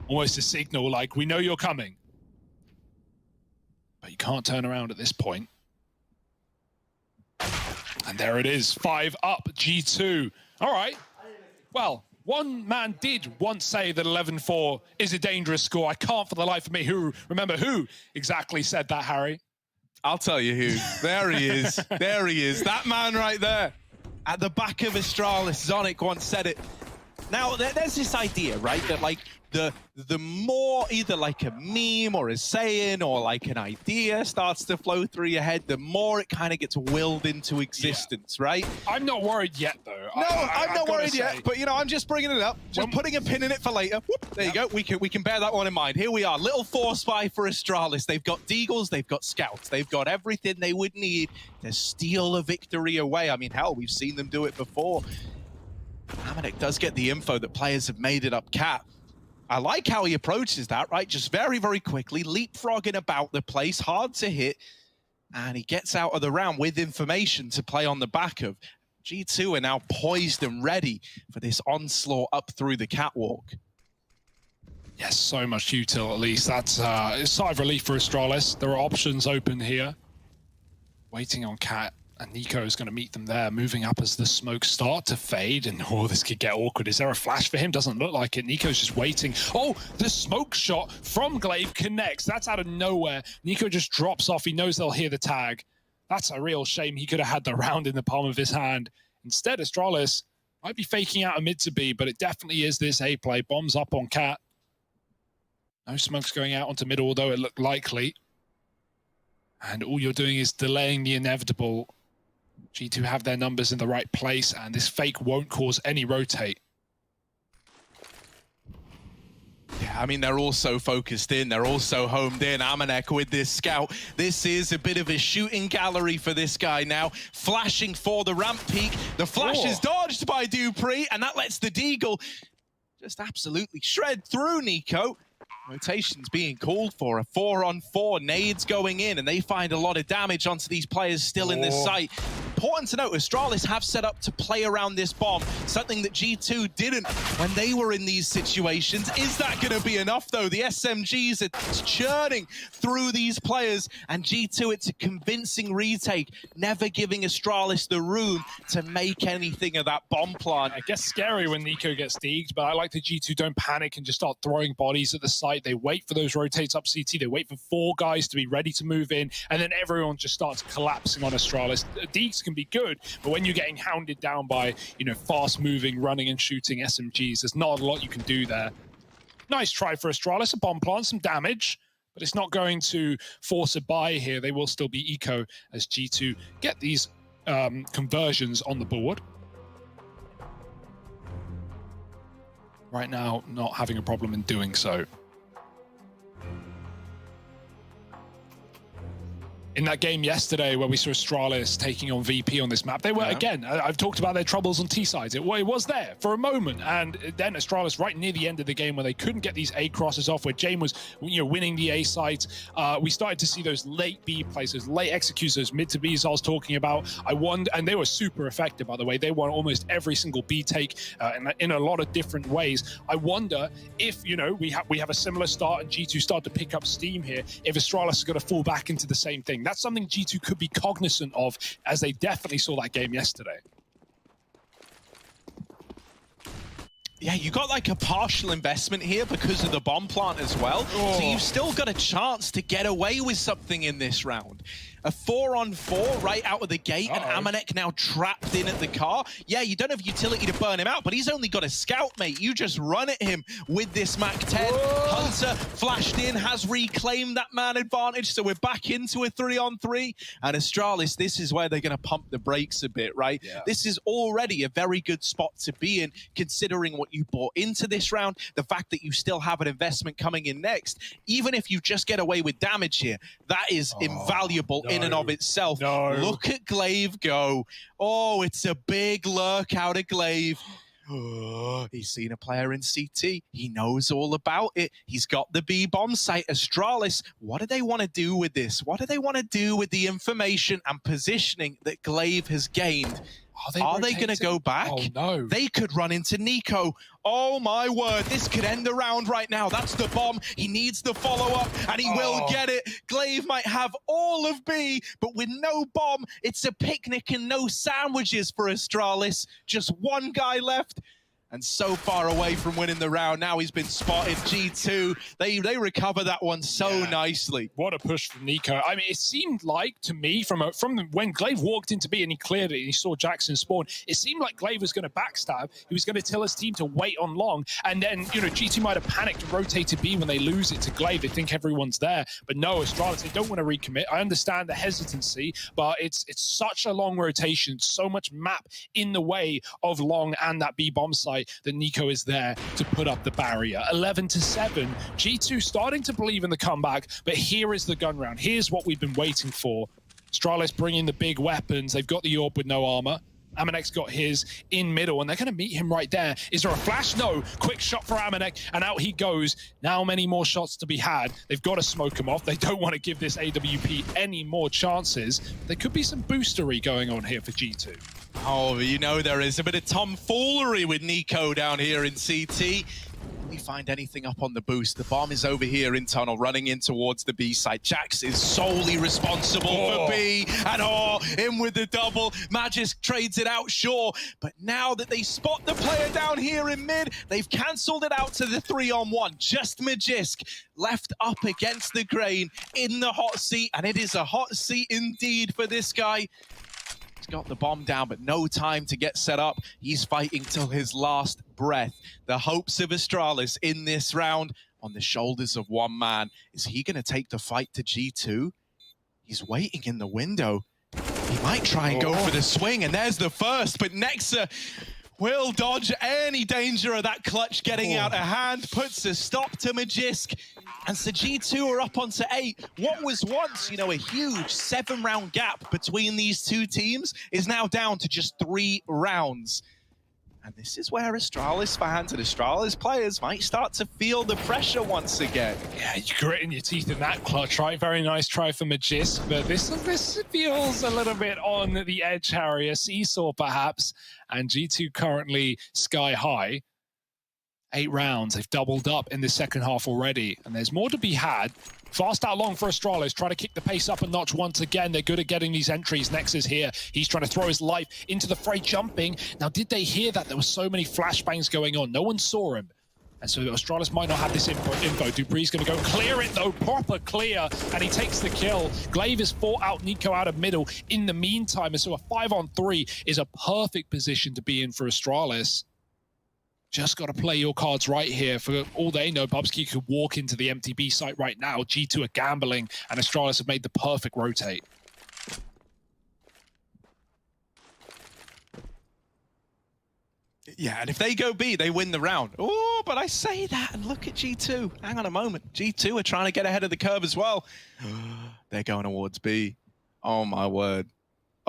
Almost a signal like, we know you're coming. But you can't turn around at this point. And there it is, 5 up, G2. All right, well, one man did once say that 11-4 is a dangerous score. I can't for the life of me remember who exactly said that, Harry. I'll tell you who. There he is. There he is. That man right there at the back of Astralis. Zonic once said it. Now, there's this idea, right, that like the more either like a meme or a saying or like an idea starts to flow through your head, the more it kind of gets willed into existence, right? I'm not worried yet, though. No, I'm not worried yet, but, you know, I'm just bringing it up, just putting a pin in it for later. Whoop, there you go. We can bear that one in mind. Here we are, little force spy for Astralis. They've got Deagles, they've got Scouts, they've got everything they would need to steal a victory away. I mean, hell, we've seen them do it before. Amanek does get the info that players have made it up cap. I like how he approaches that, right? Just very, very quickly, leapfrogging about the place, hard to hit, and he gets out of the round with information to play on the back of. G2 are now poised and ready for this onslaught up through the catwalk. Yes, so much util at least. That's a sigh of relief for Astralis. There are options open here. Waiting on Cat. And Nico is going to meet them there, moving up as the smokes start to fade. And oh, this could get awkward. Is there a flash for him? Doesn't look like it. Nico's just waiting. Oh, the smoke shot from Glaive connects. That's out of nowhere. Nico just drops off. He knows they'll hear the tag. That's a real shame. He could have had the round in the palm of his hand. Instead, Astralis might be faking out a mid to B, but it definitely is this A play. Bombs up on Cat. No smokes going out onto middle, although it looked likely. And all you're doing is delaying the inevitable. G2 have their numbers in the right place, and this fake won't cause any rotate. Yeah, I mean, they're all so focused in. They're all so homed in. Amanek with this scout. This is a bit of a shooting gallery for this guy now. Flashing for the ramp peak. The flash is dodged by Dupree, and that lets the Deagle just absolutely shred through Nico. Rotations being called for, a 4-on-4, nades going in, and they find a lot of damage onto these players still in this site. Important to note, Astralis have set up to play around this bomb, something that G2 didn't when they were in these situations. Is that going to be enough, though? The SMGs are churning through these players, and G2, it's a convincing retake, never giving Astralis the room to make anything of that bomb plant. I guess scary when Nico gets deeged, but I like the G2 don't panic and just start throwing bodies at the site. They wait for those rotates up CT. They wait for 4 guys to be ready to move in, and then everyone just starts collapsing on Astralis. Deeks can be good, but when you're getting hounded down by, you know, fast-moving, running and shooting SMGs, there's not a lot you can do there. Nice try for Astralis, a bomb plant, some damage, but it's not going to force a buy here. They will still be eco as G2 get these conversions on the board. Right now, not having a problem in doing so. In that game yesterday where we saw Astralis taking on VP on this map, they were, again, I've talked about their troubles on T-sides. It was there for a moment, and then Astralis right near the end of the game where they couldn't get these A crosses off, where Jane was, you know, winning the A sites. We started to see those late B plays, those late executes, those mid to Bs I was talking about. I won, and they were super effective, by the way. They won almost every single B take in a lot of different ways. I wonder if, you know, we have a similar start and G2 start to pick up steam here, if Astralis is going to fall back into the same thing. That's something G2 could be cognizant of, as they definitely saw that game yesterday. Yeah, you got like a partial investment here because of the bomb plant as well. So you've still got a chance to get away with something in this round. A 4-on-4 right out of the gate, and Amanek now trapped in at the car. Yeah, you don't have utility to burn him out, but he's only got a scout, mate. You just run at him with this MAC-10. Hunter flashed in, has reclaimed that man advantage, so we're back into a 3-on-3. And Astralis, this is where they're going to pump the brakes a bit, right? Yeah. This is already a very good spot to be in, considering what you bought into this round, the fact that you still have an investment coming in next. Even if you just get away with damage here, that is invaluable in and of itself. Look at Glaive go. Oh, it's a big lurk out of Glaive. Oh, he's seen a player in CT. He knows all about it. He's got the B bomb site. Astralis, what do they want to do with this? What do they want to do with the information and positioning that Glaive has gained? Are they going to go back? Oh, no. They could run into Nico. Oh, my word. This could end the round right now. That's the bomb. He needs the follow-up, and he will get it. Glaive might have all of B, but with no bomb, it's a picnic and no sandwiches for Astralis. Just one guy left. And so far away from winning the round. Now he's been spotted. G2, they recover that one so nicely. What a push from Nico. I mean, it seemed like, to me, from when Glaive walked into B and he cleared it and he saw Jackson spawn, it seemed like Glaive was going to backstab. He was going to tell his team to wait on long. And then, you know, G2 might have panicked and rotated B when they lose it to Glaive. They think everyone's there. But no, Astralis, they don't want to recommit. I understand the hesitancy, but it's such a long rotation, so much map in the way of long and that B bomb site, that Nico is there to put up the barrier. 11-7. G2 starting to believe in the comeback, but here is the gun round. Here's what we've been waiting for. Astralis bringing the big weapons. They've got the orb with no armor. Amanek's got his in middle, and they're going to meet him right there. Is there a flash? No. Quick shot for Amanek, and out he goes. Now many more shots to be had. They've got to smoke him off. They don't want to give this AWP any more chances. There could be some boostery going on here for G2. Oh, you know there is a bit of tomfoolery with Nico down here in CT. Can we find anything up on the boost? The bomb is over here in tunnel, running in towards the B side. Jax is solely responsible for B, and in with the double. Magisk trades it out, sure, but now that they spot the player down here in mid, they've cancelled it out to the 3-on-1. Just Magisk left up against the grain in the hot seat, and it is a hot seat indeed for this guy. Got the bomb down, but no time to get set up. He's fighting till his last breath. The hopes of Astralis in this round on the shoulders of one man. Is he going to take the fight to G2? He's waiting in the window. He might try and go for the swing, and there's the first, but Nexa will dodge any danger of that clutch getting out of hand, puts a stop to Magisk, and so G2 are up onto 8. What was once, you know, a huge 7-round gap between these two teams is now down to just 3 rounds. And this is where Astralis fans and Astralis players might start to feel the pressure once again. Yeah, you're gritting your teeth in that clutch, right? Very nice try for Magisk, but this feels a little bit on the edge, Harry. A seesaw, perhaps. And G2 currently sky high. 8 rounds. They've doubled up in the second half already, and there's more to be had. Fast out long for Astralis, trying to kick the pace up a notch once again. They're good at getting these entries. Nex is here. He's trying to throw his life into the fray, jumping. Now, did they hear that? There were so many flashbangs going on. No one saw him. And so Astralis might not have this info. Dupree's going to go clear it, though. Proper clear. And he takes the kill. Glaive has fought out Nico out of middle in the meantime. And so a 5-on-3 is a perfect position to be in for Astralis. Just got to play your cards right here. For all they know, Bubsky could walk into the MTB site right now. G2 are gambling, and Astralis have made the perfect rotate. Yeah, and if they go B, they win the round. Oh, but I say that, and look at G2. Hang on a moment. G2 are trying to get ahead of the curve as well. They're going towards B. Oh, my word.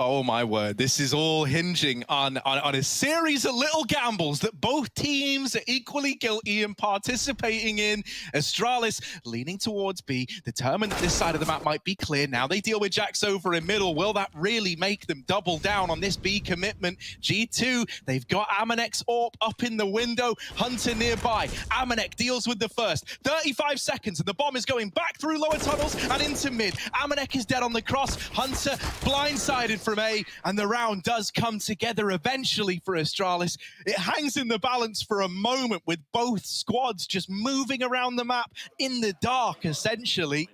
Oh my word, this is all hinging on a series of little gambles that both teams are equally guilty in participating in. Astralis leaning towards B, determined that this side of the map might be clear. Now they deal with Jax over in middle. Will that really make them double down on this B commitment? G2, they've got Amanek's AWP up in the window. Hunter nearby. Amanek deals with the first. 35 seconds and the bomb is going back through lower tunnels and into mid. Amanek is dead on the cross. Hunter blindsided from A, and the round does come together eventually for Astralis. It hangs in the balance for a moment with both squads just moving around the map in the dark, essentially.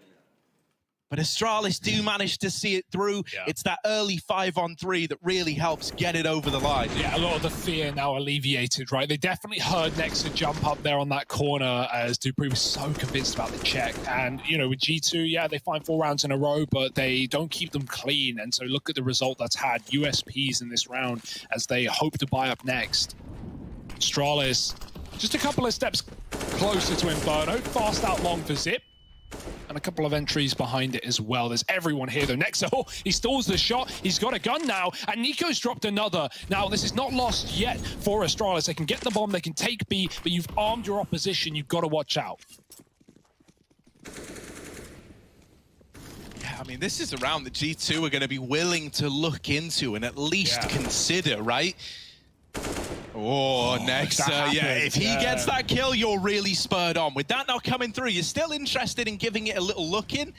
But Astralis do manage to see it through. Yeah. It's that early 5-on-3 that really helps get it over the line. Yeah, a lot of the fear now alleviated, right? They definitely heard Nexa jump up there on that corner as Dupree was so convinced about the check. And, you know, with G2, yeah, they find 4 rounds in a row, but they don't keep them clean. And so look at the result that's had USPs in this round as they hope to buy up next. Astralis, just a couple of steps closer to Inferno. Fast out long for Zip. And a couple of entries behind it as well. There's everyone here though. Nexa, oh, he stalls the shot. He's got a gun now. And Nico's dropped another. Now, this is not lost yet for Astralis. They can get the bomb, they can take B, but you've armed your opposition. You've got to watch out. Yeah, I mean, this is a round that G2 are going to be willing to look into and at least consider, right? Oh, Nexa, yeah, if he gets that kill, you're really spurred on. With that now coming through, you're still interested in giving it a little look in.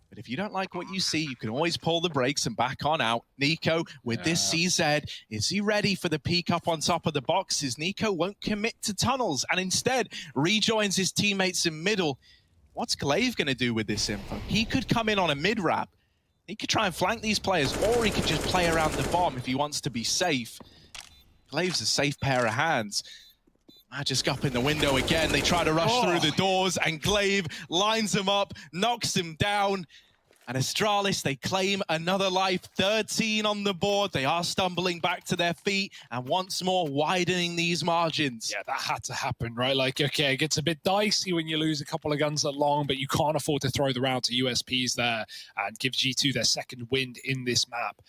But if you don't like what you see, you can always pull the brakes and back on out. Nico, with this CZ, is he ready for the peek up on top of the boxes? Nico won't commit to tunnels and instead rejoins his teammates in middle. What's Glaive going to do with this info? He could come in on a mid-wrap. He could try and flank these players, or he could just play around the bomb if he wants to be safe. Glaive's a safe pair of hands. Magisk up in the window again. They try to rush through the doors, and Glaive lines him up, knocks him down. And Astralis, they claim another life. 13 on the board. They are stumbling back to their feet and once more widening these margins. Yeah, that had to happen, right? Like, okay, it gets a bit dicey when you lose a couple of guns at long, but you can't afford to throw the round to USPs there and give G2 their second wind in this map.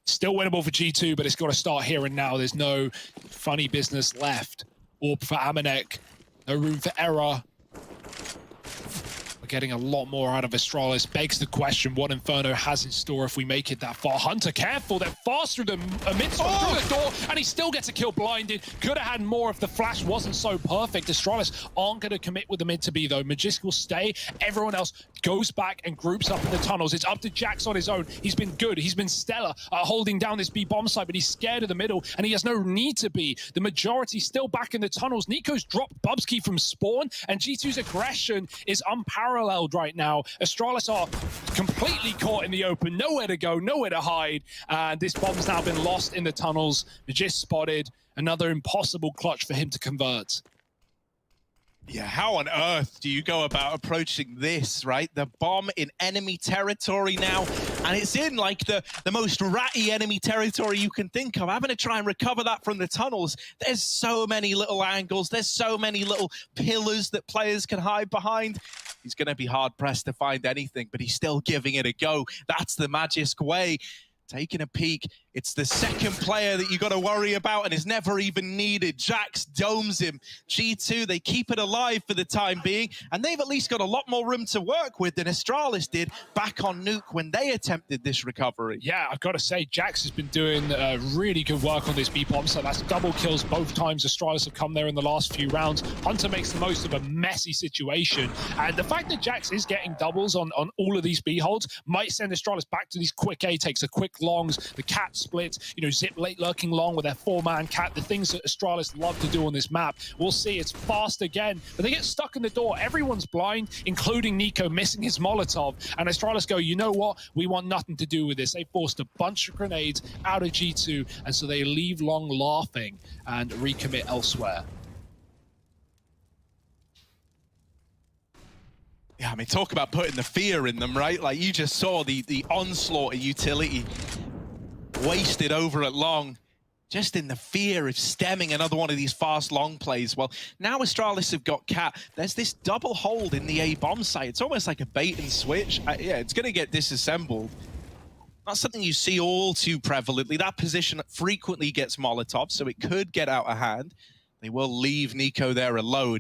Still winnable for G2, but it's got to start here and now. There's no funny business left. Orb for Amanek. No room for error. We're getting a lot more out of Astralis. Begs the question what Inferno has in store if we make it that far. Hunter, careful. They're fast through the midst through the door, and he still gets a kill blinded. Could have had more if the flash wasn't so perfect. Astralis aren't going to commit with the mid to B, though. Magisk will stay. Everyone else goes back and groups up in the tunnels. It's up to Jax on his own. He's been good. He's been stellar holding down this B bomb site, but he's scared of the middle, and he has no need to be. The majority still back in the tunnels. Nico's dropped Bubsky from spawn, and G2's aggression is unparalleled right now. Astralis are completely caught in the open. Nowhere to go, nowhere to hide. And this bomb's now been lost in the tunnels. Magisk spotted. Another impossible clutch for him to convert. Yeah, how on earth do you go about approaching this, right? The bomb in enemy territory now, and it's in like the most ratty enemy territory you can think of. Having to try and recover that from the tunnels. There's so many little angles. There's so many little pillars that players can hide behind. He's going to be hard-pressed to find anything, but he's still giving it a go. That's the Magisk way. Taking a peek. It's the second player that you got to worry about and is never even needed. Jax domes him. G2, they keep it alive for the time being, and they've at least got a lot more room to work with than Astralis did back on Nuke when they attempted this recovery. Yeah, I've got to say, Jax has been doing really good work on this B-bomb, so that's double kills both times Astralis have come there in the last few rounds. Hunter makes the most of a messy situation, and the fact that Jax is getting doubles on all of these B holds might send Astralis back to these quick A takes, a quick longs, the cat splits, you know, Zip late lurking long with their 4-man cat, the things that Astralis love to do on this map. We'll see, it's fast again, but they get stuck in the door. Everyone's blind, including Nico missing his Molotov, and Astralis go, you know what, we want nothing to do with this. They forced a bunch of grenades out of G2, and so they leave long laughing and recommit elsewhere. Yeah, I mean, talk about putting the fear in them, right? Like, you just saw the onslaught of utility wasted over at long, just in the fear of stemming another one of these fast long plays. Well, now Astralis have got Cat. There's this double hold in the A bomb site. It's almost like a bait and switch. Yeah, it's going to get disassembled. not something you see all too prevalently. That position frequently gets Molotov, so it could get out of hand. They will leave Nico there alone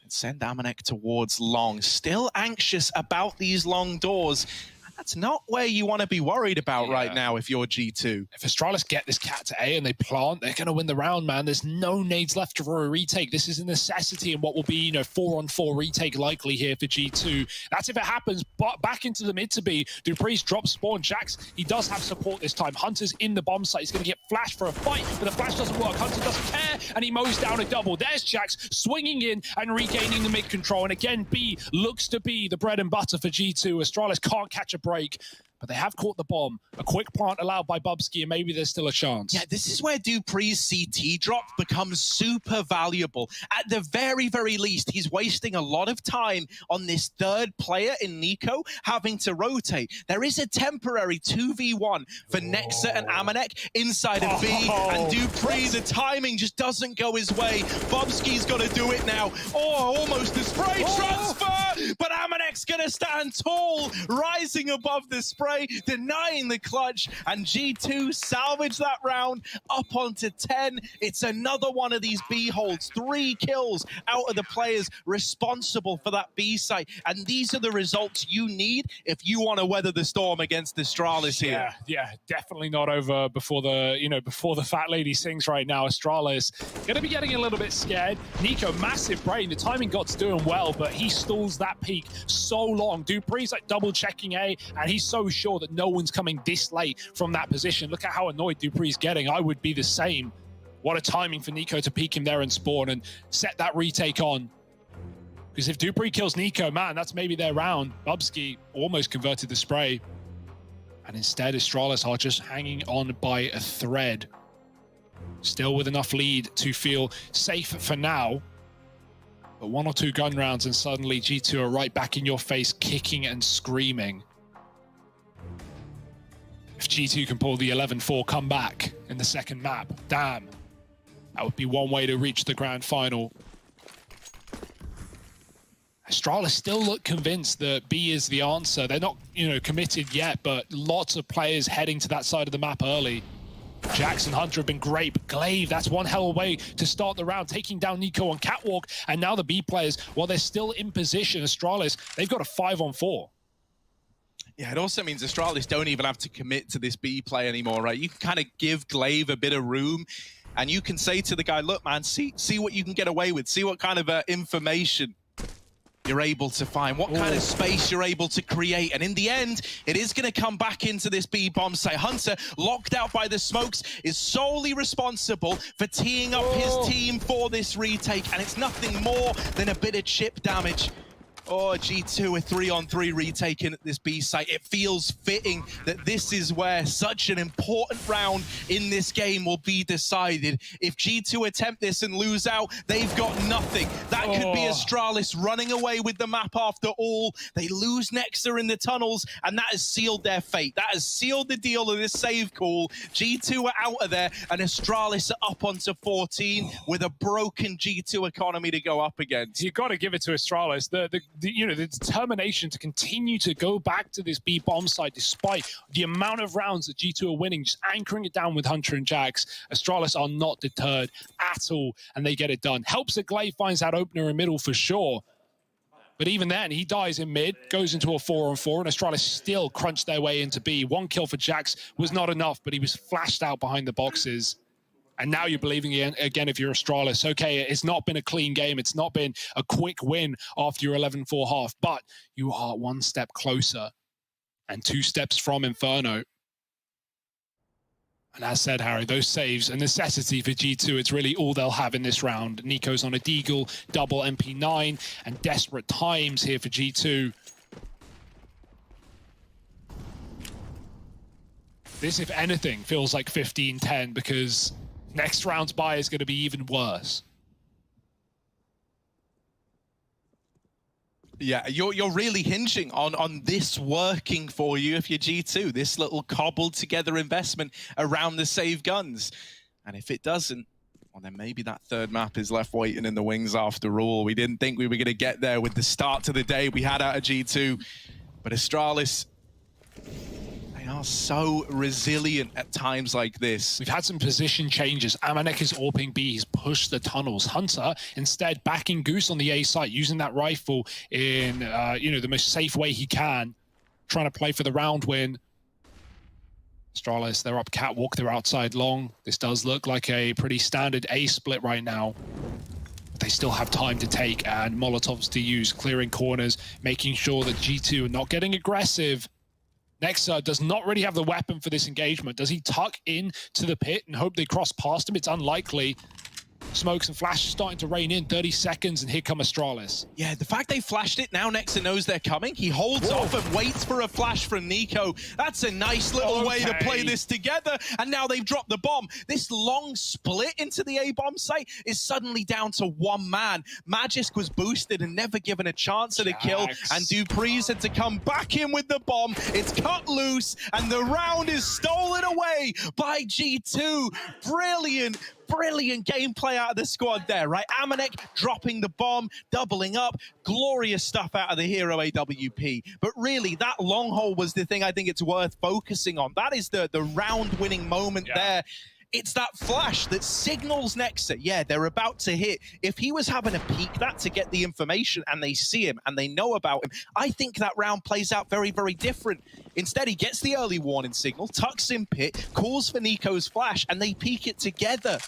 and send Amanek towards long. Still anxious about these long doors. That's not where you want to be worried about right now if you're G2. If Astralis get this cat to A and they plant, they're going to win the round, man. There's no nades left for a retake. This is a necessity in what will be, you know, 4-on-4 retake likely here for G2. That's if it happens, but back into the mid to B. dupree's dropped spawn. Jax, he does have support this time. Hunter's in the bomb site. He's going to get flashed for a fight, but the flash doesn't work. Hunter doesn't care, and he mows down a double. There's Jax swinging in and regaining the mid control. And again, B looks to be the bread and butter for G2. Astralis can't catch a break, but they have caught the bomb. A quick plant allowed by Bubsky, and maybe there's still a chance. Yeah, this is where dupree's CT drop becomes super valuable. At the very, very least, he's wasting a lot of time on this third player in Nico, having to rotate. There is a temporary 2v1 for Nexa and Amanek inside of B, and dupree, the timing just doesn't go his way. Bubsky's got to do it now. Oh, almost a spray transfer, but Amanek's going to stand tall, rising above the spray, denying the clutch, and G2 salvage that round up onto 10. It's another one of these B holds. 3 kills out of the players responsible for that B site, and these are the results you need if you want to weather the storm against Astralis here. Yeah, definitely not over before the fat lady sings right now. Astralis gonna be getting a little bit scared. Nico, massive brain. The timing god's doing well, but he stalls that peak so long. dupree's like double checking A, and he's so sure that no one's coming this late from that position. Look at how annoyed dupree's getting. I would be the same. What a timing for Nico to peek him there and spawn and set that retake on. Because if dupree kills Nico, man, that's maybe their round. Bubsky almost converted the spray. And instead, Astralis are just hanging on by a thread. Still with enough lead to feel safe for now. But 1 or 2 gun rounds and suddenly G2 are right back in your face, kicking and screaming. If G2 can pull the 11-4 comeback in the second map, damn. That would be one way to reach the grand final. Astralis still look convinced that B is the answer. They're not, committed yet, but lots of players heading to that side of the map early. Jax and Hunter have been great, but Glaive, that's one hell of a way to start the round, taking down Nico on Catwalk, and now the B players, while they're still in position, Astralis, they've got a 5-on-4. Yeah, it also means Astralis don't even have to commit to this B play anymore, right? You can kind of give Glaive a bit of room, and you can say to the guy, look, man, see what you can get away with. See what kind of information you're able to find, what kind of space you're able to create. And in the end, it is going to come back into this B bomb site. Hunter, locked out by the smokes, is solely responsible for teeing up his team for this retake, and it's nothing more than a bit of chip damage. G2 a 3-on-3 retaking at this B site. It feels fitting that this is where such an important round in this game will be decided. If G2 attempt this and lose out, they've got nothing. That could be Astralis running away with the map after all. They lose Nexa in the tunnels, and that has sealed their fate. That has sealed the deal of this save call. G2 are out of there, and Astralis are up onto 14 with a broken G2 economy to go up against. You got to give it to Astralis. The determination to continue to go back to this B bomb site despite the amount of rounds that G2 are winning, just anchoring it down with Hunter and Jax. Astralis are not deterred at all, and they get it done. Helps that Glaive finds that opener in middle for sure. But even then, he dies in mid, goes into a 4-on-4, and Astralis still crunched their way into B. 1 kill for Jax was not enough, but he was flashed out behind the boxes. And now you're believing again if you're Astralis. Okay, it's not been a clean game. It's not been a quick win after your 11-4 half, but you are 1 step closer and 2 steps from Inferno. And as said, Harry, those saves, a necessity for G2. It's really all they'll have in this round. Nico's on a Deagle, double MP9, and desperate times here for G2. This, if anything, feels like 15-10 because next round's buy is going to be even worse. Yeah, you're really hinging on this working for you if you're G2, this little cobbled together investment around the save guns. And if it doesn't, well, then maybe that third map is left waiting in the wings after all. We didn't think we were going to get there with the start to the day we had out of G2. But Astralis, They are so resilient at times like this. We've had some position changes. Amanek is AWPing B. He's pushed the tunnels. Hunter instead backing Goose on the A site, using that rifle in the most safe way he can, trying to play for the round win. Astralis, they're up catwalk, they're outside long. This does look like a pretty standard A split right now. But they still have time to take and Molotovs to use, clearing corners, making sure that G2 are not getting aggressive. Nexa does not really have the weapon for this engagement. Does he tuck in to the pit and hope they cross past him? It's unlikely. Smokes and flashes starting to rain in. 30 seconds, and here come Astralis. Yeah, the fact they flashed it, now Nexa knows they're coming. He holds off and waits for a flash from Nico. That's a nice little way to play this together. And now they've dropped the bomb. This long split into the A-bomb site is suddenly down to one man. Magisk was boosted and never given a chance at a kill. And Dupree's had to come back in with the bomb. It's cut loose, and the round is stolen away by G2. Brilliant. Brilliant gameplay out of the squad there, right? Amanek dropping the bomb, doubling up. Glorious stuff out of the hero AWP. But really, that long haul was the thing I think it's worth focusing on. That is the round-winning moment there. It's that flash that signals Nexa, yeah, they're about to hit. If he was having a peek that to get the information and they see him and they know about him, I think that round plays out very, very different. Instead, he gets the early warning signal, tucks in pit, calls for Nico's flash, and they peek it together.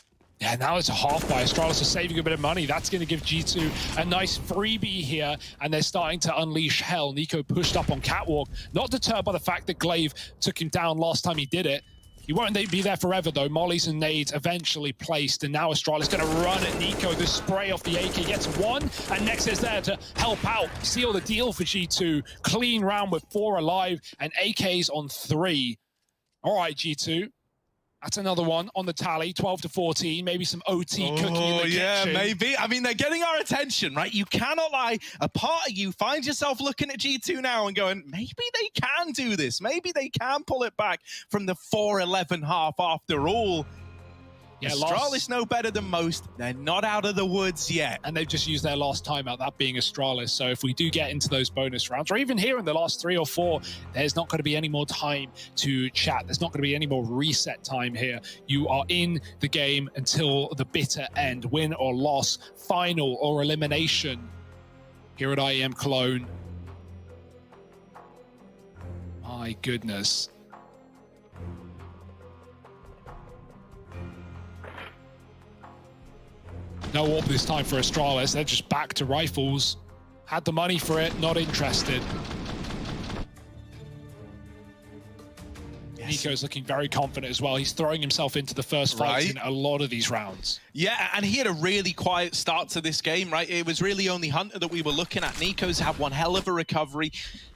Yeah, now it's a half by Astralis is saving a bit of money. That's going to give G2 a nice freebie here, and they're starting to unleash hell. Nico pushed up on catwalk, not deterred by the fact that Glaive took him down last time he did it. He won't be there forever, though. Mollies and nades eventually placed, and now Astralis going to run at Nico. The spray off the AK gets one, and Nexa's there to help out, seal the deal for G2. Clean round with 4 alive, and AK's on 3. All right, G2. That's another one on the tally, 12-14, maybe some OT cooking in the kitchen. Yeah, maybe. I mean, they're getting our attention, right? You cannot lie. A part of you finds yourself looking at G2 now and going, maybe they can do this. Maybe they can pull it back from the 4-11 half after all. Yeah, Astralis know better than most. They're not out of the woods yet. And they've just used their last timeout, that being Astralis. So if we do get into those bonus rounds, or even here in the last 3 or 4, there's not going to be any more time to chat. There's not going to be any more reset time here. You are in the game until the bitter end. Win or loss, final or elimination. Here at IEM Cologne. My goodness. No AWP this time for Astralis. They're just back to rifles. Had the money for it, not interested. Yes. Nico's looking very confident as well. He's throwing himself into the first fight in a lot of these rounds. Yeah, and he had a really quiet start to this game, right? It was really only Hunter that we were looking at. Nico's had one hell of a recovery,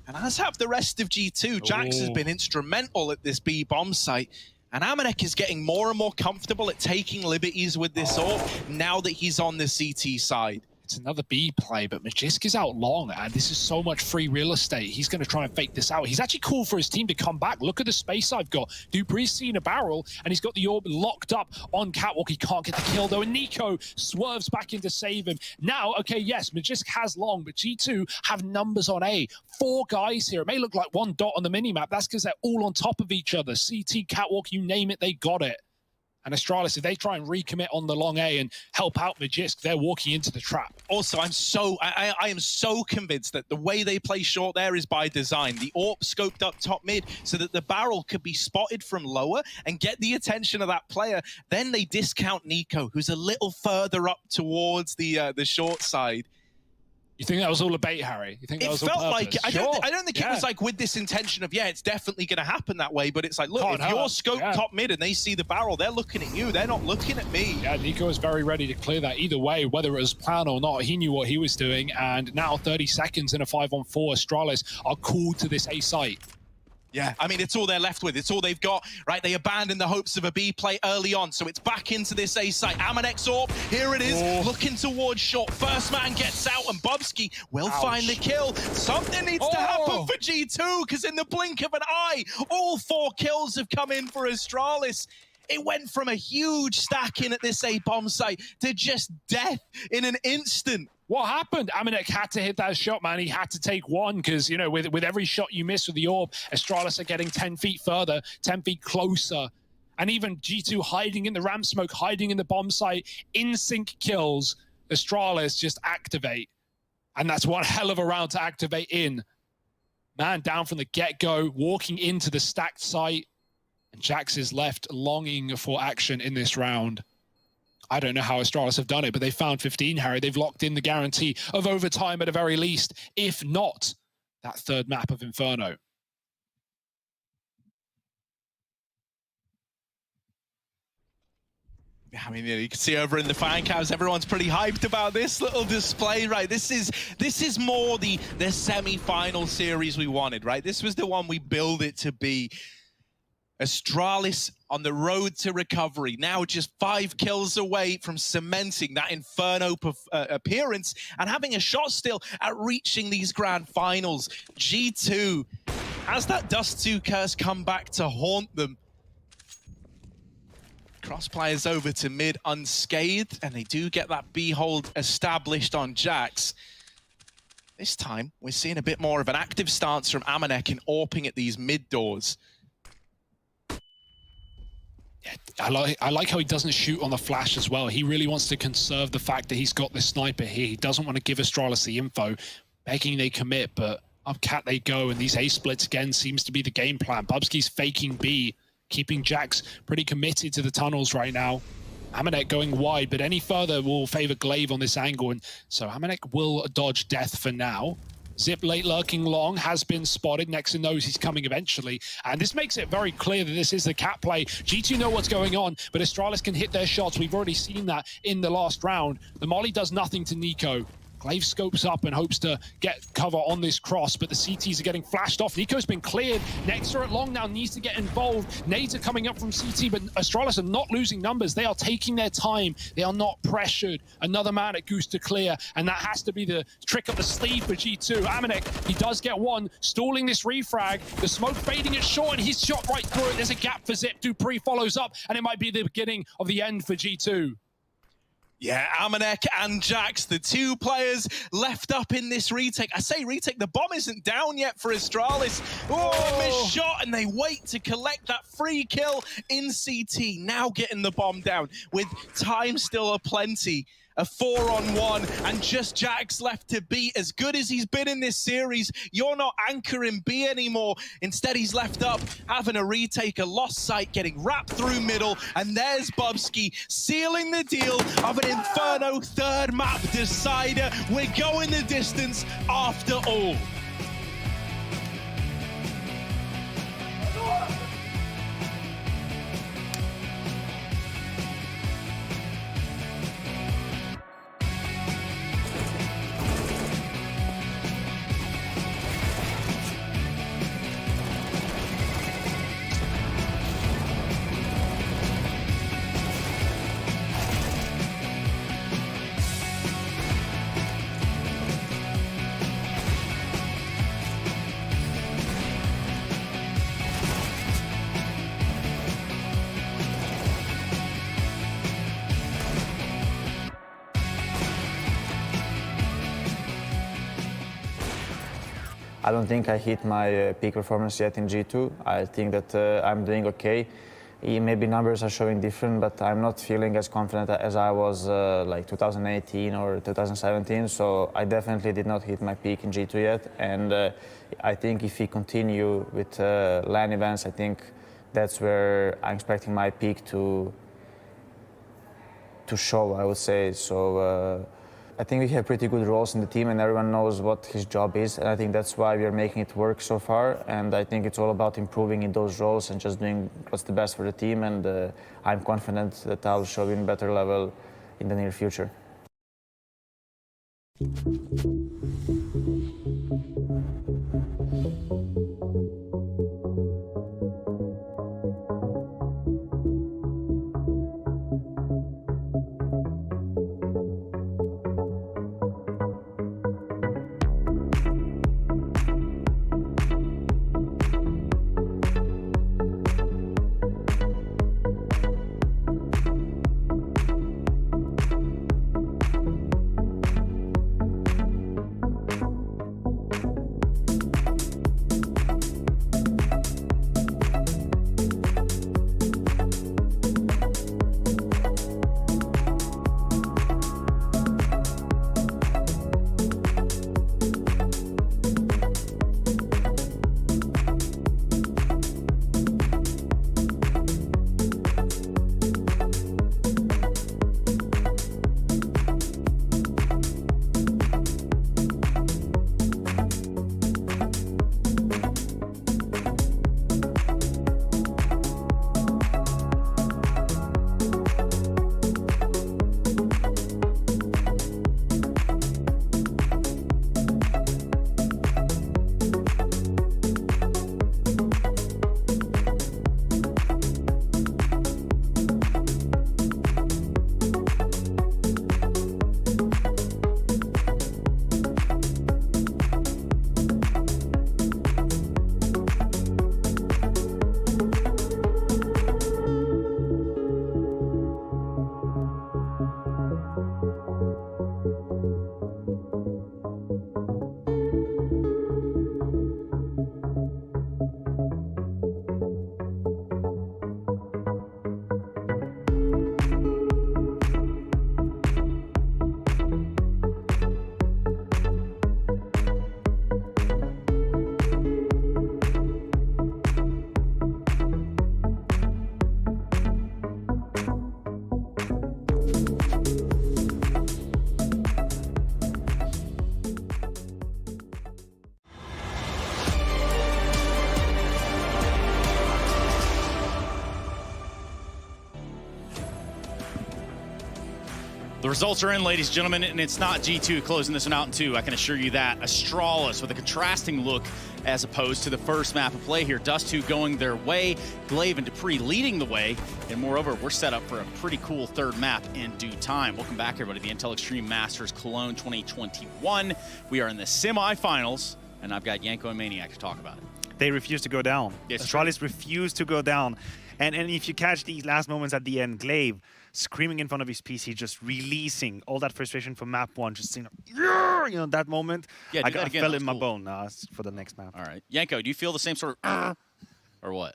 and as have the rest of G2. Jax has been instrumental at this B bomb site. And Amanek is getting more and more comfortable at taking liberties with this AWP now that he's on the CT side. It's another B play, but Magisk is out long, and this is so much free real estate. He's going to try and fake this out. He's actually cool for his team to come back. Look at the space I've got. Dupree's seen a barrel, and he's got the AWP locked up on catwalk. He can't get the kill, though, and Nico swerves back in to save him. Now, okay, yes, Magisk has long, but G2 have numbers on A. 4 guys here. It may look like 1 dot on the minimap. That's because they're all on top of each other. CT, catwalk, you name it, they got it. And Astralis, if they try and recommit on the long A and help out Magisk, they're walking into the trap. Also, I am so convinced that the way they play short there is by design. The AWP scoped up top mid so that the barrel could be spotted from lower and get the attention of that player. Then they discount Nico, who's a little further up towards the short side. You think that was all a bait, Harry? You think that was all purpose? Like I don't think it was like with this intention of, yeah, it's definitely going to happen that way. But it's like, look, if you're scoped top mid and they see the barrel, they're looking at you. They're not looking at me. Yeah, Nico was very ready to clear that either way, whether it was planned or not. He knew what he was doing. And now 30 seconds in a 5-on-4, Astralis are called to this A site. Yeah, I mean, it's all they're left with. It's all they've got, right? They abandoned the hopes of a B play early on, so it's back into this A site. Amanek's AWP, here it is, looking towards short. First man gets out, and Bubsky will find the kill. Something needs to happen for G2, because in the blink of an eye, all 4 kills have come in for Astralis. It went from a huge stack in at this A bomb site to just death in an instant. What happened? Amanek had to hit that shot, man. He had to take one because, you know, with every shot you miss with the orb, Astralis are getting 10 feet further, 10 feet closer. And even G2 hiding in the ramp smoke, hiding in the bomb site, in-sync kills. Astralis just activate. And that's one hell of a round to activate in. Man down from the get-go, walking into the stacked site. And Jax is left longing for action in this round. I don't know how Astralis have done it, but they found 15, Harry. They've locked in the guarantee of overtime at the very least, if not that third map of Inferno. I mean, you can see over in the fan cams, everyone's pretty hyped about this little display, right? This is more the semi-final series we wanted, right? This was the one we built it to be. Astralis on the road to recovery, now just 5 kills away from cementing that Inferno appearance and having a shot still at reaching these grand finals. G2, has that Dust 2 curse come back to haunt them? Cross players over to mid unscathed, and they do get that B-hold established on Jax. This time, we're seeing a bit more of an active stance from Amanek in AWPing at these mid doors. I like how he doesn't shoot on the flash as well. He really wants to conserve the fact that he's got the sniper here. He doesn't want to give Astralis the info, begging they commit, but up cat they go, and these A splits again seems to be the game plan. Bubsky's faking B, keeping Jax pretty committed to the tunnels right now. Amanek going wide, but any further will favor Glaive on this angle, and so Amanek will dodge death for now. Zip late lurking long has been spotted. Nexon knows he's coming eventually. And this makes it very clear that this is the cat play. G2 know what's going on, but Astralis can hit their shots. We've already seen that in the last round. The molly does nothing to Nico. Glaive scopes up and hopes to get cover on this cross, but the CTs are getting flashed off. Nico's been cleared. Nexa at long now needs to get involved. Nades are coming up from CT, but Astralis are not losing numbers. They are taking their time. They are not pressured. Another man at Goose to clear, and that has to be the trick up the sleeve for G2. Amanek, he does get one, stalling this refrag. The smoke fading it short, and he's shot right through it. There's a gap for Zip. Dupree follows up, and it might be the beginning of the end for G2. Yeah, Amanek and Jax, the two players left up in this retake. I say retake, the bomb isn't down yet for Astralis. Oh, missed shot, and they wait to collect that free kill in CT. Now getting the bomb down with time still aplenty. A 4-on-1, and just Jax left to beat. As good as he's been in this series, you're not anchoring B anymore. Instead, he's left up, having a retake, a lost sight, getting wrapped through middle, and there's Bubsky sealing the deal of an Inferno third map decider. We're going the distance after all. I don't think I hit my peak performance yet in G2. I think that I'm doing okay. Maybe numbers are showing different, but I'm not feeling as confident as I was like 2018 or 2017. So I definitely did not hit my peak in G2 yet. And I think if we continue with LAN events, I think that's where I'm expecting my peak to show, I would say. So I think we have pretty good roles in the team, and everyone knows what his job is, and I think that's why we are making it work so far. And I think it's all about improving in those roles and just doing what's the best for the team, and I'm confident that I'll show in better level in the near future. The results are in, ladies and gentlemen, and it's not G2 closing this one out in 2. I can assure you that. Astralis with a contrasting look as opposed to the first map of play here. Dust2 going their way, Glaive and Dupree leading the way, and moreover, we're set up for a pretty cool third map in due time. Welcome back, everybody, to the Intel Extreme Masters Cologne 2021. We are in the semifinals, and I've got Yanko and Maniac to talk about it. They refuse to go down. Yes, Astralis refused to go down. And if you catch these last moments at the end, Glaive screaming in front of his PC, just releasing all that frustration from map 1, just saying, that moment. Yeah, I again, fell in my bone for the next map. All right. Yanko, do you feel the same sort of or what?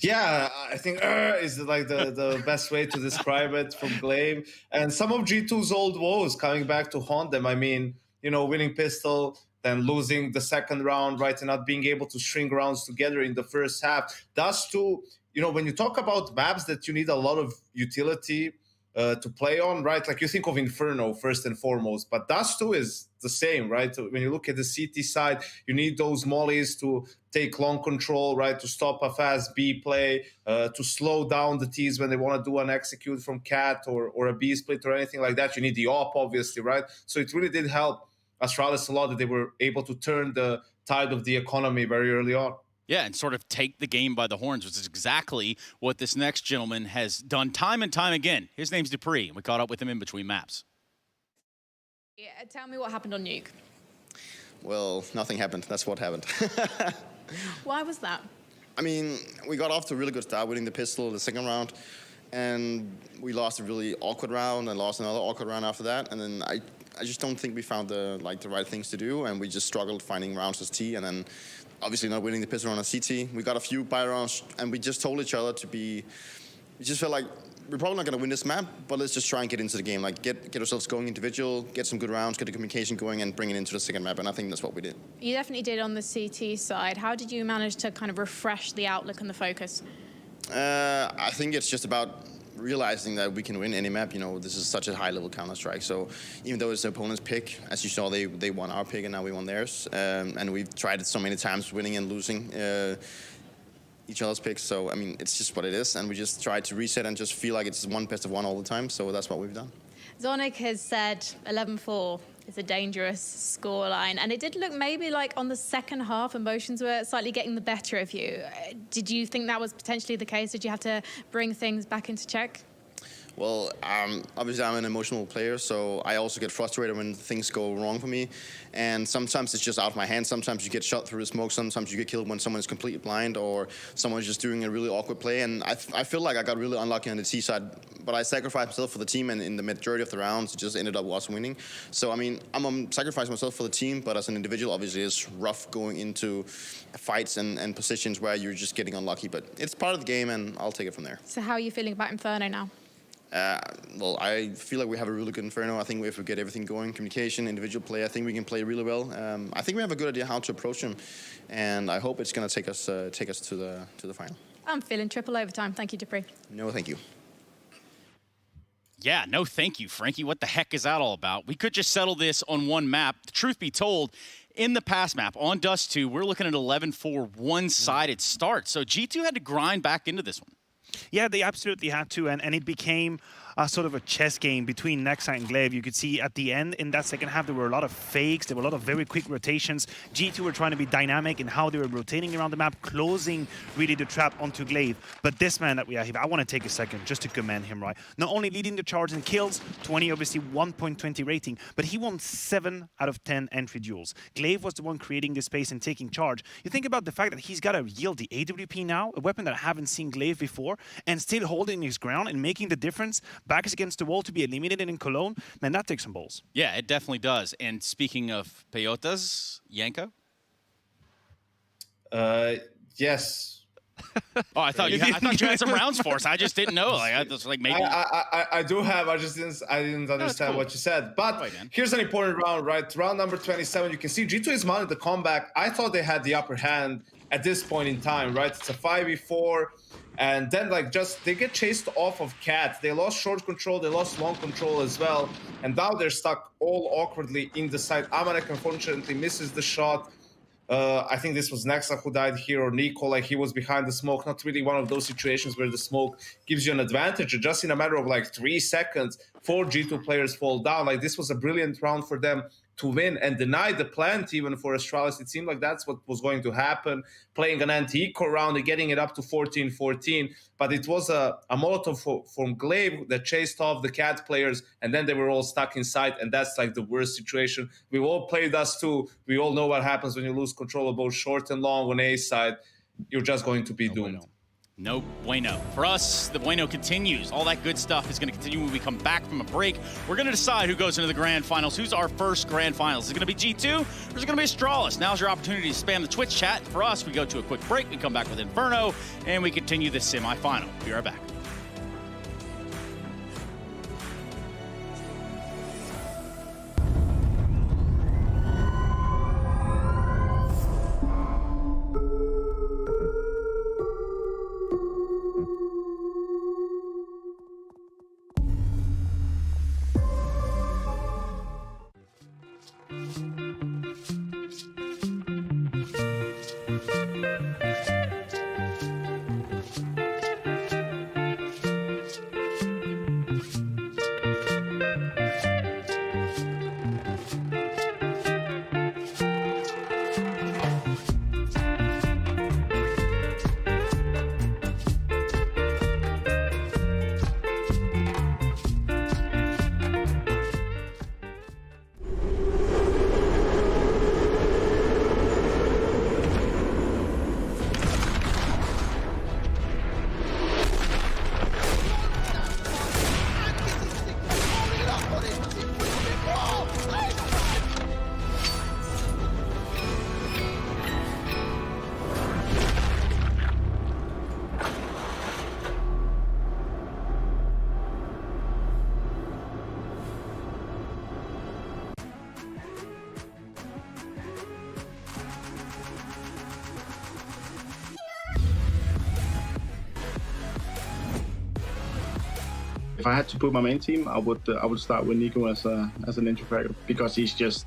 Yeah, I think is like the best way to describe it from Glaive. And some of G2's old woes coming back to haunt them. I mean, winning pistol, then losing the second round, right, and not being able to string rounds together in the first half. Dust2, when you talk about maps that you need a lot of utility to play on, right? Like you think of Inferno first and foremost, but Dust2 is the same, right? When you look at the CT side, you need those mollies to take long control, right? To stop a fast B play, to slow down the Ts when they want to do an execute from Cat or a B split or anything like that. You need the op, obviously, right? So it really did help Astralis a lot that they were able to turn the tide of the economy very early on. Yeah, and sort of take the game by the horns, which is exactly what this next gentleman has done time and time again. His name's Dupree, and we caught up with him in between maps. Yeah, tell me what happened on Nuke. Well, nothing happened. That's what happened. Why was that? I mean, we got off to a really good start, winning the pistol the second round, and we lost a really awkward round and lost another awkward round after that, and then I just don't think we found the right things to do, and we just struggled finding rounds as T, and then obviously not winning the pistol round on CT. We got a few buy rounds, and we just told each other we just felt like we're probably not going to win this map, but let's just try and get into the game, like get ourselves going individual, get some good rounds, get the communication going, and bring it into the second map, and I think that's what we did. You definitely did on the CT side. How did you manage to kind of refresh the outlook and the focus? I think it's just about realizing that we can win any map. This is such a high-level Counter-Strike. So even though it's the opponent's pick, as you saw, they won our pick and now we won theirs. And we've tried it so many times, winning and losing each other's picks. So, I mean, it's just what it is. And we just try to reset and just feel like it's one best of one all the time. So that's what we've done. Zonic has said 11-4 is a dangerous scoreline, and it did look maybe like on the second half emotions were slightly getting the better of you. Did you think that was potentially the case? Did you have to bring things back into check? Well, obviously I'm an emotional player, so I also get frustrated when things go wrong for me. And sometimes it's just out of my hands. Sometimes you get shot through the smoke. Sometimes you get killed when someone is completely blind or someone's just doing a really awkward play. And I feel like I got really unlucky on the T side, but I sacrificed myself for the team, and in the majority of the rounds, it just ended up us winning. So, I mean, I'm sacrificing myself for the team, but as an individual, obviously, it's rough going into fights and positions where you're just getting unlucky. But it's part of the game, and I'll take it from there. So how are you feeling about Inferno now? Well, I feel like we have a really good Inferno. I think if we get everything going, communication, individual play, I think we can play really well. I think we have a good idea how to approach them, and I hope it's going to take us to the final. I'm feeling triple overtime. Thank you, Dupree. No, thank you. Yeah, no thank you, Frankie. What the heck is that all about? We could just settle this on one map. The truth be told, in the past map, on Dust2, we're looking at 11-4 one-sided start. So G2 had to grind back into this one. Yeah, they absolutely had to, and it became sort of a chess game between Nexa and Glaive. You could see at the end, in that second half, there were a lot of fakes, there were a lot of very quick rotations. G2 were trying to be dynamic in how they were rotating around the map, closing really the trap onto Glaive. But this man that we have here, I want to take a second just to commend him, right? Not only leading the charge in kills, 20, obviously 1.20 rating, but he won 7 out of 10 entry duels. Glaive was the one creating the space and taking charge. You think about the fact that he's got to yield the AWP now, a weapon that I haven't seen Glaive before, and still holding his ground and making the difference, backs against the wall to be eliminated in Cologne, man, that takes some balls. Yeah, it definitely does. And speaking of peyotas, Yanko? Yes. Oh, I thought you had some rounds for us. I just didn't know. Like, I was like, maybe I do have. I didn't understand what you said. But here's an important round, right? Round number 27. You can see G2 is mounted the comeback. I thought they had the upper hand at this point in time, right? It's a 5v4. And then, they get chased off of Cat. They lost short control. They lost long control as well. And now they're stuck all awkwardly in the side. Amanek, unfortunately, misses the shot. I think this was Nexa who died here, or Nico, like he was behind the smoke. Not really one of those situations where the smoke gives you an advantage. Just in a matter of like 3 seconds, 4 G2 players fall down. Like this was a brilliant round for them to win and deny the plant even for Astralis. It seemed like that's what was going to happen, playing an anti-eco round and getting it up to 14-14. But it was a Molotov from Glaive that chased off the cat players, and then they were all stuck inside, and that's like the worst situation. We've all played us too. We all know what happens when you lose control of both short and long on A side. You're just going to be doomed. No bueno. For us, the bueno continues. All that good stuff is going to continue when we come back from a break. We're going to decide who goes into the grand finals. Who's our first grand finals? Is it going to be G2 or is it going to be Astralis? Now's your opportunity to spam the Twitch chat. For us, we go to a quick break. We come back with Inferno, and we continue the semifinal. Be right back. If I had to put my main team, I would start with Nico as an entry fragger, because he's just.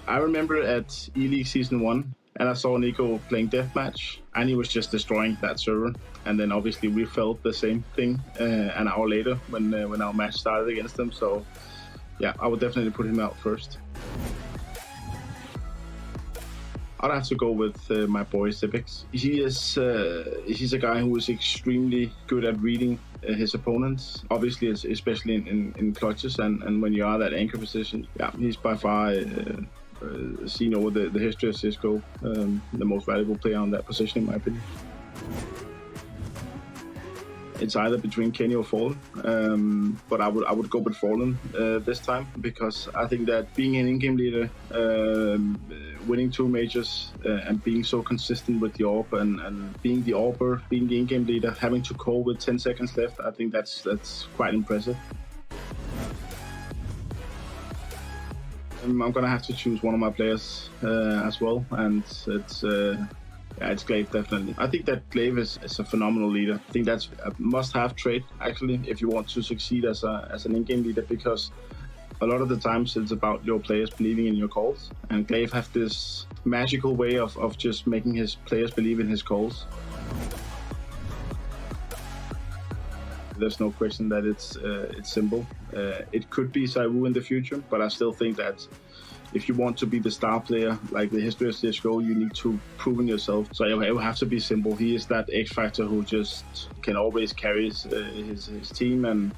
I remember at E-League Season 1, and I saw Nico playing Deathmatch, and he was just destroying that server. And then obviously we felt the same thing an hour later when our match started against him. So yeah, I would definitely put him out first. I'd have to go with my boy Zipix. He's a guy who is extremely good at reading his opponents, obviously, especially in clutches and when you are that anchor position. Yeah, he's by far seen over the history of CSGO, the most valuable player on that position, in my opinion. It's either between Kenny or Fallen, but I would go with Fallen this time, because I think that being an in-game leader, winning 2 majors, and being so consistent with the AWP and being the AWPer, being the in-game leader, having to call with 10 seconds left, I think that's quite impressive. I'm gonna have to choose one of my players as well, and it's Glaive, definitely. I think that Glaive is a phenomenal leader. I think that's a must-have trait, actually, if you want to succeed as an in-game leader, because a lot of the times it's about your players believing in your calls. And Glaive has this magical way of just making his players believe in his calls. There's no question that it's simple. It could be Saiwu in the future, but I still think that if you want to be the star player, like the history of CSGO, you need to prove in yourself. So it will have to be simple. He is that X factor who just can always carry his team and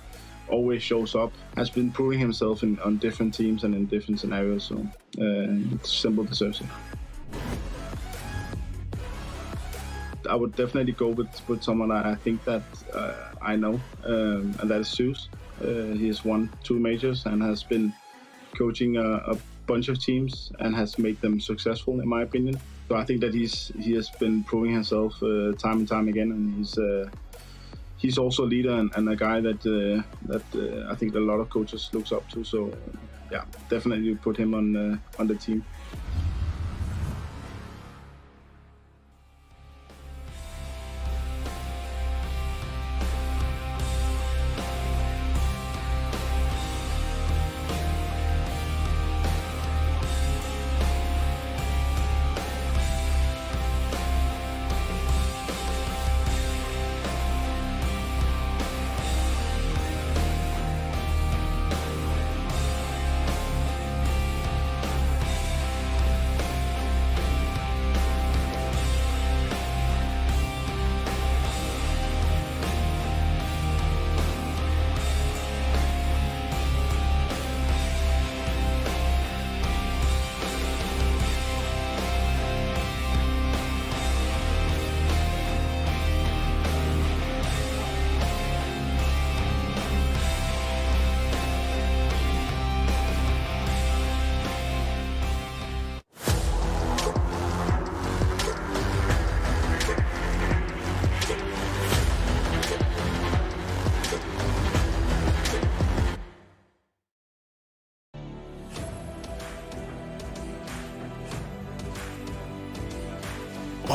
always shows up. Has been proving himself on different teams and in different scenarios. So it's simple deserves it. I would definitely go with someone I think that I know, and that is Zeus. He has won 2 majors and has been coaching a bunch of teams and has made them successful, in my opinion. So I think that he has been proving himself time and time again, and he's also a leader and a guy that I think a lot of coaches looks up to. So yeah, definitely put him on the team.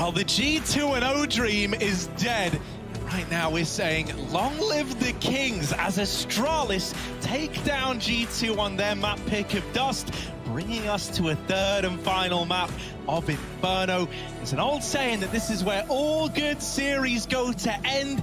Well, the G2-0 dream is dead. Right now we're saying, long live the Kings as Astralis take down G2 on their map pick of Dust, bringing us to a third and final map of Inferno. There's an old saying that this is where all good series go to end.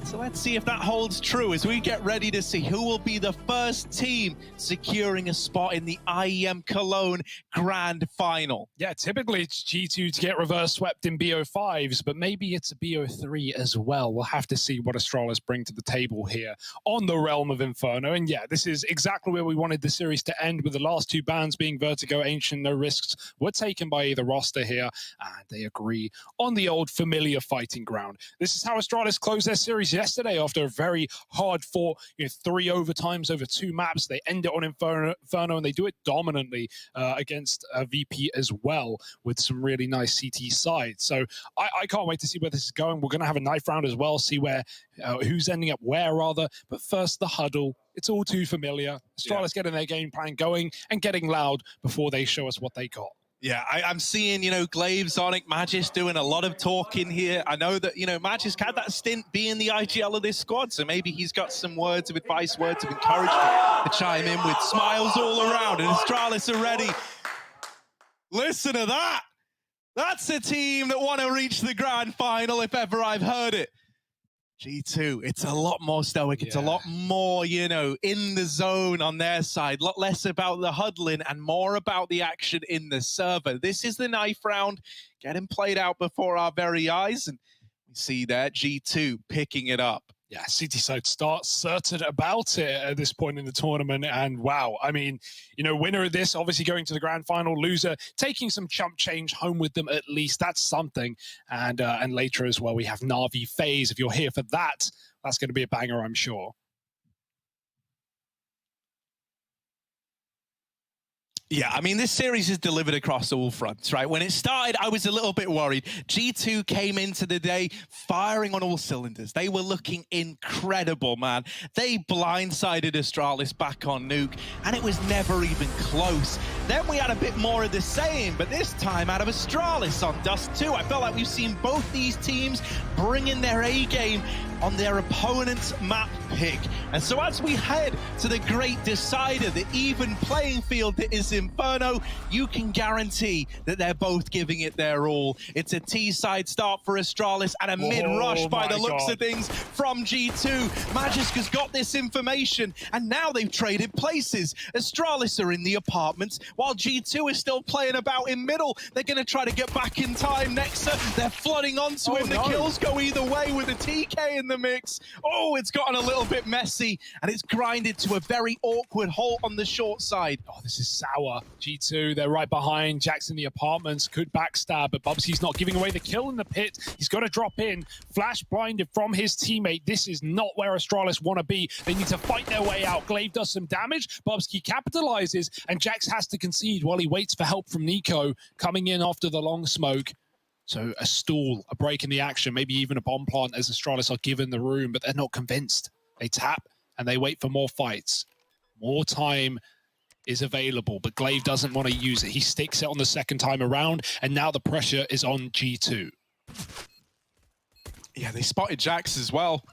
So let's see if that holds true as we get ready to see who will be the first team securing a spot in the IEM Cologne Grand Final. Yeah, typically it's G2 to get reverse swept in BO5s, but maybe it's a BO3 as well. We'll have to see what Astralis bring to the table here on the realm of Inferno. And yeah, this is exactly where we wanted the series to end, with the last two bans being Vertigo, Ancient, No Risks were taken by either roster here, and they agree on the old familiar fighting ground. This is how Astralis closed their series yesterday after a very hard-fought, 3 overtimes over 2 maps. They end it on Inferno, and they do it dominantly against VP as well, with some really nice CT sides. So I can't wait to see where this is going. We're going to have a knife round as well, see where who's ending up where, rather. But first, the huddle. It's all too familiar. Astralis getting their game plan going and getting loud before they show us what they got. Yeah, I'm seeing, Glaive, Sonic, Magis doing a lot of talking here. I know that, Magis had that stint being the IGL of this squad, so maybe he's got some words of advice, words of encouragement to chime in with, smiles all around, and Astralis are ready. Listen to that. That's a team that want to reach the grand final if ever I've heard it. G2, it's a lot more stoic. It's a lot more, in the zone on their side. A lot less about the huddling and more about the action in the server. This is the knife round getting played out before our very eyes. And we see there, G2 picking it up. Yeah, CT side starts certain about it at this point in the tournament. And wow, I mean, winner of this, obviously going to the grand final, loser, taking some chump change home with them at least. That's something. And later as well, we have Na'Vi FaZe. If you're here for that, that's going to be a banger, I'm sure. Yeah, I mean, this series is delivered across all fronts, right? When it started, I was a little bit worried. G2 came into the day firing on all cylinders. They were looking incredible, man. They blindsided Astralis back on Nuke, and it was never even close. Then we had a bit more of the same, but this time out of Astralis on Dust 2. I felt like we've seen both these teams bring in their A-game on their opponent's map pick. And so as we head to the great decider, the even playing field that is Inferno, you can guarantee that they're both giving it their all. It's a T-side start for Astralis and a mid-rush by the looks of things from G2. Magiska's got this information, and now they've traded places. Astralis are in the apartments, while G2 is still playing about in middle. They're going to try to get back in time. Nexa, they're flooding onto him. The kills go either way with a TK in the mix. Oh, it's gotten a little bit messy, and it's grinded to a very awkward halt on the short side. Oh, this is sour. G2, they're right behind. Jack's in the apartments, could backstab, but Bubsky's not giving away the kill in the pit. He's got to drop in. Flash blinded from his teammate. This is not where Astralis want to be. They need to fight their way out. Glaive does some damage. Bubsky capitalizes, and Jax has to concede while he waits for help from Nico coming in after the long smoke. So a stall, a break in the action, maybe even a bomb plant as Astralis are given the room, but they're not convinced. They tap and they wait for more fights. More time is available, but Glaive doesn't want to use it. He sticks it on the second time around, and now the pressure is on G2. Yeah, they spotted Jax as well.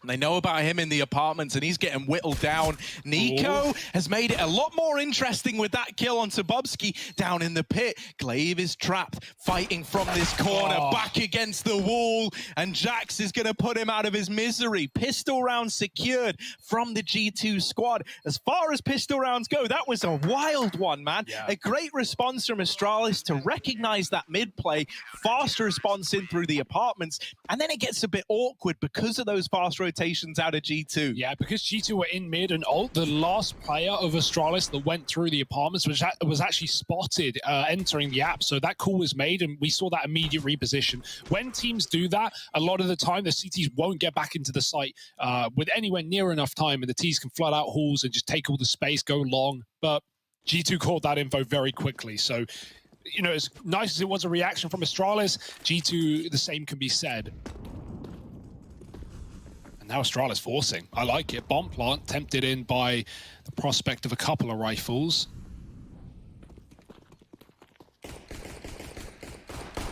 And they know about him in the apartments, and he's getting whittled down. Nico has made it a lot more interesting with that kill onto Bubsky down in the pit. Glaive is trapped, fighting from this corner, back against the wall, and Jax is going to put him out of his misery. Pistol round secured from the G2 squad. As far as pistol rounds go, that was a wild one, man. Yeah. A great response from Astralis to recognize that mid-play, fast response in through the apartments, and then it gets a bit awkward because of those fast rotations out of G2. Yeah, because G2 were in mid and ult, the last player of Astralis that went through the apartments was actually spotted entering the app. So that call was made, and we saw that immediate reposition. When teams do that, a lot of the time the CTs won't get back into the site with anywhere near enough time, and the Ts can flood out halls and just take all the space, go long. But G2 called that info very quickly. So, as nice as it was a reaction from Astralis, G2, the same can be said. Now Astralis forcing. I like it. Bomb plant tempted in by the prospect of a couple of rifles.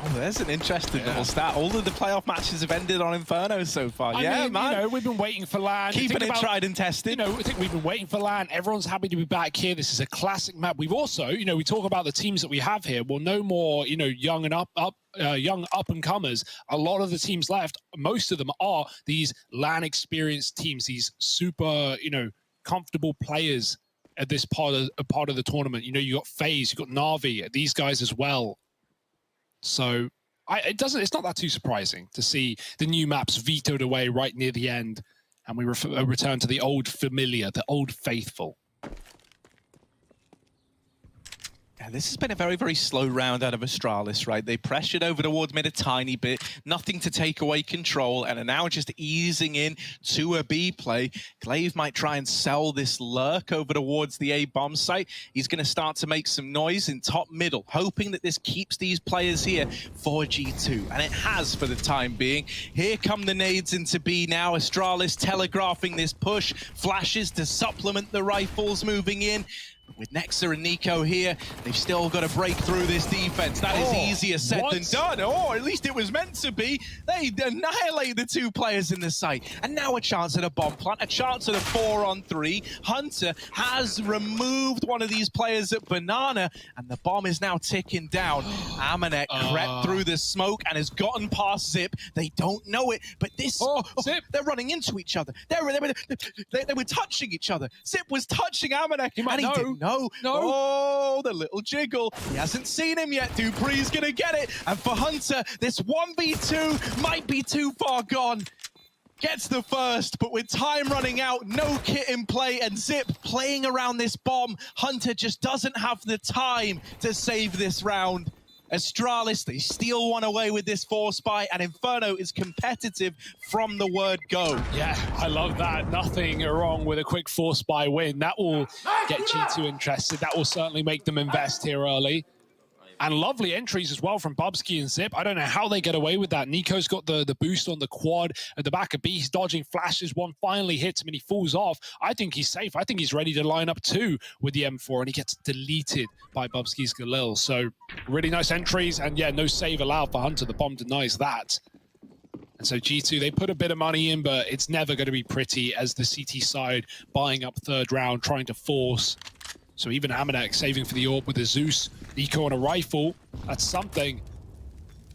Oh, there's an interesting little stat. All of the playoff matches have ended on Inferno so far. I mean, man. You know, we've been waiting for LAN. Keeping it tried and tested. You know, I think we've been waiting for LAN. Everyone's happy to be back here. This is a classic map. We've also, you know, we talk about the teams that we have here. Well, no more, you know, young up and comers. A lot of the teams left, most of them are these LAN experienced teams, these super, you know, comfortable players at this part of the tournament. You know, you got FaZe, you got Na'Vi, these guys as well. So it's not that too surprising to see the new maps vetoed away right near the end, and we return to the old familiar, the old faithful. Yeah, this has been a very, very slow round out of Astralis, right? They pressured over towards mid a tiny bit, nothing to take away control, and are now just easing in to a B play. Glaive might try and sell this lurk over towards the A bomb site. He's going to start to make some noise in top middle, hoping that this keeps these players here for G2, and it has for the time being. Here come the nades into B now. Astralis telegraphing this push, flashes to supplement the rifles moving in. With Nexa and Nico here, they've still got to break through this defense. That is easier said than done. Or at least it was meant to be. They annihilate the two players in the site. And now a chance at a bomb plant, a chance at a 4-on-3. Hunter has removed one of these players at Banana, and the bomb is now ticking down. Amanek crept through the smoke and has gotten past Zip. They don't know it, but this... Zip. They're running into each other. They were touching each other. Zip was touching Amanek, and he didn't know. Oh, the little jiggle. He hasn't seen him yet. Dupree's gonna get it. And for Hunter, this 1v2 might be too far gone. Gets the first, but with time running out, no kit in play, and Zip playing around this bomb. Hunter just doesn't have the time to save this round. Astralis, they steal one away with this force buy, and Inferno is competitive from the word go. Yeah, I love that. Nothing wrong with a quick force buy win. That will get G2 interested. That will certainly make them invest here early. And lovely entries as well from Bubsky and Zip. I don't know how they get away with that. Nico's got the boost on the quad at the back of B. He's dodging flashes. One finally hits him and he falls off. I think he's safe. I think he's ready to line up two with the M4, and he gets deleted by Bubsky's Galil. So really nice entries, and yeah, no save allowed for Hunter. The bomb denies that. And so G2, they put a bit of money in, but it's never going to be pretty as the CT side buying up third round, trying to force. So even Amanek saving for the AWP with a Zeus, Nico on a rifle, that's something.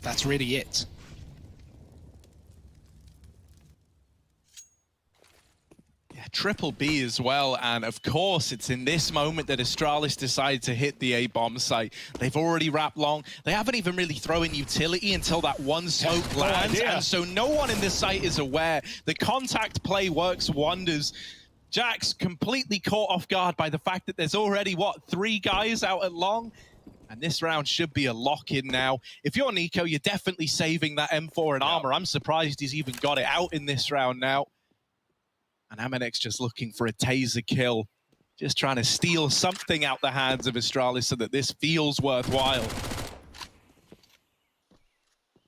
That's really it. Yeah, triple B as well, and of course it's in this moment that Astralis decide to hit the A-bomb site. They've already wrapped long. They haven't even really thrown utility until that one smoke lands, and so no one in the site is aware. The contact play works wonders. Jax completely caught off guard by the fact that there's already, what, 3 guys out at long? And this round should be a lock-in now. If you're Nico, you're definitely saving that M4 and armor. I'm surprised he's even got it out in this round now. And Amanek's just looking for a taser kill. Just trying to steal something out the hands of Astralis so that this feels worthwhile.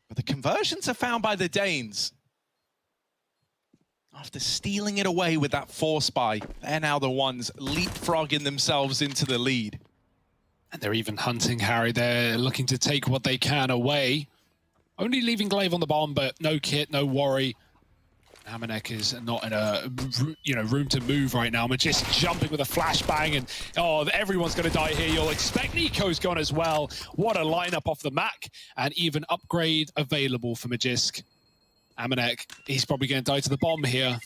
But the conversions are found by the Danes. After stealing it away with that force buy, they're now the ones leapfrogging themselves into the lead. And they're even hunting Harry. They're looking to take what they can away. Only leaving Glaive on the bomb, but no kit, no worry. Amanek is not in a room to move right now. Magist jumping with a flashbang, and everyone's going to die here. You'll expect Nico's gone as well. What a lineup off the Mac, and even upgrade available for Magist. Amanek, he's probably going to die to the bomb here.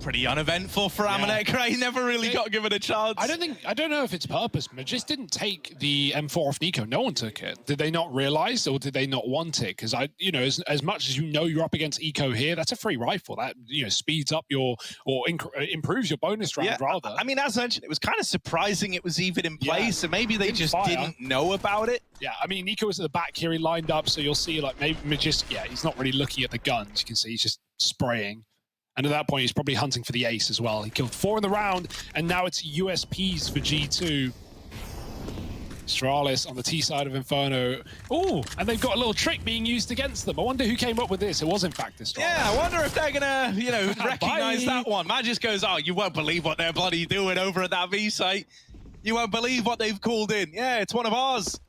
Pretty uneventful for Amanek, right? He never really got given a chance. I don't know if it's purpose. Magist didn't take the M4 off Nico. No one took it. Did they not realize, or did they not want it? Because as much as you're up against Eco here, that's a free rifle. That speeds up your improves your bonus round rather. I mean, as mentioned, it was kind of surprising it was even in place, so maybe they just didn't know about it. Yeah, I mean, Nico was at the back here. He lined up, so you'll see like maybe Magist. Yeah, he's not really looking at the guns. You can see he's just spraying. And at that point, he's probably hunting for the ace as well. He killed 4 in the round, and now it's USPs for G2. Astralis on the T side of Inferno. Oh, and they've got a little trick being used against them. I wonder who came up with this. It was, in fact, Astralis. Yeah, I wonder if they're going to, recognize that one. Magist goes, oh, you won't believe what they're bloody doing over at that V site. You won't believe what they've called in. Yeah, it's one of ours.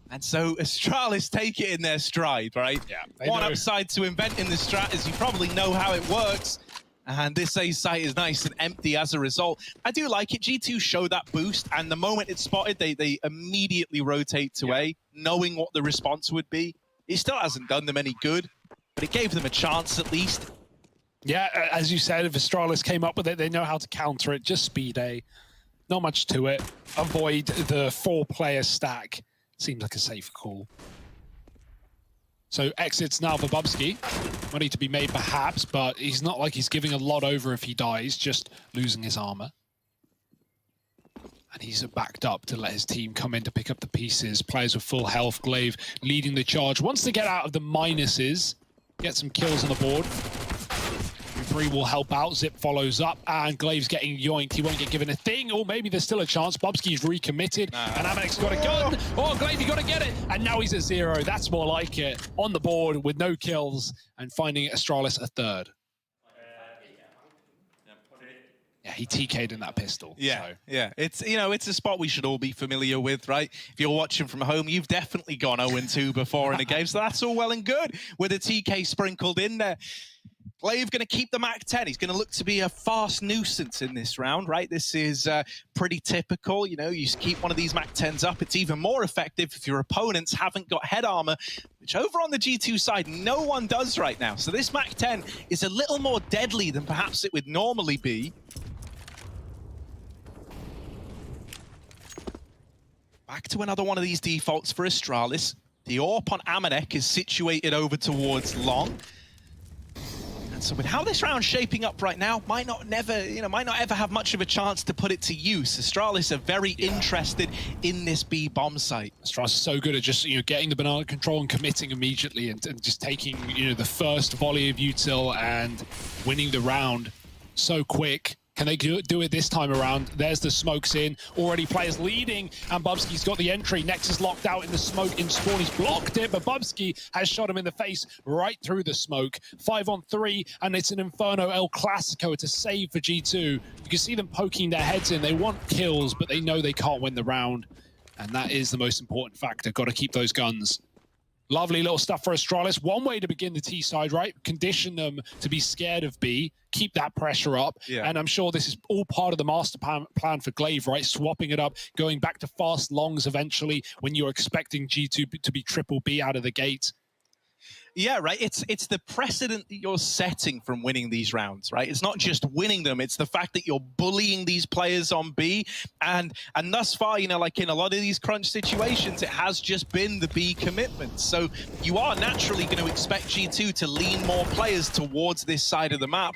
And so Astralis take it in their stride, right? Yeah. One upside to inventing the strat is you probably know how it works. And this A site is nice and empty as a result. I do like it. G2 showed that boost, and the moment it's spotted, they immediately rotate to A, knowing what the response would be. It still hasn't done them any good, but it gave them a chance at least. Yeah, as you said, if Astralis came up with it, they know how to counter it. Just speed A. Not much to it. Avoid the 4-player stack. Seems like a safe call. So exits now for Bubsky. Money to be made perhaps, but he's not like he's giving a lot over if he dies, just losing his armor. And he's backed up to let his team come in to pick up the pieces. Players with full health. Glaive leading the charge. Wants to get out of the minuses, get some kills on the board. 3 will help out. Zip follows up, and Glaive's getting yoinked. He won't get given a thing, or maybe there's still a chance. Bubsky's recommitted, and Amanek's got a gun. Oh, Glaive, you got to get it. And now he's at 0. That's more like it. On the board with no kills, and finding Astralis a 3rd. Yeah, he TK'd in that pistol. Yeah, so. yeah. It's, you know, it's a spot we should all be familiar with, right? If you're watching from home, you've definitely gone 0-2 before in a game, so that's all well and good with a TK sprinkled in there. Glaive going to keep the MAC-10. He's going to look to be a fast nuisance in this round, right? This is pretty typical. You know, you keep one of these MAC-10s up. It's even more effective if your opponents haven't got head armor, which over on the G2 side, no one does right now. So this MAC-10 is a little more deadly than perhaps it would normally be. Back to another one of these defaults for Astralis. The AWP on Amanek is situated over towards long. So with how this round's shaping up right now, might not ever have much of a chance to put it to use. Astralis are very interested in this B bomb site. Astralis is so good at just getting the banana control and committing immediately, and just taking the first volley of util and winning the round so quick. Can they do it this time around? There's the smokes in. Already players leading, and Bubsky's got the entry. Nexus locked out in the smoke in spawn. He's blocked it, but Bubsky has shot him in the face right through the smoke. 5-on-3, and it's an Inferno El Clasico. It's a save for G2. You can see them poking their heads in. They want kills, but they know they can't win the round. And that is the most important factor. Got to keep those guns. Lovely little stuff for Astralis. One way to begin the T side, right? Condition them to be scared of B, keep that pressure up. Yeah. And I'm sure this is all part of the master plan for Glaive, right? Swapping it up, going back to fast longs eventually when you're expecting G2 to be triple B out of the gate. Yeah, right. It's the precedent that you're setting from winning these rounds, right? It's not just winning them. It's the fact that you're bullying these players on B. And thus far, like in a lot of these crunch situations, it has just been the B commitment. So you are naturally going to expect G2 to lean more players towards this side of the map.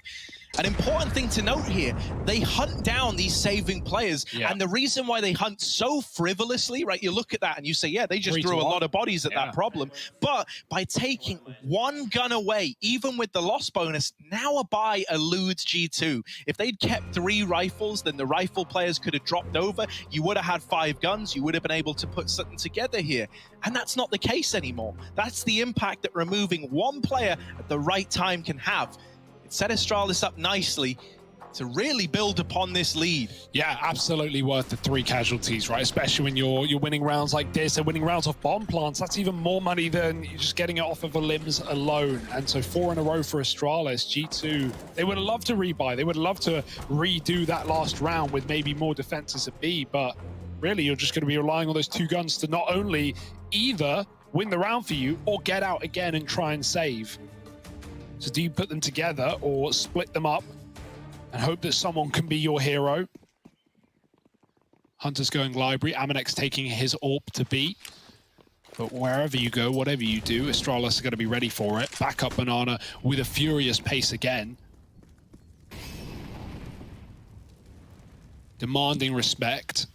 An important thing to note here, they hunt down these saving players. Yeah. And the reason why they hunt so frivolously, right? You look at that and you say, yeah, they just threw a lot of bodies at that problem. But by taking one gun away, even with the loss bonus, now a buy eludes G2. If they'd kept 3 rifles, then the rifle players could have dropped over. You would have had 5 guns. You would have been able to put something together here. And that's not the case anymore. That's the impact that removing one player at the right time can have. It set Astralis up nicely to really build upon this lead. Yeah, absolutely worth the 3 casualties, right? Especially when you're winning rounds like this. They're winning rounds off bomb plants. That's even more money than just getting it off of the limbs alone. And so 4 in a row for Astralis. G2, they would have loved to rebuy. They would have loved to redo that last round with maybe more defenses at B. But really, you're just going to be relying on those 2 guns to not only either win the round for you or get out again and try and save. So do you put them together or split them up and hope that someone can be your hero? Hunter's going library. Amanek's taking his AWP to B. But wherever you go, whatever you do, Astralis are going to be ready for it. Back up Banana with a furious pace again. Demanding respect.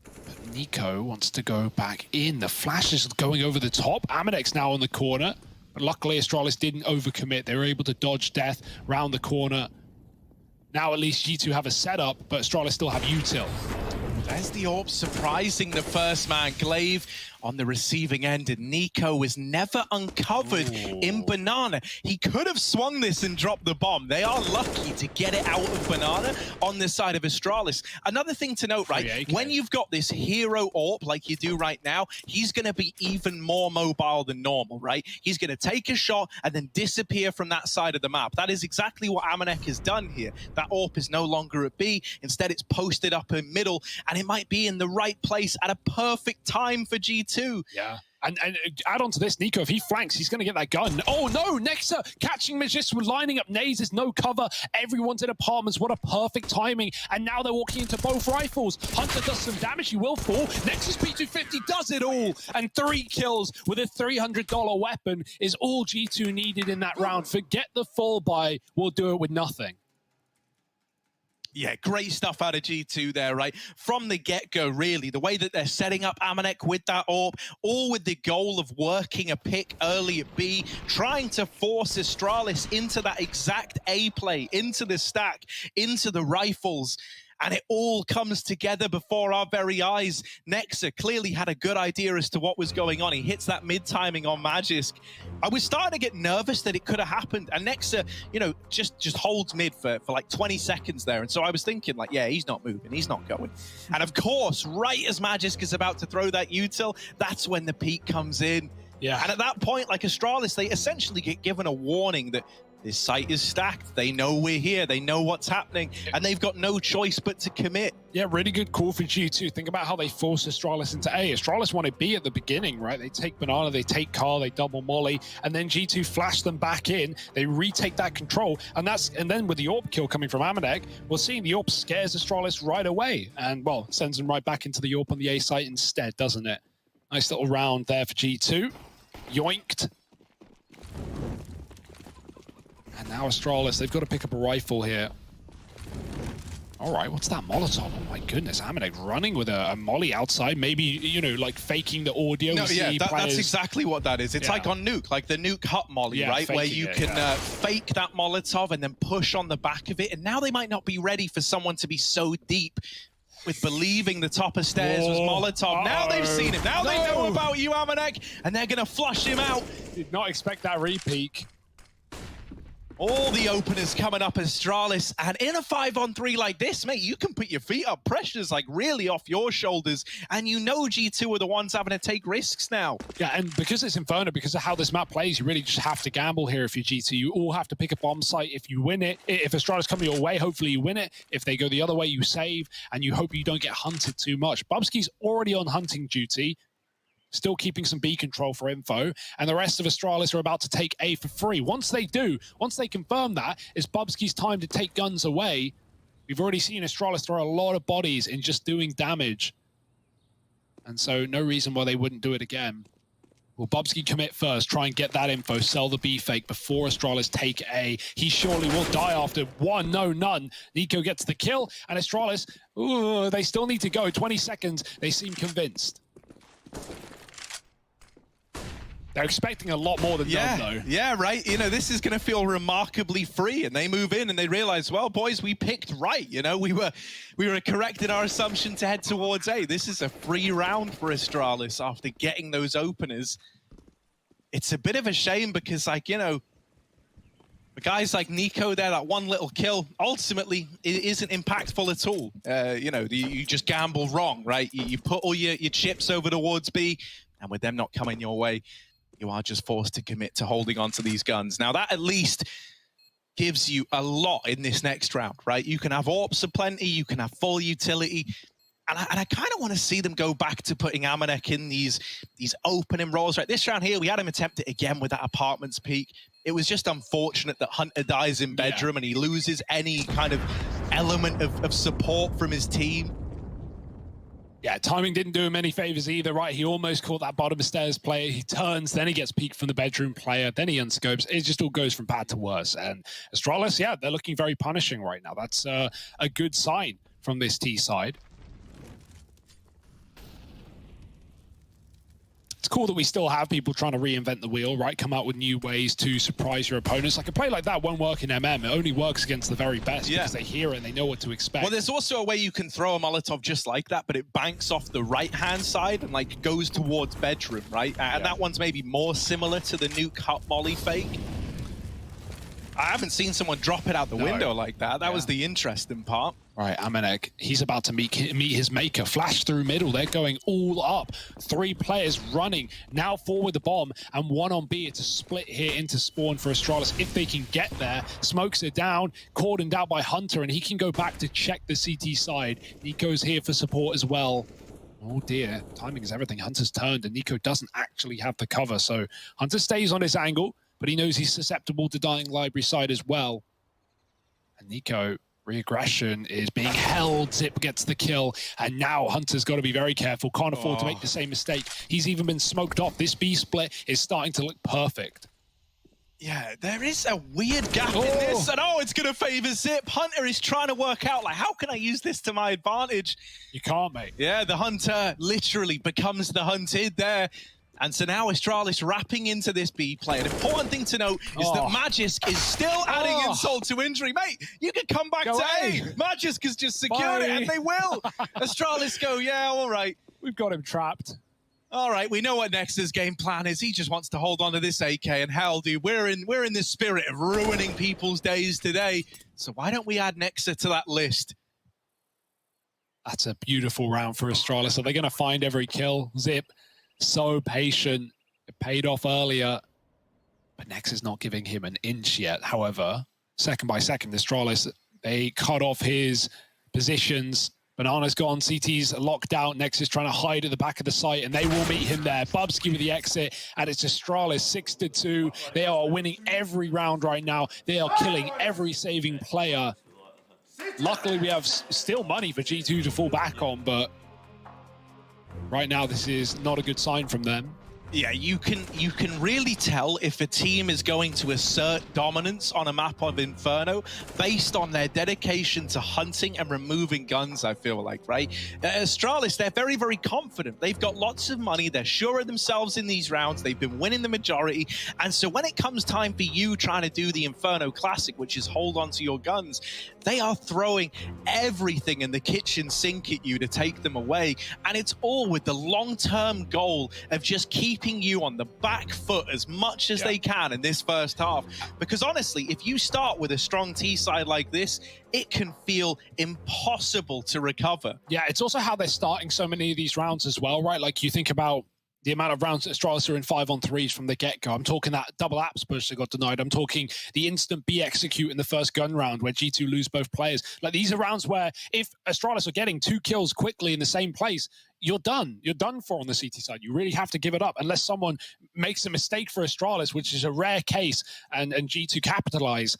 But Nico wants to go back in. The flash is going over the top. Amanek's now on the corner. But luckily, Astralis didn't overcommit. They were able to dodge death round the corner. Now at least G2 have a setup, but Astralis still have util. There's the AWP surprising the first man. Glaive on the receiving end, and Nico was never uncovered in Banana. He could have swung this and dropped the bomb. They are lucky to get it out of Banana on the side of Astralis. Another thing to note, right, when you've got this hero AWP like you do right now, he's going to be even more mobile than normal, right? He's going to take a shot and then disappear from that side of the map. That is exactly what Amanek has done here. That AWP is no longer at B. Instead, it's posted up in middle, and it might be in the right place at a perfect time for G2. Yeah. And add on to this, Nico, if he flanks, he's going to get that gun. Oh, no, Nexa catching Magis, lining up nades. There's no cover. Everyone's in apartments. What a perfect timing. And now they're walking into both rifles. Hunter does some damage. He will fall. Nexus P250 does it all. And 3 kills with a $300 weapon is all G2 needed in that round. Forget the fall buy. We'll do it with nothing. Yeah, great stuff out of G2 there, right? From the get-go, really, the way that they're setting up Amanek with that AWP, all with the goal of working a pick early at B, trying to force Astralis into that exact A play, into the stack, into the rifles. And it all comes together before our very eyes. Nexa clearly had a good idea as to what was going on. He hits that mid-timing on Magisk. I was starting to get nervous that it could have happened. And Nexa, you know, just holds mid for like 20 seconds there. And so I was thinking, like, yeah, he's not moving. He's not going. And of course, right as Magisk is about to throw that util, that's when the peak comes in. Yeah. And at that point, like Astralis, they essentially get given a warning that this site is stacked. They know we're here. They know what's happening. And they've got no choice but to commit. Yeah, really good call for G2. Think about how they forced Astralis into A. Astralis wanted B at the beginning, right? They take Banana, they take Carl, they double Molly, and then G2 flash them back in. They retake that control. And then with the AWP kill coming from Amanek, we're seeing the AWP scares Astralis right away. And, well, sends them right back into the AWP on the A site instead, doesn't it? Nice little round there for G2. Yoinked. And now Astralis, they've got to pick up a rifle here. All right, what's that Molotov? Oh my goodness, Amanek running with a Molly outside, maybe, you know, like faking the audio. No, yeah, that's exactly what that is. It's like on Nuke, like the Nuke hut Molly, right? Where you can fake that Molotov and then push on the back of it. And now they might not be ready for someone to be so deep with believing the top of stairs was Molotov. Now they've seen him. Now they know about you, Amanek, and they're going to flush him out. Did not expect that repeat. All the openers coming up Astralis, and in a 5-on-3 like this, mate, you can put your feet up. Pressure's like really off your shoulders, and you know G2 are the ones having to take risks now. Yeah, and because it's Inferno, because of how this map plays, you really just have to gamble here if you're G2. You all have to pick a bomb site. If you win it, if Astralis come your way, hopefully you win it. If they go the other way, you save, and you hope you don't get hunted too much. Bubsky's already on hunting duty, still keeping some B control for info, and the rest of Astralis are about to take A for free. Once they do, once they confirm that, it's Bubsky's time to take guns away. We've already seen Astralis throw a lot of bodies in just doing damage. And so no reason why they wouldn't do it again. Will Bubsky commit first, try and get that info, sell the B fake before Astralis take A. He surely will die after one, no, none. Nico gets the kill, and Astralis, ooh, they still need to go. 20 seconds, they seem convinced. They're expecting a lot more than none, though. Yeah, right. You know, this is going to feel remarkably free, and they move in and they realize, well, boys, we picked right. You know, we were correct in our assumption to head towards A. This is a free round for Astralis after getting those openers. It's a bit of a shame because, like, you know, the guys like Nico there, that one little kill, ultimately, it isn't impactful at all. You know, you just gamble wrong, right? You put all your chips over towards B, and with them not coming your way, you are just forced to commit to holding on to these guns. Now, that at least gives you a lot in this next round, right? You can have AWPs aplenty, you can have full utility, and I kind of want to see them go back to putting Amanek in these opening roles, right? This round here, we had him attempt it again with that apartments peak. It was just unfortunate that Hunter dies in bedroom and he loses any kind of element of support from his team. Yeah, timing didn't do him any favors either, right? He almost caught that bottom of stairs player. He turns, then he gets peeked from the bedroom player, then he unscopes. It just all goes from bad to worse. And Astralis, yeah, they're looking very punishing right now. That's a good sign from this T side. it's cool that we still have people trying to reinvent the wheel, right? Come up with new ways to surprise your opponents. Like a play like that won't work in MM. It only works against the very best because they hear it and they know what to expect. Well, there's also a way you can throw a Molotov just like that, but it banks off the right-hand side and like goes towards bedroom, right? And that one's maybe more similar to the nuke hot molly fake. I haven't seen someone drop it out the window like that. That was the interesting part. Right, Amanek, he's about to meet his maker. Flash through middle, they're going all up. 3 players running, now forward the bomb, and 1 on B. It's a split here into spawn for Astralis. If they can get there, smokes it down, cordoned out by Hunter, and he can go back to check the CT side. Nico's here for support as well. Oh dear, timing is everything. Hunter's turned, and Nico doesn't actually have the cover, so Hunter stays on his angle, but he knows he's susceptible to dying library side as well. And Nico, reaggression is being held. Zip gets the kill, and now Hunter's got to be very careful. Can't afford to make the same mistake. He's even been smoked off. This B split is starting to look perfect. Yeah, there is a weird gap in this, and it's going to favor Zip. Hunter is trying to work out, like, how can I use this to my advantage? You can't, mate. Yeah, the Hunter literally becomes the hunted there. And so now Astralis wrapping into this B play. An important thing to note is that Magisk is still adding insult to injury. Mate, you can come back to A. Magisk has just secured it, and they will. Astralis go, yeah, all right. We've got him trapped. All right, we know what Nexa's game plan is. He just wants to hold on to this AK, and hell, dude, we're in the spirit of ruining people's days today. So why don't we add Nexa to that list? That's a beautiful round for Astralis. Are they going to find every kill? Zip, so patient. It paid off earlier, but Nexa's not giving him an inch yet. However, second by second, Astralis, they cut off his positions. Banana's gone, CT's locked out, Nex is trying to hide at the back of the site, and they will meet him there. Bubsky with the exit, and it's Astralis 6-2. They are winning every round right now. They are killing every saving player. Luckily, we have still money for G2 to fall back on, but right now this is not a good sign from them. Yeah, you can really tell if a team is going to assert dominance on a map of Inferno based on their dedication to hunting and removing guns, I feel like, right? Astralis, they're very, very confident. They've got lots of money. They're sure of themselves in these rounds. They've been winning the majority. And so when it comes time for you trying to do the Inferno Classic, which is hold on to your guns, they are throwing everything in the kitchen sink at you to take them away. And it's all with the long-term goal of just keeping you on the back foot as much as they can in this first half. Because honestly, if you start with a strong T side like this, it can feel impossible to recover. Yeah, it's also how they're starting so many of these rounds as well, right? Like you think about the amount of rounds that Astralis are in 5-on-3s from the get-go. I'm talking that double apps push that got denied. I'm talking the instant B execute in the first gun round where G2 lose both players. Like these are rounds where if Astralis are getting 2 kills quickly in the same place, you're done. You're done for on the CT side. You really have to give it up unless someone makes a mistake for Astralis, which is a rare case, and G2 capitalize.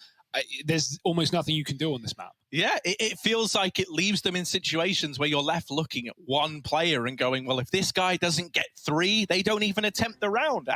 There's almost nothing you can do on this map. Yeah, it feels like it leaves them in situations where you're left looking at one player and going, well, if this guy doesn't get 3, they don't even attempt the round.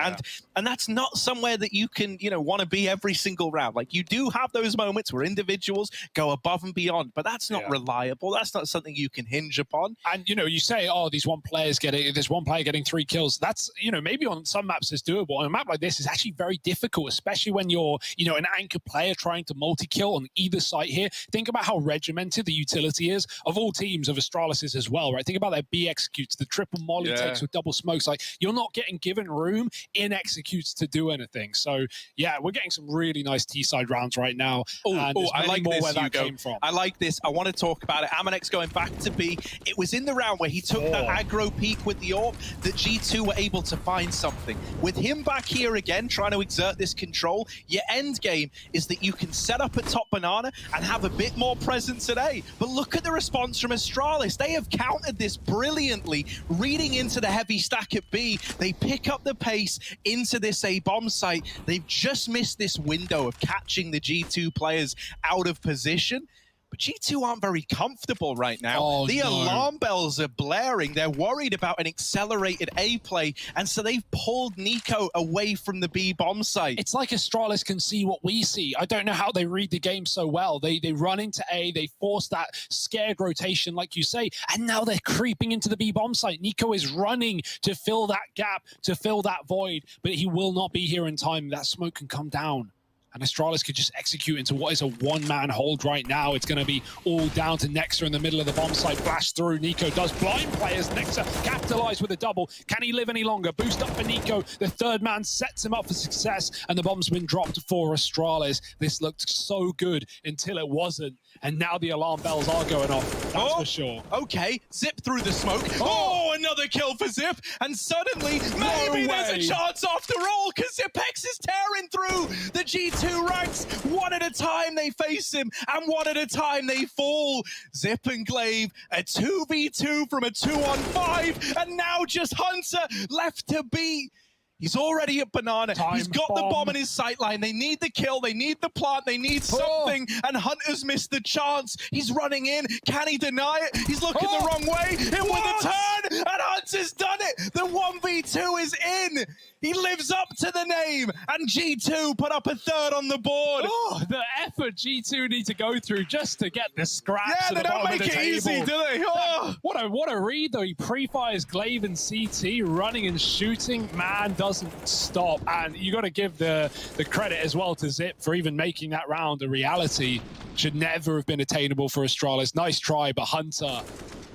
And that's not somewhere that you can, want to be every single round. Like you do have those moments where individuals go above and beyond, but that's not reliable. That's not something you can hinge upon. And, you say, there's one player getting 3 kills. That's, maybe on some maps it's doable. On a map like this, it's actually very difficult, especially when you're, an anchor player trying to multi-kill on either site here. Think about how regimented the utility is of all teams, of Astralis's as well, right? Think about their B executes, the triple molly takes with double smokes. Like you're not getting given room in executes to do anything. So yeah, we're getting some really nice T-side rounds right now. I like more this, where that Hugo. came from. I like this. I want to talk about it. Amanek's going back to B. It was in the round where he took that aggro peak with the AWP that G2 were able to find something. With him back here again, trying to exert this control, your end game is that you can set up at top banana and have a bit more presence today. But look at the response from Astralis. They have countered this brilliantly, reading into the heavy stack at B. They pick up the pace into this A bomb site. They've just missed this window of catching the G2 players out of position. But G2 aren't very comfortable right now. Oh, the no. alarm bells are blaring. They're worried about an accelerated A play, and so they've pulled Nico away from the B bomb site. It's like Astralis can see what we see. I don't know how they read the game so well. They run into A, they force that scared rotation, like you say, and now they're creeping into the B bomb site. Nico is running to fill that gap, to fill that void, but he will not be here in time. That smoke can come down. And Astralis could just execute into what is a one-man hold right now. It's going to be all down to Nexa in the middle of the bomb site. Flash through. Nico does blind players. Nexa capitalized with a double. Can he live any longer? Boost up for Nico. The third man sets him up for success. And the bomb's been dropped for Astralis. This looked so good until it wasn't. And now the alarm bells are going off. That's for sure. Okay, Zip through the smoke. Oh, another kill for Zip. And suddenly, maybe there's a chance after all, because Zipex is tearing through the G2 ranks. One at a time they face him, and one at a time they fall. Zip and Glaive, a 2v2 from a 2-on-5, and now just Hunter left to beat. He's already at Banana. He's got the bomb in his sight line. They need the kill. They need the plant. They need something. And Hunter's missed the chance. He's running in. Can he deny it? He's looking the wrong way. It was a turn. And Hunter's done it. The 1v2 is in. He lives up to the name. And G2 put up a third on the board. Oh, the effort G2 need to go through just to get the scraps. Yeah, they don't make it easy, do they? Oh. What a read, though. He pre-fires Glaive and CT, running and shooting. Man doesn't stop. And you got to give the credit as well to Zip for even making that round a reality. Should never have been attainable for Astralis. Nice try, but Hunter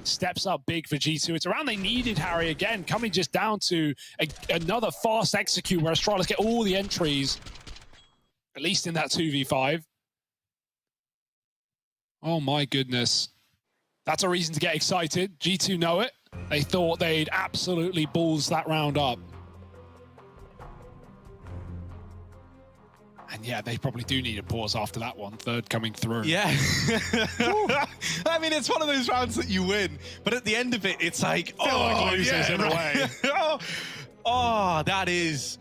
steps up big for G2. It's a round they needed, Harry, again, coming just down to another fast execute where Astralis get all the entries, at least in that 2v5. Oh my goodness. That's a reason to get excited. G2 know it. They thought they'd absolutely balls that round up. And yeah, they probably do need a pause after that one. Third coming through. Yeah. I mean, it's one of those rounds that you win, but at the end of it, it's like, losers in a way. Oh, that is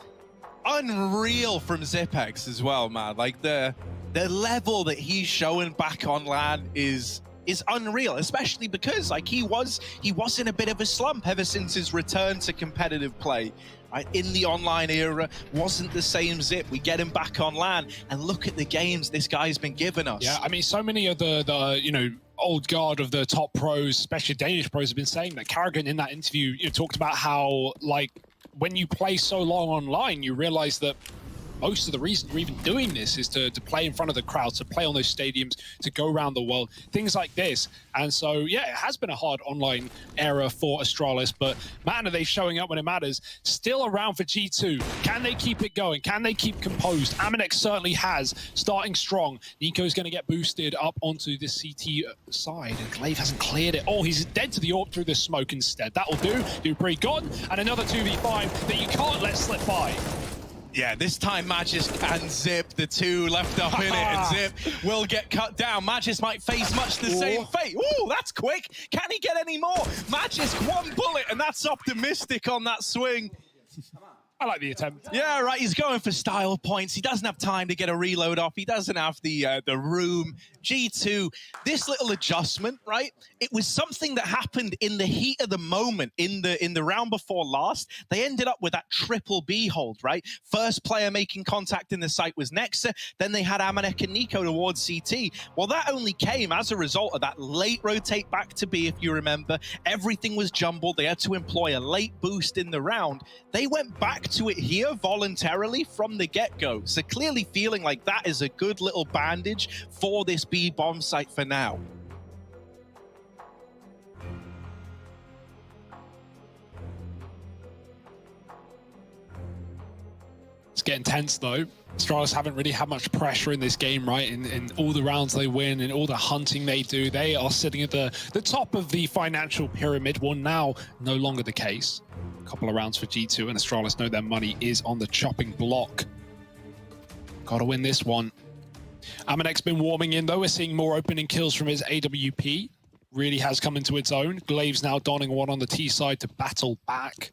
unreal from Zipex as well, man. Like the level that he's showing back on LAN is unreal, especially because like he was in a bit of a slump ever since his return to competitive play. Right? In the online era, wasn't the same Zip. We get him back on LAN, and look at the games this guy's been giving us. Yeah, I mean, so many of the you know, old guard of the top pros, especially Danish pros, have been saying that. Carrigan in that interview talked about how, like, when you play so long online, you realize that most of the reason you're even doing this is to play in front of the crowd, to play on those stadiums, to go around the world, things like this. And so, yeah, it has been a hard online era for Astralis, but man, are they showing up when it matters. Still around for G2. Can they keep it going? Can they keep composed? Aminex certainly has, starting strong. Nico's going to get boosted up onto the CT side, and Glaive hasn't cleared it. Oh, he's dead to the AWP through the smoke instead. That'll do. Dupree gone, and another 2v5 that you can't let slip by. Yeah, this time Magis and Zip, the two left up in it, and Zip will get cut down. Magis might face much the same fate. Ooh, that's quick. Can he get any more? Magis, one bullet, and that's optimistic on that swing. I like the attempt. Yeah, right. He's going for style points. He doesn't have time to get a reload off. He doesn't have the room. G2, this little adjustment, right? It was something that happened in the heat of the moment in the round before last. They ended up with that triple B hold, right? First player making contact in the site was Nexa. Then they had Aminex and Nico towards CT. Well, that only came as a result of that late rotate back to B, if you remember. Everything was jumbled. They had to employ a late boost in the round. They went back to it here voluntarily from the get-go. So clearly feeling like that is a good little bandage for this B bomb site for now. It's getting tense though. Astralis haven't really had much pressure in this game, right? In all the rounds they win and all the hunting they do, they are sitting at the top of the financial pyramid. Well, now no longer the case. A couple of rounds for G2, and Astralis know their money is on the chopping block. Gotta win this one. Aminex been warming in though. We're seeing more opening kills from his AWP. Really has come into its own. Glaive's now donning one on the T side to battle back.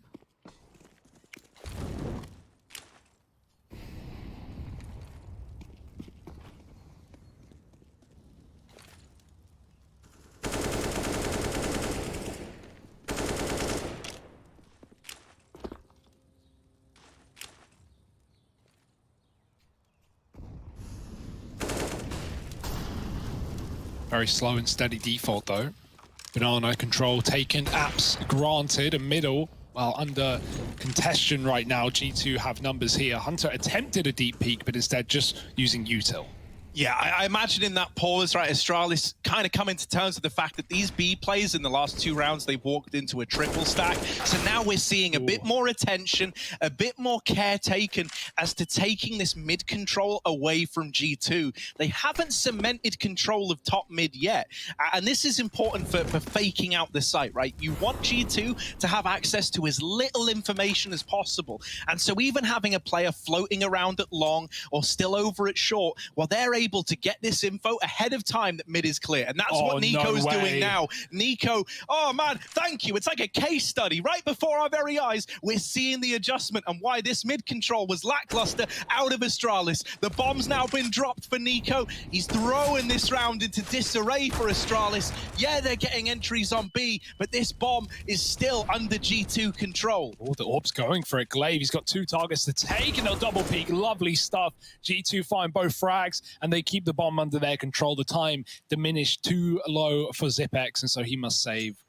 Very slow and steady default though. Banana control taken, apps granted, a middle. Well, under contention right now, G2 have numbers here. Hunter attempted a deep peek, but instead just using util. Yeah, I imagine in that pause, right, Astralis kind of coming to terms with the fact that these B players in the last 2 rounds, they've walked into a triple stack. So now we're seeing a bit more attention, a bit more care taken as to taking this mid control away from G2. They haven't cemented control of top mid yet. And this is important for faking out the site, right? You want G2 to have access to as little information as possible. And so even having a player floating around at long or still over at short, well, they're able to get this info ahead of time that mid is clear. And that's what Nico's doing now. Nico, oh man, thank you. It's like a case study right before our very eyes. We're seeing the adjustment and why this mid control was lackluster out of Astralis. The bomb's now been dropped for Nico. He's throwing this round into disarray for Astralis. Yeah, they're getting entries on B, but this bomb is still under G2 control. Oh, the orb's going for it. Glaive, he's got 2 targets to take and they'll double peek. Lovely stuff. G2 find both frags and they keep the bomb under their control. The time diminished too low for Zipex, and so he must save.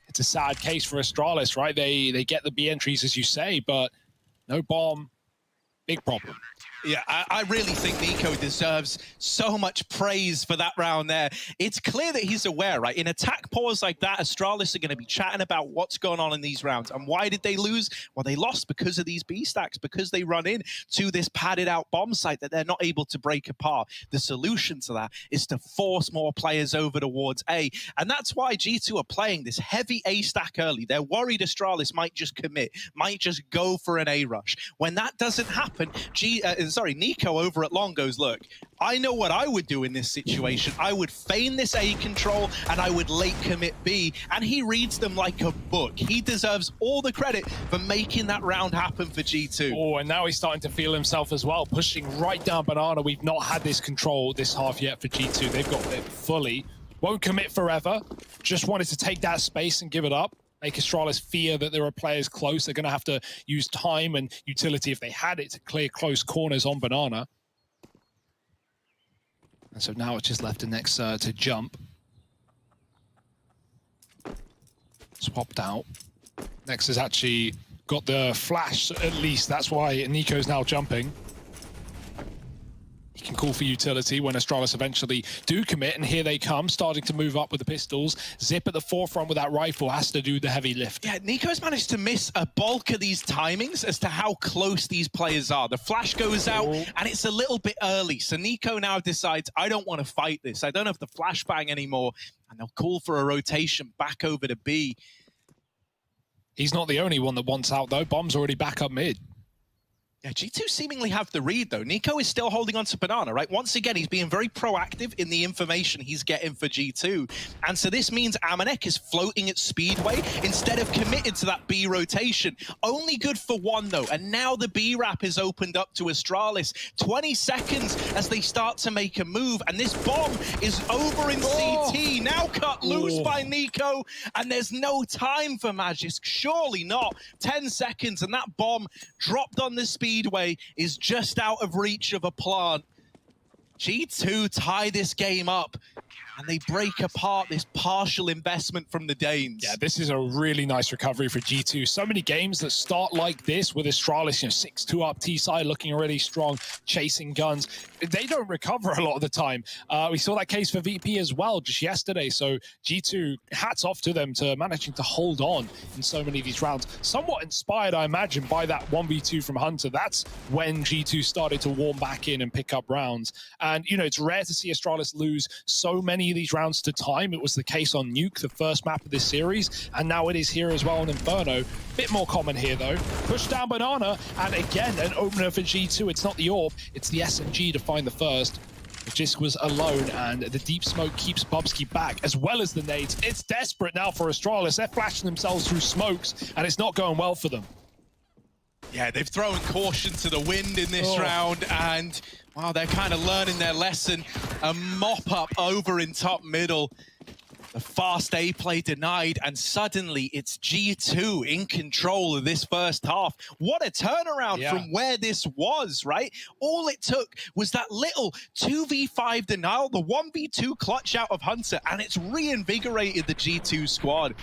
It's a sad case for Astralis, right? They get the B entries, as you say, but no bomb. Big problem. Yeah, I really think Nico deserves so much praise for that round there. It's clear that he's aware, right? In attack pause like that, Astralis are going to be chatting about what's going on in these rounds. And why did they lose? Well, they lost because of these B stacks, because they run in to this padded out bomb site that they're not able to break apart. The solution to that is to force more players over towards A. And that's why G2 are playing this heavy A stack early. They're worried Astralis might just commit, might just go for an A rush. When that doesn't happen, Nico over at long goes, look, I know what I would do in this situation. I would feign this A control and I would late commit B. And he reads them like a book. He deserves all the credit for making that round happen for G2. Oh, and now he's starting to feel himself as well, pushing right down Banana. We've not had this control this half yet for G2. They've got it fully. Won't commit forever. Just wanted to take that space and give it up. Make Astralis fear that there are players close. They're going to have to use time and utility if they had it to clear close corners on Banana. And so now it's just left to Nex to jump. Swapped out. Nex has actually got the flash at least. That's why Nico's now jumping. He can call for utility when Astralis eventually do commit, and here they come, starting to move up with the pistols. Zip at the forefront with that rifle has to do the heavy lift. Yeah, Nico's managed to miss a bulk of these timings as to how close these players are. The flash goes out, and it's a little bit early. So Nico now decides, I don't want to fight this. I don't have the flashbang anymore. And they'll call for a rotation back over to B. He's not the only one that wants out, though. Bomb's already back up mid. Yeah, G2 seemingly have the read, though. Nico is still holding on to Banana, right? Once again, he's being very proactive in the information he's getting for G2. And so this means Amanek is floating at Speedway instead of committed to that B rotation. Only good for one, though. And now the B wrap is opened up to Astralis. 20 seconds as they start to make a move. And this bomb is over in CT. Now cut loose by Nico. And there's no time for Magisk. Surely not. 10 seconds and that bomb dropped on the Speedway is just out of reach of a plant. G2 tie this game up and they break apart this partial investment from the Danes. Yeah, this is a really nice recovery for G2. So many games that start like this with Astralis, 6-2 up T-side, looking really strong, chasing guns. They don't recover a lot of the time. We saw that case for VP as well just yesterday. So G2, hats off to them to managing to hold on in so many of these rounds. Somewhat inspired, I imagine, by that 1v2 from Hunter. That's when G2 started to warm back in and pick up rounds. And, it's rare to see Astralis lose so many of these rounds to time. It was the case on Nuke, the first map of this series, and now it is here as well on Inferno. Bit more common here, though. Push down Banana, and again, an opener for G2. It's not the AWP, it's the SMG to find the first. Magisk was alone, and the deep smoke keeps Bubsky back, as well as the nades. It's desperate now for Astralis. They're flashing themselves through smokes, and it's not going well for them. Yeah, they've thrown caution to the wind in this round, and wow, they're kind of learning their lesson. A mop-up over in top middle. The fast A play denied, and suddenly it's G2 in control of this first half. What a turnaround from where this was, right? All it took was that little 2v5 denial, the 1v2 clutch out of Hunter, and it's reinvigorated the G2 squad.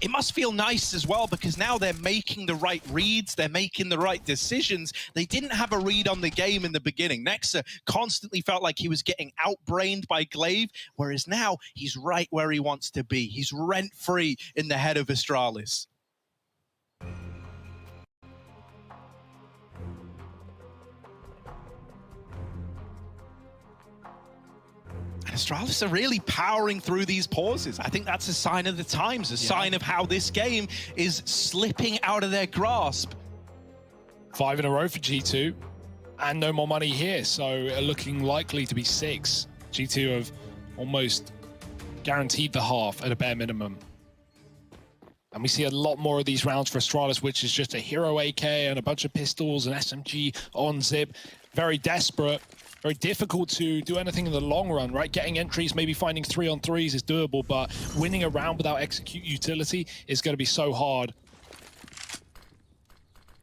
It must feel nice as well, because now they're making the right reads, they're making the right decisions. They didn't have a read on the game in the beginning. Nexa constantly felt like he was getting outbrained by Glaive, whereas now he's right where he wants to be. He's rent-free in the head of Astralis. Astralis are really powering through these pauses. I think that's a sign of the times, a sign of how this game is slipping out of their grasp. 5 in a row for G2, and no more money here, so looking likely to be 6. G2 have almost guaranteed the half at a bare minimum. And we see a lot more of these rounds for Astralis, which is just a hero AK and a bunch of pistols and SMG on Zip. Very desperate. Very difficult to do anything in the long run, right? Getting entries, maybe finding 3-on-3s is doable, but winning a round without execute utility is going to be so hard.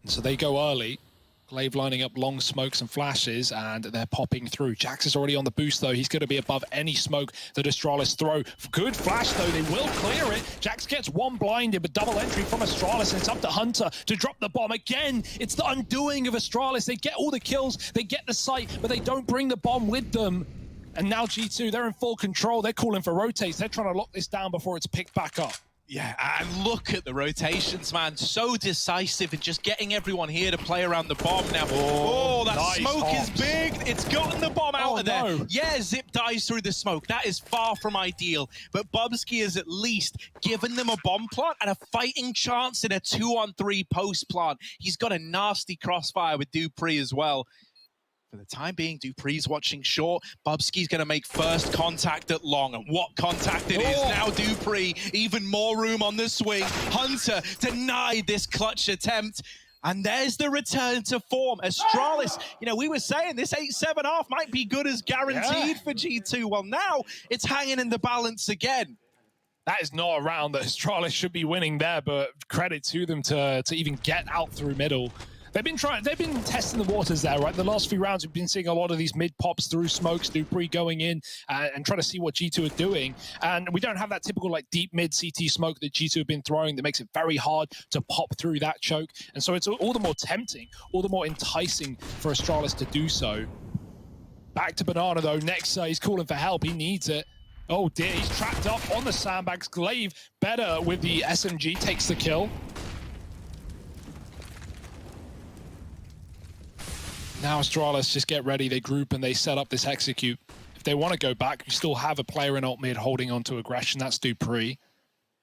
And so they go early. Glaive lining up long smokes and flashes, and they're popping through. Jax is already on the boost, though. He's going to be above any smoke that Astralis throw. Good flash, though. They will clear it. Jax gets one blinded, but double entry from Astralis, and it's up to Hunter to drop the bomb. Again, it's the undoing of Astralis. They get all the kills, they get the site, but they don't bring the bomb with them. And now G2, they're in full control. They're calling for rotates. They're trying to lock this down before it's picked back up. Yeah, and look at the rotations, man. So decisive and just getting everyone here to play around the bomb now. Oh, that nice smoke hops. is big. It's gotten the bomb out of there. No. Yeah, Zip dies through the smoke. That is far from ideal. But Bubsky has at least given them a bomb plant and a fighting chance in a 2-on-3 post plant. He's got a nasty crossfire with Dupree as well. For the time being, Dupree's watching short. Bubsky's going to make first contact at long. And what contact it is now, Dupree. Even more room on the swing. Hunter denied this clutch attempt. And there's the return to form. Astralis, you know, we were saying this 8-7 half might be good as guaranteed for G2. Well, now it's hanging in the balance again. That is not a round that Astralis should be winning there, but credit to them to even get out through middle. They've been testing the waters there, right? The last few rounds, we've been seeing a lot of these mid pops through smokes, Dupree going in and trying to see what G2 are doing. And we don't have that typical like deep mid CT smoke that G2 have been throwing that makes it very hard to pop through that choke. And so it's all the more tempting, all the more enticing for Astralis to do so. Back to Banana though. Nexa, he's calling for help. He needs it. Oh dear, he's trapped up on the sandbags. Glaive better with the SMG, takes the kill. Now Astralis just get ready, they group and they set up this execute. If they want to go back, you still have a player in alt mid holding on to aggression, that's Dupree.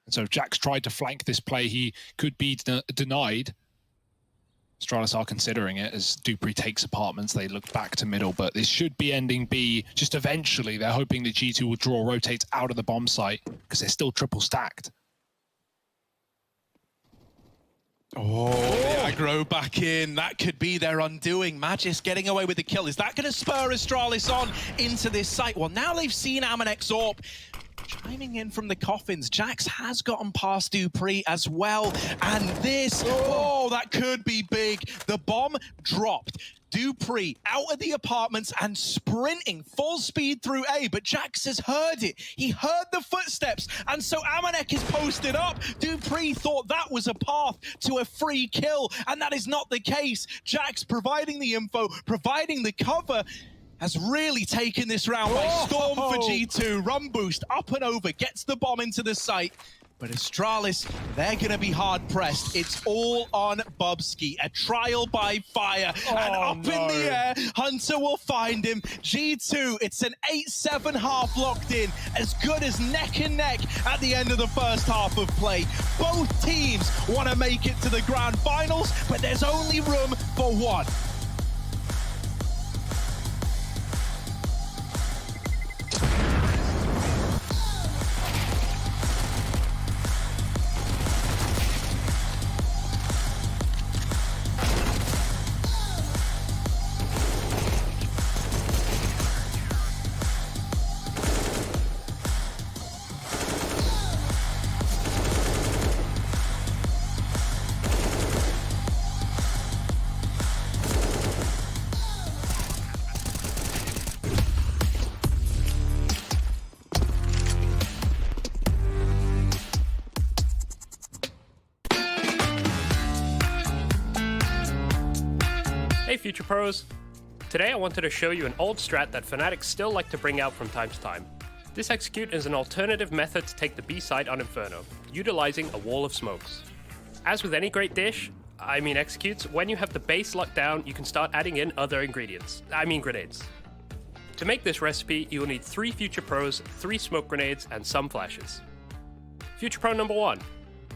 And so if Jax tried to flank this play, he could be denied. Astralis are considering it as Dupree takes apartments, they look back to middle, but this should be ending B. Just eventually, they're hoping that G2 will draw rotates out of the bomb site because they're still triple stacked. Oh, the aggro back in. That could be their undoing. Magis getting away with the kill. Is that going to spur Astralis on into this site? Well, now they've seen Amanex Orp chiming in from the coffins. Jax has gotten past Dupree as well. And this, that could be big. The bomb dropped. Dupree out of the apartments and sprinting full speed through A, but Jax has heard it. He heard the footsteps, and so Amanek is posted up. Dupree thought that was a path to a free kill, and that is not the case. Jax providing the info, providing the cover, has really taken this round by storm for G2. Run boost up and over, gets the bomb into the site. But Astralis, they're going to be hard-pressed. It's all on Bubsky. A trial by fire. And up in the air, Hunter will find him. G2, it's an 8-7 half locked in. As good as neck and neck at the end of the first half of play. Both teams want to make it to the grand finals, but there's only room for one. Future Pros. Today I wanted to show you an old strat that Fnatic still like to bring out from time to time. This execute is an alternative method to take the B side on Inferno, utilizing a wall of smokes. As with any great dish, executes, when you have the base locked down, you can start adding in other ingredients, grenades. To make this recipe, you will need 3 Future Pros, 3 smoke grenades, and some flashes. Future Pro number 1.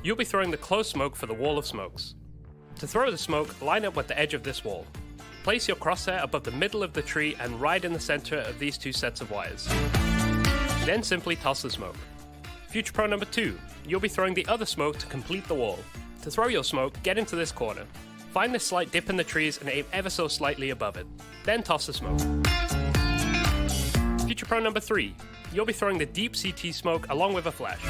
You'll be throwing the close smoke for the wall of smokes. To throw the smoke, line up with the edge of this wall. Place your crosshair above the middle of the tree and right in the center of these 2 sets of wires. Then simply toss the smoke. Future Pro number 2. You'll be throwing the other smoke to complete the wall. To throw your smoke, get into this corner. Find this slight dip in the trees and aim ever so slightly above it. Then toss the smoke. Future Pro number 3. You'll be throwing the deep CT smoke along with a flash.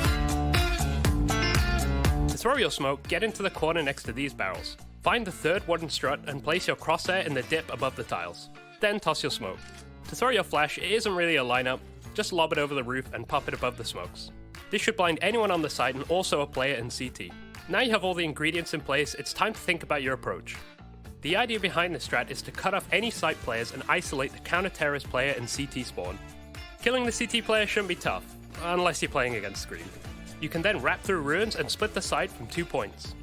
To throw your smoke, get into the corner next to these barrels. Find the third wooden strut and place your crosshair in the dip above the tiles. Then toss your smoke. To throw your flash, it isn't really a lineup, just lob it over the roof and pop it above the smokes. This should blind anyone on the site and also a player in CT. Now you have all the ingredients in place, it's time to think about your approach. The idea behind this strat is to cut off any site players and isolate the counter-terrorist player in CT spawn. Killing the CT player shouldn't be tough, unless you're playing against Scream. You can then wrap through ruins and split the site from 2 points.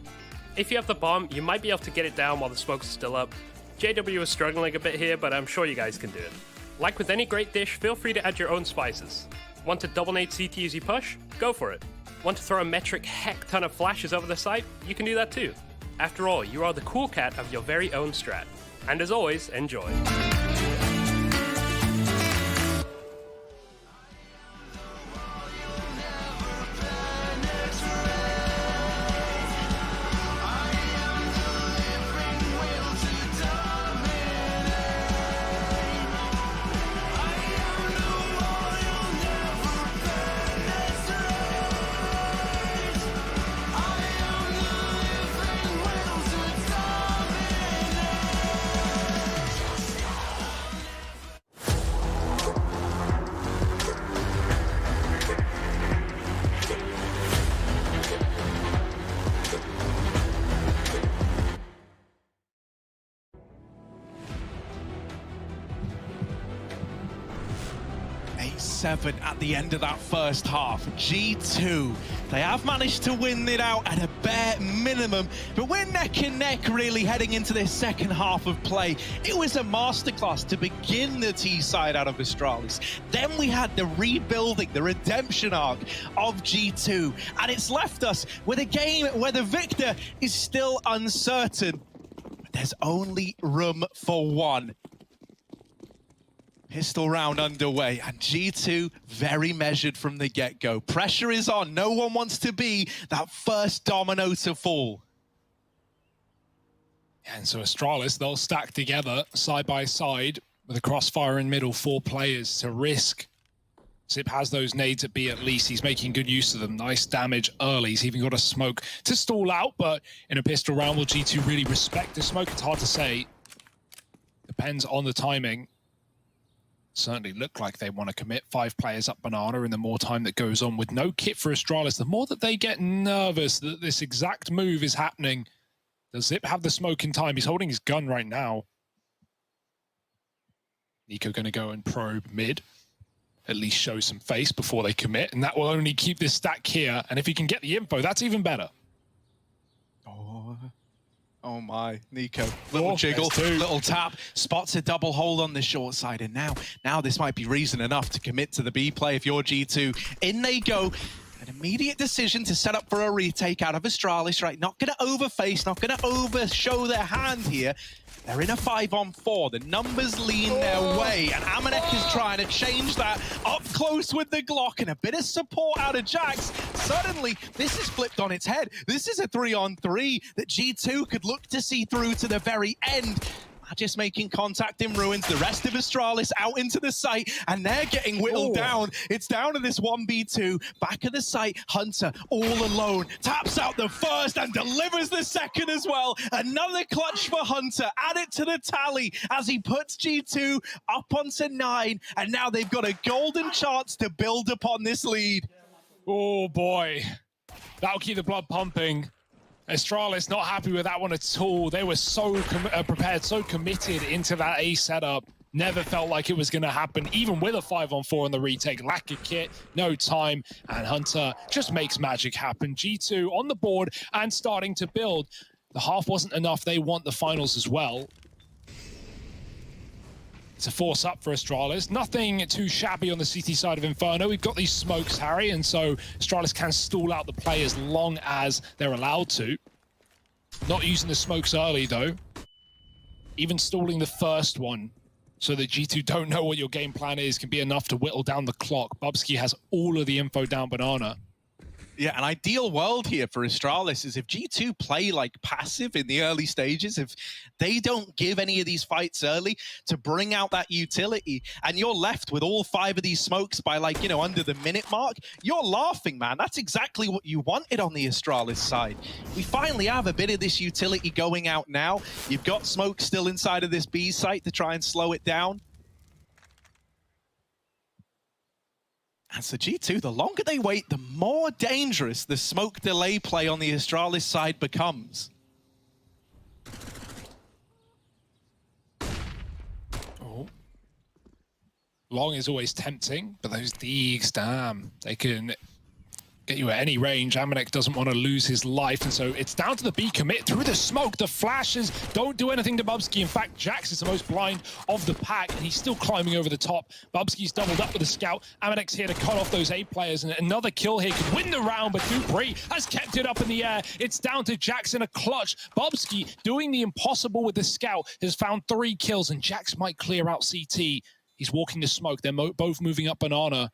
If you have the bomb, you might be able to get it down while the smokes are still up. JW is struggling a bit here, but I'm sure you guys can do it. Like with any great dish, feel free to add your own spices. Want to double nade CT as you push? Go for it. Want to throw a metric heck ton of flashes over the site? You can do that too. After all, you are the cool cat of your very own strat. And as always, enjoy. At the end of that first half. G2, they have managed to win it out at a bare minimum, but we're neck and neck really heading into this second half of play. It was a masterclass to begin the T side out of Astralis. Then we had the rebuilding, the redemption arc of G2, and it's left us with a game where the victor is still uncertain. But there's only room for one. Pistol round underway, and G2 very measured from the get-go. Pressure is on. No one wants to be that first domino to fall. And so Astralis, they'll stack together side by side with a crossfire in middle, 4 players to risk. Zip has those nades at B at least. He's making good use of them. Nice damage early. He's even got a smoke to stall out, but in a pistol round, will G2 really respect the smoke? It's hard to say. Depends on the timing. Certainly look like they want to commit 5 players up banana, and the more time that goes on with no kit for Astralis, the more that they get nervous that this exact move is happening. Does Zip have the smoke in time? He's holding his gun right now. Nico going to go and probe mid. At least show some face before they commit, and that will only keep this stack here. And if he can get the info, that's even better. Oh my, Nico, little jiggle, little tap, spots a double hold on the short side, and now this might be reason enough to commit to the B play if you're G2. In they go. An immediate decision to set up for a retake out of Astralis, right? Not going to overface, not going to overshow their hand here. They're in a 5-on-4. The numbers lean their way, and Amanek is trying to change that up close with the Glock and a bit of support out of Jax. Suddenly, this is flipped on its head. This is a 3-on-3 that G2 could look to see through to the very end. Just making contact in ruins, the rest of Astralis out into the site, and they're getting whittled down. It's down to this 1v2, back of the site, Hunter all alone, taps out the first and delivers the second as well. Another clutch for Hunter, add it to the tally as he puts G2 up onto 9, and now they've got a golden chance to build upon this lead. Oh boy, that'll keep the blood pumping. Astralis not happy with that one at all. They were so prepared, so committed into that A setup. Never felt like it was going to happen, even with a 5-on-4 on the retake. Lack of kit, no time, and Hunter just makes magic happen. G2 on the board and starting to build. The half wasn't enough. They want the finals as well. It's a force up for Astralis. Nothing too shabby on the CT side of Inferno. We've got these smokes, Harry, and so Astralis can stall out the play as long as they're allowed to. Not using the smokes early, though. Even stalling the first one so that G2 don't know what your game plan is can be enough to whittle down the clock. Bubsky has all of the info down Banana. Yeah, an ideal world here for Astralis is if G2 play like passive in the early stages, if they don't give any of these fights early to bring out that utility, and you're left with all 5 of these smokes by, like, you know, under the minute mark, you're laughing, man. That's exactly what you wanted on the Astralis side. We finally have a bit of this utility going out now. You've got smoke still inside of this B site to try and slow it down. And so G2, the longer they wait, the more dangerous the smoke delay play on the Astralis side becomes. Oh. Long is always tempting, but those Deegs, damn, they can get you at any range. Amanek doesn't want to lose his life, and so it's down to the B commit through the smoke. The flashes don't do anything to Bubsky. In fact, Jax is the most blind of the pack, and he's still climbing over the top. Bubsky's doubled up with a scout. Amanek's here to cut off those A players, and another kill here could win the round, but Dupree has kept it up in the air. It's down to Jax in a clutch. Bubsky, doing the impossible with the scout, has found 3 kills, and Jax might clear out CT. He's walking the smoke. They're both moving up Banana.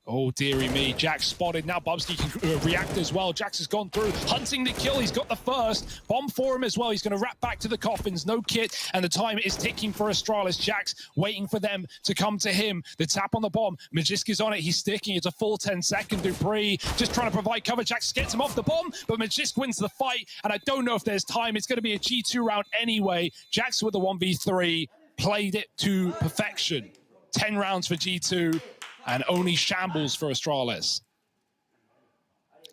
Oh, dearie me. Jax spotted. Now Bubsky can react as well. Jax has gone through, hunting the kill. He's got the first. Bomb for him as well. He's going to wrap back to the coffins. No kit, and the time is ticking for Astralis. Jax waiting for them to come to him. The tap on the bomb. Magisk is on it. He's sticking. It's a full 10-second. Dupree just trying to provide cover. Jax gets him off the bomb, but Magisk wins the fight, and I don't know if there's time. It's going to be a G2 round anyway. Jax with the 1v3 played it to perfection. 10 rounds for G2. And only shambles for Astralis.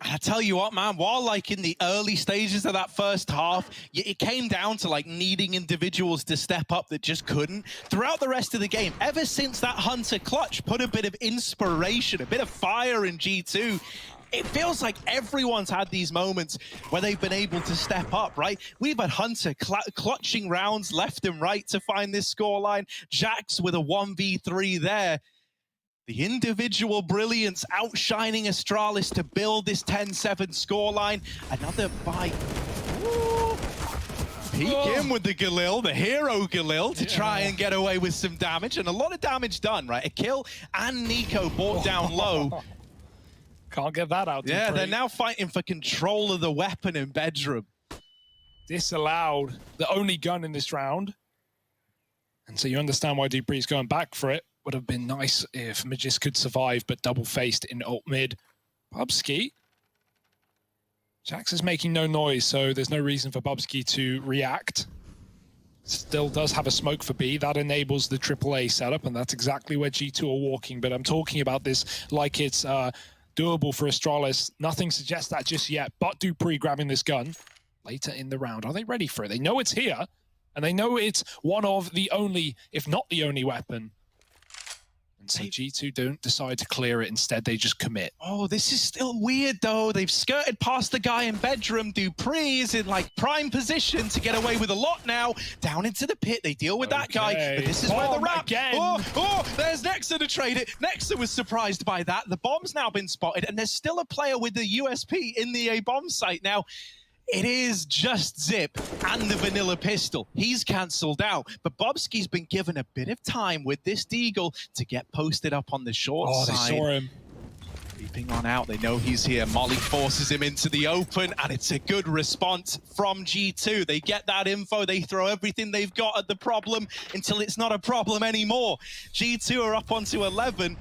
And I tell you what, man, while like in the early stages of that first half, it came down to like needing individuals to step up that just couldn't. Throughout the rest of the game, ever since that Hunter clutch put a bit of inspiration, a bit of fire in G2, it feels like everyone's had these moments where they've been able to step up, right? We've had Hunter clutching rounds left and right to find this scoreline. Jax with a 1v3 there. The individual brilliance outshining Astralis to build this 10-7 scoreline. Another bite. Ooh. Peek in with the Galil, the hero Galil, to try and get away with some damage. And a lot of damage done, right? A kill and Nico brought down low. Can't get that out. Yeah, they're now fighting for control of the weapon in bedroom. Disallowed the only gun in this round. And so you understand why Dupree's going back for it. Would have been nice if Magisk could survive, but double-faced in ult mid. Bubsky. Jax is making no noise, so there's no reason for Bubsky to react. Still does have a smoke for B. That enables the AAA setup, and that's exactly where G2 are walking. But I'm talking about this like it's doable for Astralis. Nothing suggests that just yet, but Dupree grabbing this gun later in the round. Are they ready for it? They know it's here, and they know it's one of the only, if not the only weapon. And so G2 don't decide to clear it. Instead, they just commit. Oh, this is still weird, though. They've skirted past the guy in bedroom. Dupree is in, like, prime position to get away with a lot now. Down into the pit. They deal with that guy. But this is where the wrap... Oh, there's Nexa to trade it. Nexa was surprised by that. The bomb's now been spotted, and there's still a player with the USP in the A-bomb site now. It is just Zip and the vanilla pistol. He's cancelled out, but Bubsky's been given a bit of time with this Deagle to get posted up on the short side. They saw him. Creeping on out, they know he's here. Molly forces him into the open, and it's a good response from G2. They get that info, they throw everything they've got at the problem until it's not a problem anymore. G2 are up onto 11.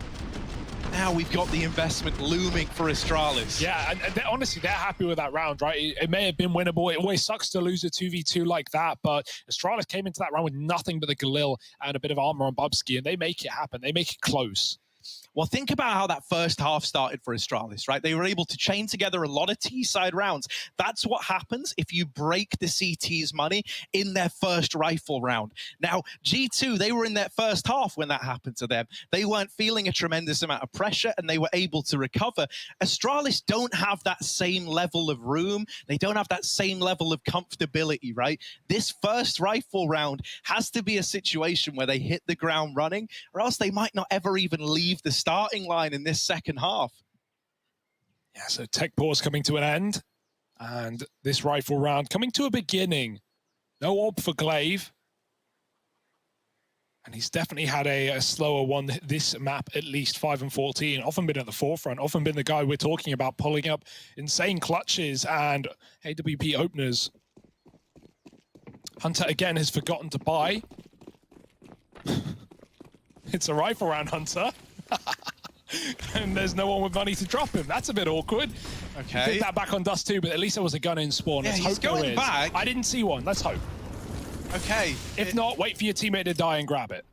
Now we've got the investment looming for Astralis. Yeah, and honestly, they're happy with that round, right? It may have been winnable. It always sucks to lose a 2v2 like that, but Astralis came into that round with nothing but the Galil and a bit of armor on Bubsky, and they make it happen. They make it close. Well, think about how that first half started for Astralis, right? They were able to chain together a lot of T-side rounds. That's what happens if you break the CT's money in their first rifle round. Now, G2, they were in their first half when that happened to them. They weren't feeling a tremendous amount of pressure, and they were able to recover. Astralis don't have that same level of room. They don't have that same level of comfortability, right? This first rifle round has to be a situation where they hit the ground running, or else they might not ever even leave the starting line in this second half. Yeah, so tech pause coming to an end, and this rifle round coming to a beginning. No orb for Glaive, and he's definitely had a slower one this map, at least 5 and 14. Often been at the forefront, often been the guy we're talking about pulling up insane clutches and AWP openers. Hunter again has forgotten to buy. It's a rifle round, Hunter. And there's no one with money to drop him. That's a bit awkward. Okay. He did that back on Dust too, but at least there was a gun in spawn. Yeah, Let's he's hope there going is. back. I didn't see one. Let's hope. Okay. If not, wait for your teammate to die and grab it.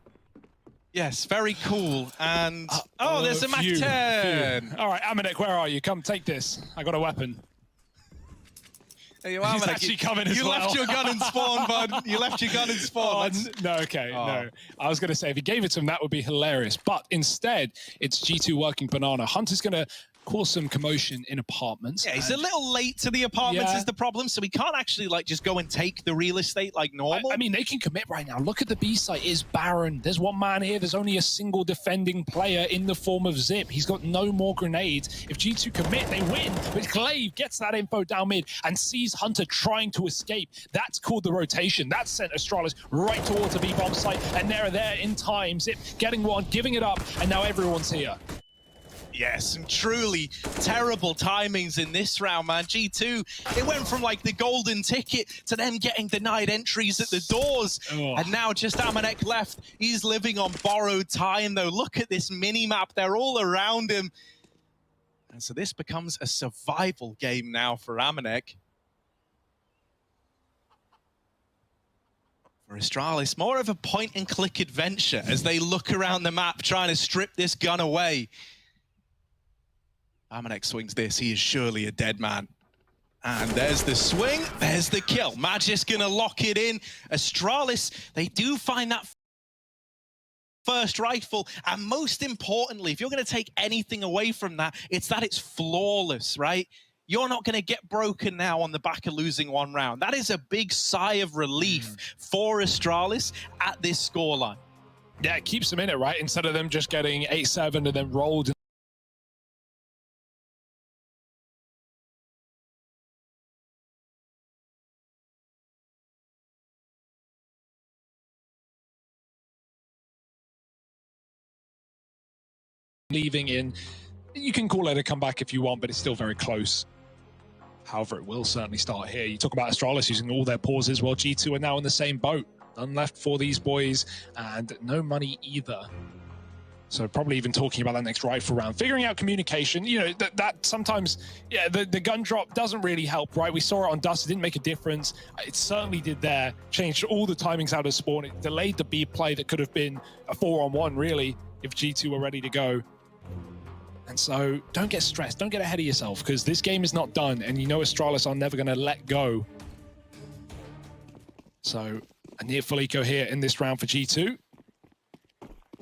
Yes, very cool. And oh, there's a Phew, MAC-10. phew. All right, Amanek, where are you? Come take this. I got a weapon. There you are, He's Amanek. actually coming as You well. left your gun in spawn, bud. You left your gun in spawn. No, okay, no. I was going to say, if he gave it to him, that would be hilarious. But instead, it's G2 working banana. Hunter's going to cause some commotion in apartments. Yeah, he's a little late to the apartments is the problem, so he can't actually like just go and take the real estate like normal. I mean, they can commit right now. Look at the B site, is barren. There's one man here. There's only a single defending player in the form of Zip. He's got no more grenades. If G2 commit, they win. But Glaive gets that info down mid and sees Hunter trying to escape. That's called the rotation. That sent Astralis right towards the B-bomb site, and they're there in time. Zip getting one, giving it up, and now everyone's here. Yes, some truly terrible timings in this round, man. G2, it went from like the golden ticket to them getting denied entries at the doors. And now just Amanek left. He's living on borrowed time, though. Look at this mini-map. They're all around him. And so this becomes a survival game now for Amanek. For Astralis, more of a point-and-click adventure as they look around the map trying to strip this gun away. Amanek swings this. He is surely a dead man. And there's the swing. There's the kill. Magic's going to lock it in. Astralis, they do find that first rifle. And most importantly, if you're going to take anything away from that, it's that it's flawless, right? You're not going to get broken now on the back of losing one round. That is a big sigh of relief for Astralis at this scoreline. Yeah, it keeps them in it, right? Instead of them just getting 8-7 and then rolled. Leaving in, you can call it a comeback if you want, but it's still very close. However, it will certainly start here. You talk about Astralis using all their pauses, while G2 are now in the same boat. None left for these boys, and no money either. So probably even talking about that next rifle round. Figuring out communication, you know, that sometimes, yeah, the gun drop doesn't really help, right? We saw it on Dust, it didn't make a difference. It certainly did there. Changed all the timings out of spawn. It delayed the B play that could have been a 4-on-1, really, if G2 were ready to go. And so don't get stressed, don't get ahead of yourself, because this game is not done, and you know Astralis are never going to let go. So a near full eco here in this round for G2.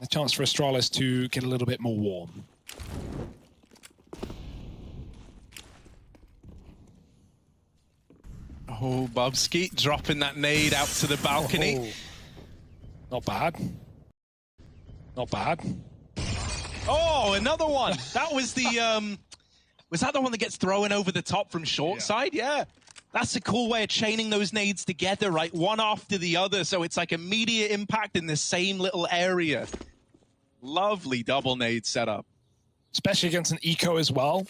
A chance for Astralis to get a little bit more warm. Oh, Bubsky dropping that nade out to the balcony. Oh. Not bad. Not bad. Oh, another one. That was the, was that the one that gets thrown over the top from short side? Yeah. That's a cool way of chaining those nades together, right? One after the other, so it's like immediate impact in the same little area. Lovely double nade setup. Especially against an eco as well.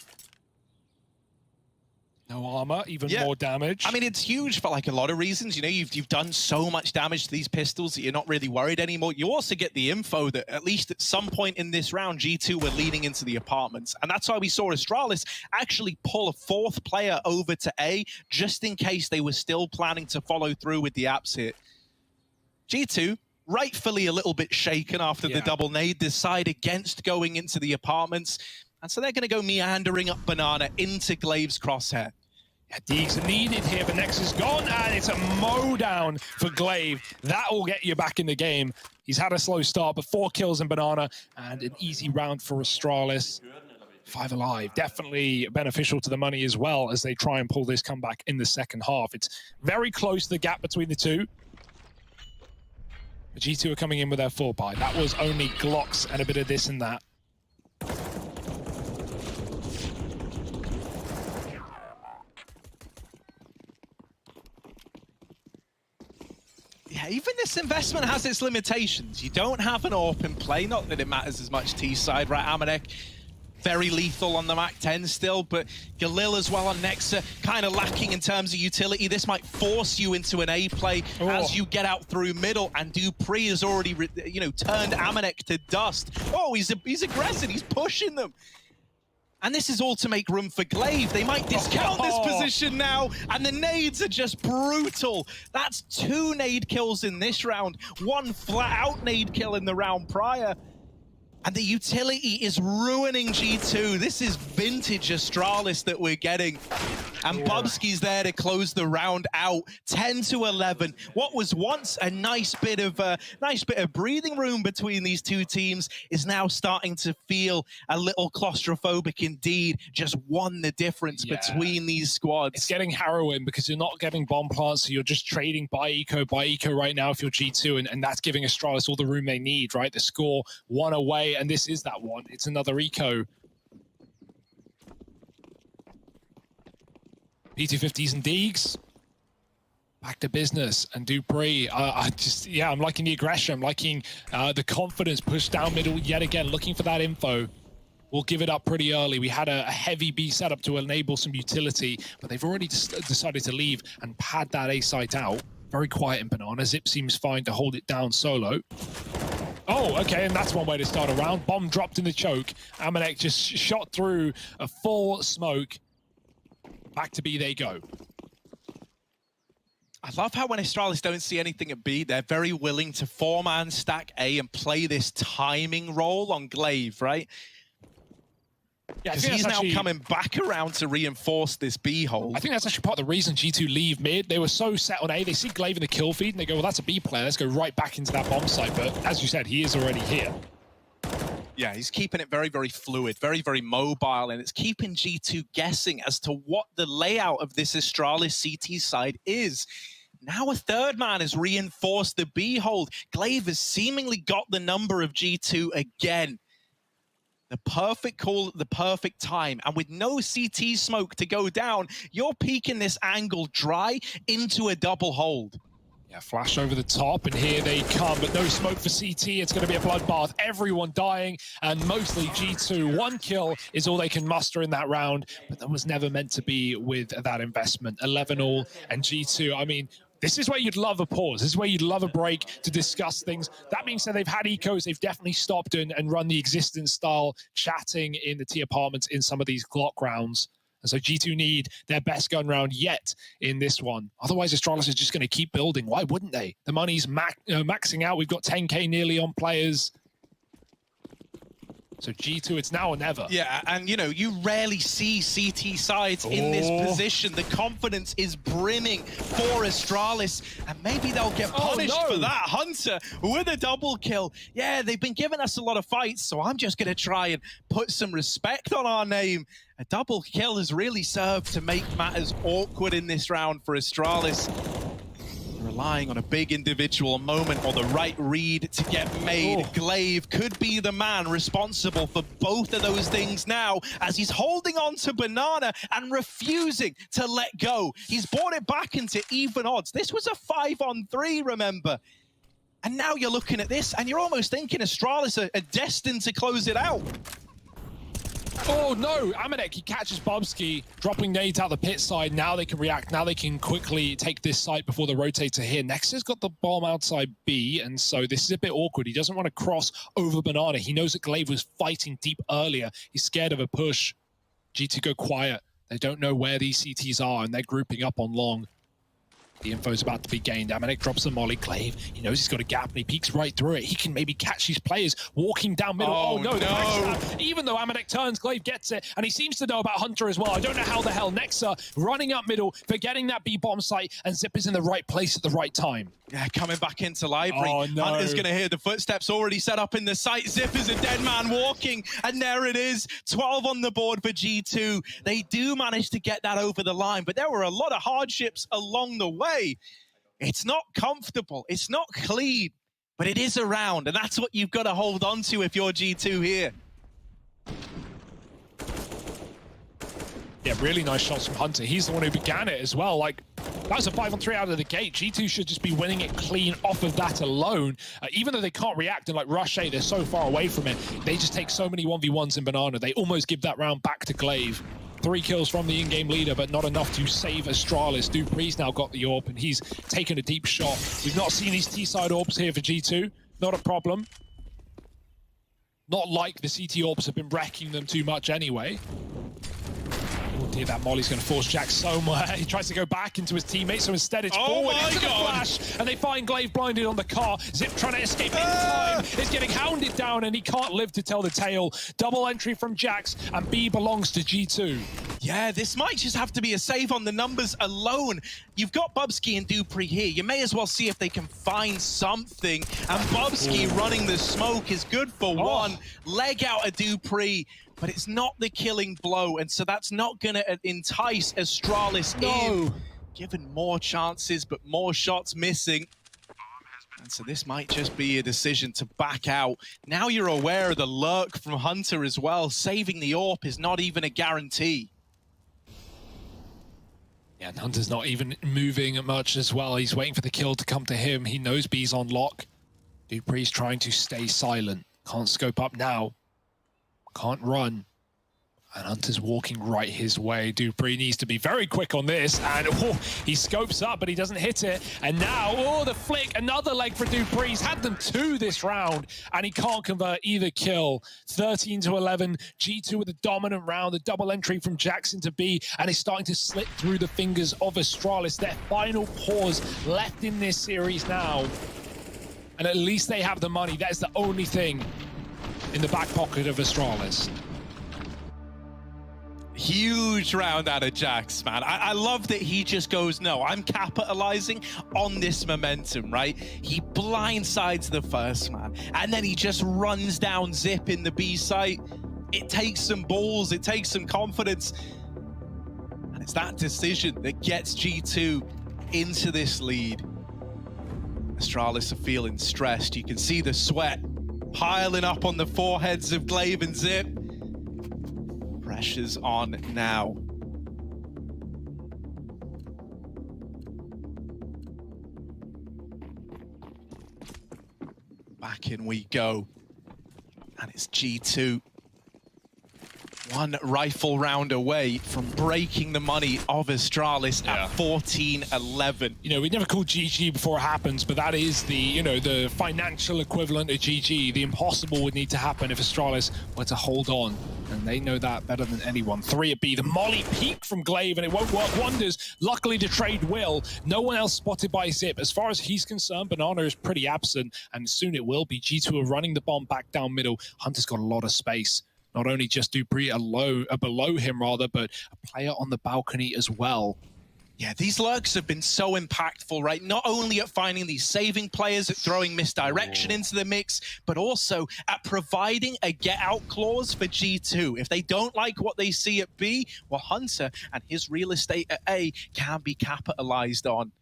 No armor, even more damage. I mean, it's huge for like a lot of reasons. You know, you've done so much damage to these pistols that you're not really worried anymore. You also get the info that at least at some point in this round, G2 were leaning into the apartments. And that's why we saw Astralis actually pull a fourth player over to A, just in case they were still planning to follow through with the apps hit. G2, rightfully a little bit shaken after the double nade, decide against going into the apartments. And so they're going to go meandering up Banana into Glaive's crosshair. Yeah, Deegs are needed here, but Nexus gone, and it's a mow down for Glaive. That will get you back in the game. He's had a slow start, but 4 kills in Banana, and an easy round for Astralis. 5 alive, definitely beneficial to the money as well as they try and pull this comeback in the second half. It's very close, the gap between the two. The G2 are coming in with their full buy. That was only Glocks and a bit of this and that. Yeah, even this investment has its limitations. You don't have an open play, not that it matters as much T-side, right? Amanek, very lethal on the MAC-10 still, but Galil as well on Nexa, kind of lacking in terms of utility. This might force you into an A play as you get out through middle, and Dupree has already, turned Amanek to dust. Oh, he's aggressive, he's pushing them. And this is all to make room for Glaive. They might discount this position now, and the nades are just brutal. That's 2 nade kills in this round, 1 flat-out nade kill in the round prior. And the utility is ruining G2. This is vintage Astralis that we're getting. And Bubsky's there to close the round out, 10-11. What was once a nice bit of breathing room between these two teams is now starting to feel a little claustrophobic indeed. Just won the difference between these squads. It's getting harrowing because you're not getting bomb plants, so you're just trading by eco right now if you're G2, and that's giving Astralis all the room they need, right? The score 1 away. And this is that one. It's another eco. P250s and Deegs. Back to business. And Dupree, I'm liking the aggression. I'm liking the confidence pushed down middle yet again, looking for that info. We'll give it up pretty early. We had a heavy B setup to enable some utility, but they've already decided to leave and pad that A site out. Very quiet in Banana. Zip seems fine to hold it down solo. Oh, okay, and that's one way to start a round. Bomb dropped in the choke. Amanek just shot through a full smoke. Back to B they go. I love how when Astralis don't see anything at B, they're very willing to 4-man stack A and play this timing role on Glaive, right? Yeah, because he's now coming back around to reinforce this B hold. I think that's actually part of the reason G2 leave mid. They were so set on A, they see Glaive in the kill feed, and they go, well, that's a B player, let's go right back into that bomb site. But as you said, he is already here. Yeah, he's keeping it very, very fluid, very, very mobile, and it's keeping G2 guessing as to what the layout of this Astralis CT side is. Now a 3rd man has reinforced the B hold. Glaive has seemingly got the number of G2 again. The perfect call at the perfect time. And with no CT smoke to go down, you're peeking this angle dry into a double hold. Yeah, flash over the top, and here they come, but no smoke for CT. It's going to be a bloodbath. Everyone dying, and mostly G2. 1 kill is all they can muster in that round, but that was never meant to be with that investment. 11-all, and G2, I mean, this is where you'd love a pause. This is where you'd love a break to discuss things. That being said, they've had ecos. They've definitely stopped and run the existence style chatting in the T apartments in some of these Glock rounds. And so G2 need their best gun round yet in this one. Otherwise, Astralis is just going to keep building. Why wouldn't they? The money's maxing out. We've got 10K nearly on players. So G2, it's now or never. Yeah, and you rarely see CT sides in this position. The confidence is brimming for Astralis, and maybe they'll get punished for that. Hunter with a double kill. Yeah, they've been giving us a lot of fights, so I'm just going to try and put some respect on our name. A double kill has really served to make matters awkward in this round for Astralis. Relying on a big individual moment or the right read to get made. Glaive could be the man responsible for both of those things now, as he's holding on to Banana and refusing to let go. He's brought it back into even odds. This was a 5-on-3, remember? And now you're looking at this and you're almost thinking Astralis are destined to close it out. Oh no, Amanek, he catches Bubsky, dropping nades out the pit side. Now they can react, now they can quickly take this site before the rotator here. Nexus got the bomb outside B, and so this is a bit awkward. He doesn't want to cross over Banana. He knows that Glaive was fighting deep earlier. He's scared of a push. G2 go quiet. They don't know where these CTs are, and they're grouping up on long. The info's about to be gained. Amanek drops the molly. Glaive, he knows he's got a gap and he peeks right through it. He can maybe catch these players walking down middle. Oh no, the backstab. Even though Amanek turns, Glaive gets it, and he seems to know about Hunter as well. I don't know how the hell. Nexa running up middle, forgetting that B-bomb site, and Zip is in the right place at the right time. Yeah, coming back into library. Oh, no. Hunter's going to hear the footsteps already set up in the site. Zip is a dead man walking, and there it is. 12 on the board for G2. They do manage to get that over the line, but there were a lot of hardships along the way. It's not comfortable, it's not clean, but it is around, and that's what you've got to hold on to if you're G2 here. Yeah, really nice shots from Hunter. He's the one who began it as well. Like, that was a 5-on-3 out of the gate. G2 should just be winning it clean off of that alone. Even though they can't react and like Rush A, they're so far away from it. They just take so many 1v1s in Banana. They almost give that round back to Glaive. 3 kills from the in-game leader, but not enough to save Astralis. dupree's now got the AWP, and he's taken a deep shot. We've not seen these T-side AWPs here for G2. Not a problem. Not like the CT AWPs have been wrecking them too much anyway. Oh dear, that molly's going to force Jack somewhere. He tries to go back into his teammates, so instead it's forward into the flash, and they find Glaive blinded on the car. Zip trying to escape in time. Is getting hounded down, and he can't live to tell the tale. Double entry from Jax, and B belongs to G2. Yeah, this might just have to be a save on the numbers alone. You've got Bubsky and dupreeh here. You may as well see if they can find something. And Bubsky running the smoke is good for one. Leg out of dupreeh. But it's not the killing blow, and so that's not going to entice Astralis in. Given more chances, but more shots missing. And so this might just be a decision to back out. Now you're aware of the lurk from Hunter as well. Saving the AWP is not even a guarantee. Yeah, and Hunter's not even moving much as well. He's waiting for the kill to come to him. He knows B's on lock. dupreeh's trying to stay silent. Can't scope up now. Can't run. And Hunter's walking right his way. dupreeh needs to be very quick on this. And he scopes up, but he doesn't hit it. And now, the flick. Another leg for dupreeh. He's had them 2 this round, and he can't convert either kill. 13-11. G2 with a dominant round. The double entry from Jackson to B. And it's starting to slip through the fingers of Astralis. Their final pause left in this series now. And at least they have the money. That is the only thing in the back pocket of Astralis. Huge round out of Jax, man. I love that he just goes, no, I'm capitalizing on this momentum, right? He blindsides the first man, and then he just runs down Zip in the B site. It takes some balls, it takes some confidence, and it's that decision that gets G2 into this lead. Astralis are feeling stressed. You can see the sweat piling up on the foreheads of Glaive and Zip. Pressure's on now. Back in we go. And it's G2. One rifle round away from breaking the money of Astralis at 14-11. You know, we never called GG before it happens, but that is the, you know, the financial equivalent of GG. The impossible would need to happen if Astralis were to hold on. And they know that better than anyone. 3 at B. The molly peak from Glaive, and it won't work wonders. Luckily, the trade will. No one else spotted by Zip. As far as he's concerned, Banana is pretty absent, and soon it will be. G2 are running the bomb back down middle. Hunter's got a lot of space. Not only just dupreeh below him, rather, but a player on the balcony as well. Yeah, these lurks have been so impactful, right? Not only at finding these saving players, at throwing misdirection into the mix, but also at providing a get-out clause for G2. If they don't like what they see at B, well, Hunter and his real estate at A can be capitalized on.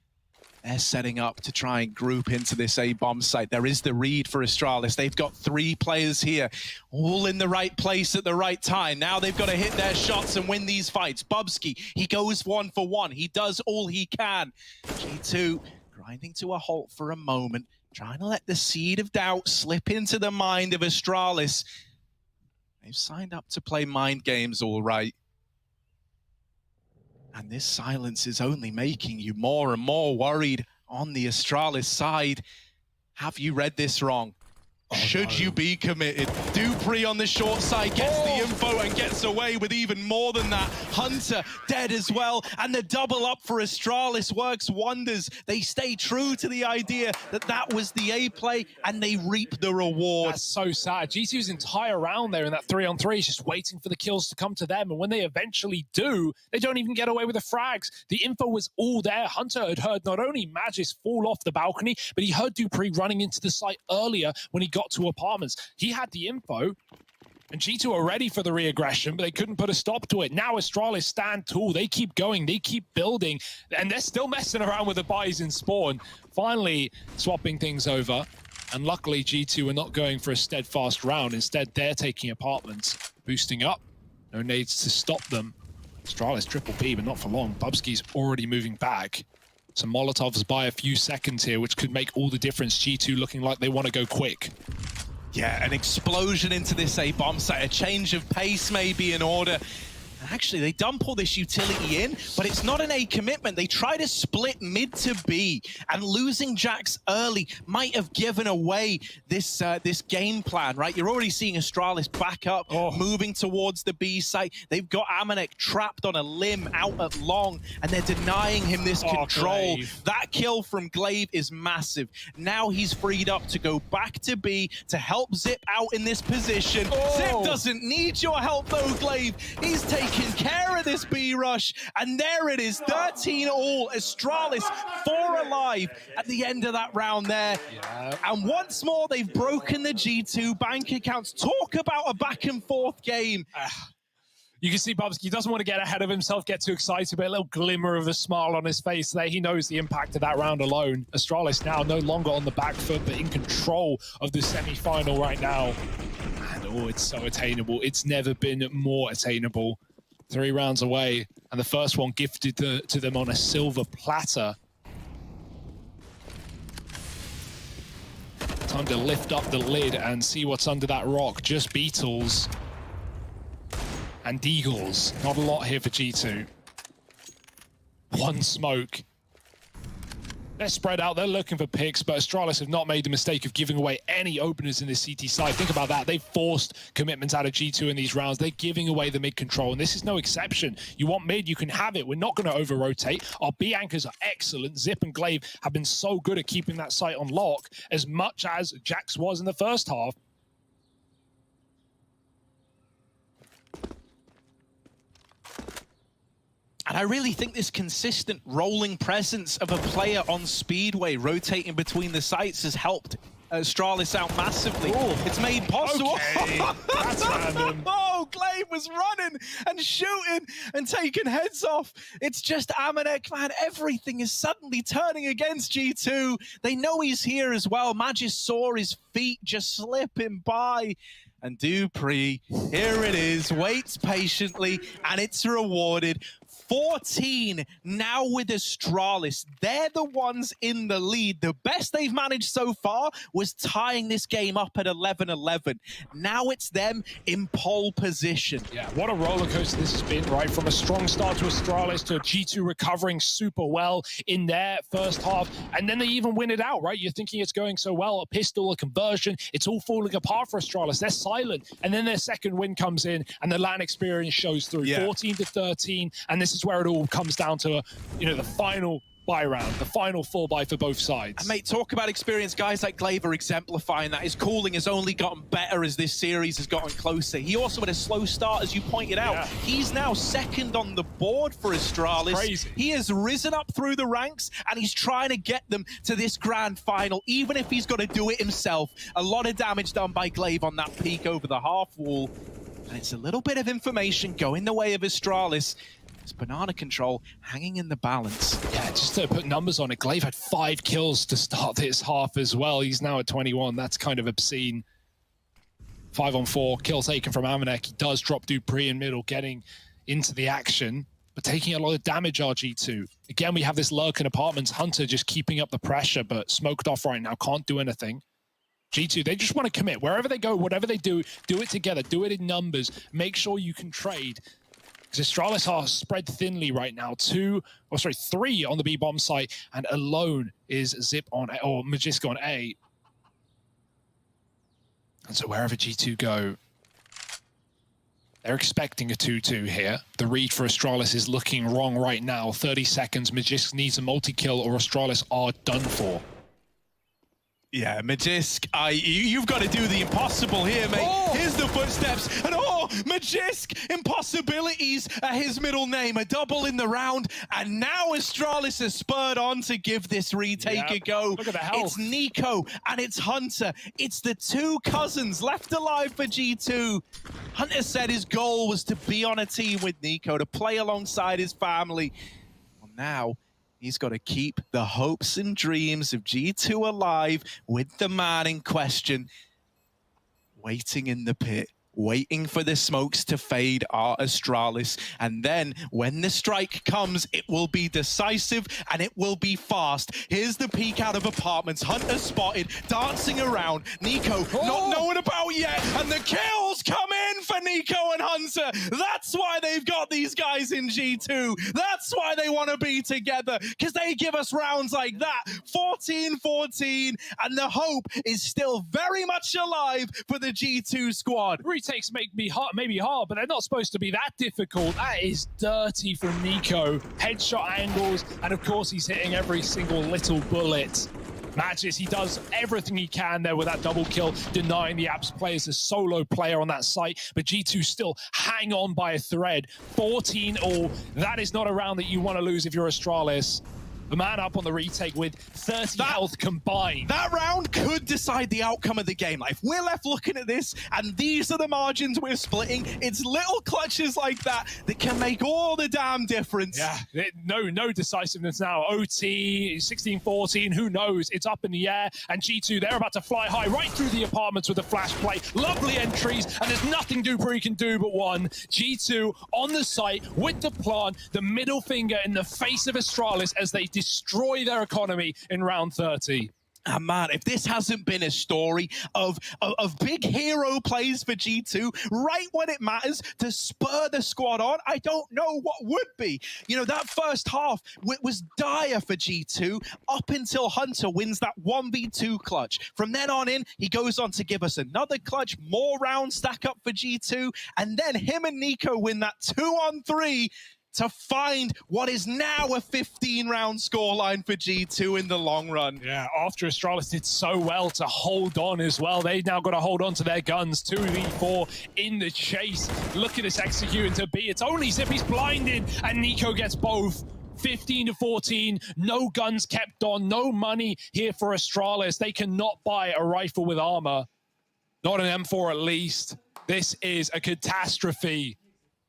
They're setting up to try and group into this A-bomb site. There is the read for Astralis. They've got 3 players here, all in the right place at the right time. Now they've got to hit their shots and win these fights. Bubsky, he goes 1 for 1. He does all he can. G2 grinding to a halt for a moment, trying to let the seed of doubt slip into the mind of Astralis. They've signed up to play mind games all right. And this silence is only making you more and more worried on the Astralis side. Have you read this wrong? Should you be committed? dupreeh on the short side gets the info and gets away with even more than that. Hunter dead as well, and the double up for Astralis works wonders. They stay true to the idea that that was the A play, and they reap the reward. That's so sad. G2's entire round there in that 3-on-3 is just waiting for the kills to come to them, and when they eventually do, they don't even get away with the frags. The info was all there. Hunter had heard not only Magis fall off the balcony, but he heard Dupree running into the site earlier when he got to apartments. He had the info, and G2 are ready for the re-aggression, but they couldn't put a stop to it. Now Astralis stand tall. They keep going. They keep building, and they're still messing around with the buys in spawn. Finally swapping things over, and luckily G2 are not going for a steadfast round. Instead, they're taking apartments, boosting up. No nades to stop them. Astralis triple P, but not for long. Bubsky's already moving back. Some Molotovs by a few seconds here, which could make all the difference. G2 looking like they want to go quick. Yeah, an explosion into this A bomb site, a change of pace may be in order. Actually, they dump all this utility in, but it's not an A commitment. They try to split mid to B, and losing Jax early might have given away this this game plan, right? You're already seeing Astralis back up, moving towards the B site. They've got Amanek trapped on a limb out at long, and they're denying him this control. Glaive. That kill from Glaive is massive. Now he's freed up to go back to B to help Zip out in this position. Zip doesn't need your help though, Glaive. He's taking care of this B rush, and there it is, 13 all. Astralis 4 alive at the end of that round there. And once more, they've broken the G2 bank accounts. Talk about a back and forth game. You can see Bubsky doesn't want to get ahead of himself, get too excited, but a little glimmer of a smile on his face there. He knows the impact of that round alone. Astralis now no longer on the back foot, but in control of the semi-final right now. And oh, it's so attainable. It's never been more attainable. 3 rounds away, and the first one gifted to them on a silver platter. Time to lift up the lid and see what's under that rock. Just beetles and deagles. Not a lot here for G2. One smoke. They're spread out, they're looking for picks, but Astralis have not made the mistake of giving away any openers in this CT side. Think about that. They've forced commitments out of G2 in these rounds. They're giving away the mid control, and this is no exception. You want mid, you can have it. We're not going to over-rotate. Our B anchors are excellent. Zip and Glaive have been so good at keeping that site on lock, as much as Jax was in the first half. And I really think this consistent rolling presence of a player on Speedway rotating between the sites has helped Astralis out massively. It's made possible. Okay. That's random. Oh, Glaive was running and shooting and taking heads off. It's just Amanek, man. Everything is suddenly turning against G2. They know he's here as well. Magis saw his feet just slipping by. And Dupree, here it is, waits patiently, and it's rewarded. 14 now with Astralis. They're the ones in the lead. The best they've managed so far was tying this game up at 11-11. Now it's them in pole position. Yeah, what a roller coaster this has been, right? From a strong start to Astralis to G2 recovering super well in their first half, and then they even win it out, right? You're thinking it's going so well, a pistol, a conversion, it's all falling apart for Astralis. They're silent, and then their second win comes in, and the LAN experience shows through. 14-13, and this is where it all comes down to, the final buy round, the final full buy for both sides. And mate, talk about experience. Guys like Glaive are exemplifying that. His cooling has only gotten better as this series has gotten closer. He also had a slow start, as you pointed out. He's now second on the board for Astralis. Crazy. He has risen up through the ranks, and he's trying to get them to this grand final, even if he's got to do it himself. A lot of damage done by Glaive on that peak over the half wall. And it's a little bit of information going the way of Astralis. It's banana control hanging in the balance. Yeah, just to put numbers on it, Glaive had 5 kills to start this half as well. He's now at 21. That's kind of obscene. 5-on-4, kill taken from Amanek. He does drop Dupree in middle, getting into the action, but taking a lot of damage, RG2. Again, we have this lurk in apartments. Hunter just keeping up the pressure, but smoked off right now, can't do anything. G2, they just want to commit. Wherever they go, whatever they do it together, do it in numbers. Make sure you can trade. Astralis are spread thinly right now. 3 on the B bomb site, and alone is Zip on A, or Magiska on A. And so wherever G2 go, They're expecting a 2-2 here. The read for Astralis is looking wrong right now. 30 seconds. Magisk needs a multi-kill or Astralis are done for. Yeah, Magisk, you've got to do the impossible here, mate. Oh! Here's the footsteps, and Magisk, impossibilities are his middle name. A double in the round, and now Astralis has spurred on to give this retake a go. Look at the health. It's Nico and it's Hunter. It's the two cousins left alive for G2. Hunter said his goal was to be on a team with Nico, to play alongside his family. Well, now he's got to keep the hopes and dreams of G2 alive with the man in question. Waiting in the pit, waiting for the smokes to fade are Astralis. And then when the strike comes, it will be decisive and it will be fast. Here's the peek out of apartments. Hunter spotted, dancing around. Nico not known about yet. And the kills come in for Nico and Hunter. That's why they've got these guys in G2. That's why they want to be together, because they give us rounds like that. 14-14, and the hope is still very much alive for the G2 squad. Retakes maybe hard, but they're not supposed to be that difficult. That is dirty from Nico. Headshot angles, and of course he's hitting every single little bullet. Magis, he does everything he can there with that double kill, denying the Apps players a solo player on that site, but G2 still hang on by a thread. 14-all, that is not a round that you want to lose if you're Astralis. The man up on the retake with 30 health combined. That round could decide the outcome of the game. Like, if we're left looking at this and these are the margins we're splitting, it's little clutches like that that can make all the damn difference. Yeah, no decisiveness now. OT, 16-14, who knows? It's up in the air, and G2, they're about to fly high right through the apartments with a flash play. Lovely entries, and there's nothing dupreeh can do but one. G2 on the site with the plant, the middle finger in the face of Astralis as they destroy their economy in round 30. And man, if this hasn't been a story of big hero plays for G2 right when it matters to spur the squad on, I don't know what would be. You know, that first half was dire for G2 up until Hunter wins that 1v2 clutch. From then on in, he goes on to give us another clutch, more rounds stack up for G2, and then him and Nico win that 2-on-3 to find what is now a 15-round scoreline for G2 in the long run. Yeah, after Astralis did so well to hold on as well, they now got to hold on to their guns. 2v4 in the chase. Look at this executing to B. It's only Zip, he's blinded, and Nico gets both. 15-14, no guns kept on, no money here for Astralis. They cannot buy a rifle with armor. Not an M4 at least. This is a catastrophe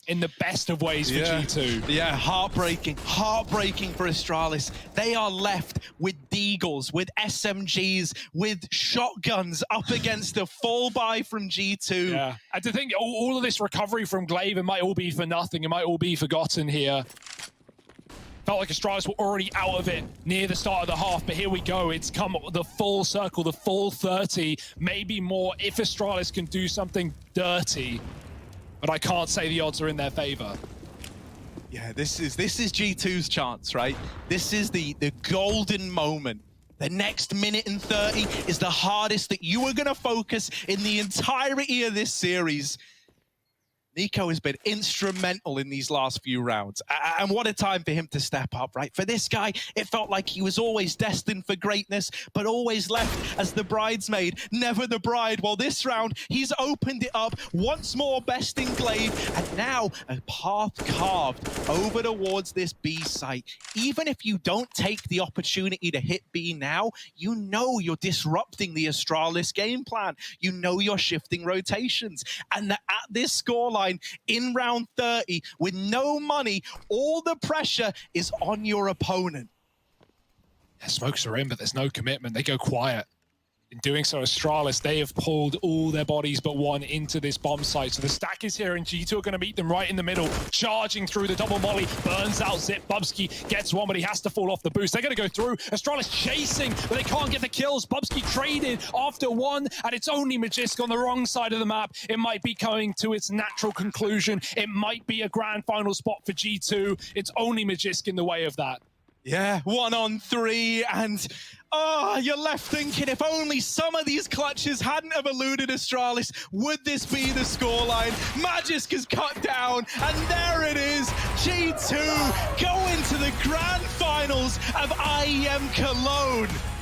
in the best of ways for G2. Yeah, heartbreaking for Astralis. They are left with Deagles, with SMGs, with shotguns up against a full buy from G2. Yeah, and to think all of this recovery from Glaive, it might all be for nothing. It might all be forgotten here. Felt like Astralis were already out of it near the start of the half, but here we go. It's come the full circle, the full 30, maybe more if Astralis can do something dirty. But I can't say the odds are in their favor. Yeah, this is G2's chance, right? This is the golden moment. The next minute and 30 is the hardest that you are going to focus in the entirety of this series. Nico has been instrumental in these last few rounds. And what a time for him to step up, right? For this guy, it felt like he was always destined for greatness, but always left as the bridesmaid, never the bride. Well, this round, he's opened it up once more, besting Glaive, and now a path carved over towards this B site. Even if you don't take the opportunity to hit B now, you know you're disrupting the Astralis game plan. You know you're shifting rotations. And at this scoreline, in round 30, with no money, all the pressure is on your opponent. Yeah, smokes are in, but there's no commitment. They go quiet. In doing so, Astralis, they have pulled all their bodies but one into this bomb site. So the stack is here, and G2 are going to meet them right in the middle, charging through the double molly, burns out Zip. Bubsky gets one, but he has to fall off the boost. They're going to go through. Astralis chasing, but they can't get the kills. Bubsky traded after one, and it's only Magisk on the wrong side of the map. It might be coming to its natural conclusion. It might be a grand final spot for G2. It's only Magisk in the way of that. Yeah, 1-on-3, and Oh, you're left thinking, if only some of these clutches hadn't have eluded Astralis, would this be the scoreline? Magisk is cut down, and there it is. G2 go into the grand finals of IEM Cologne.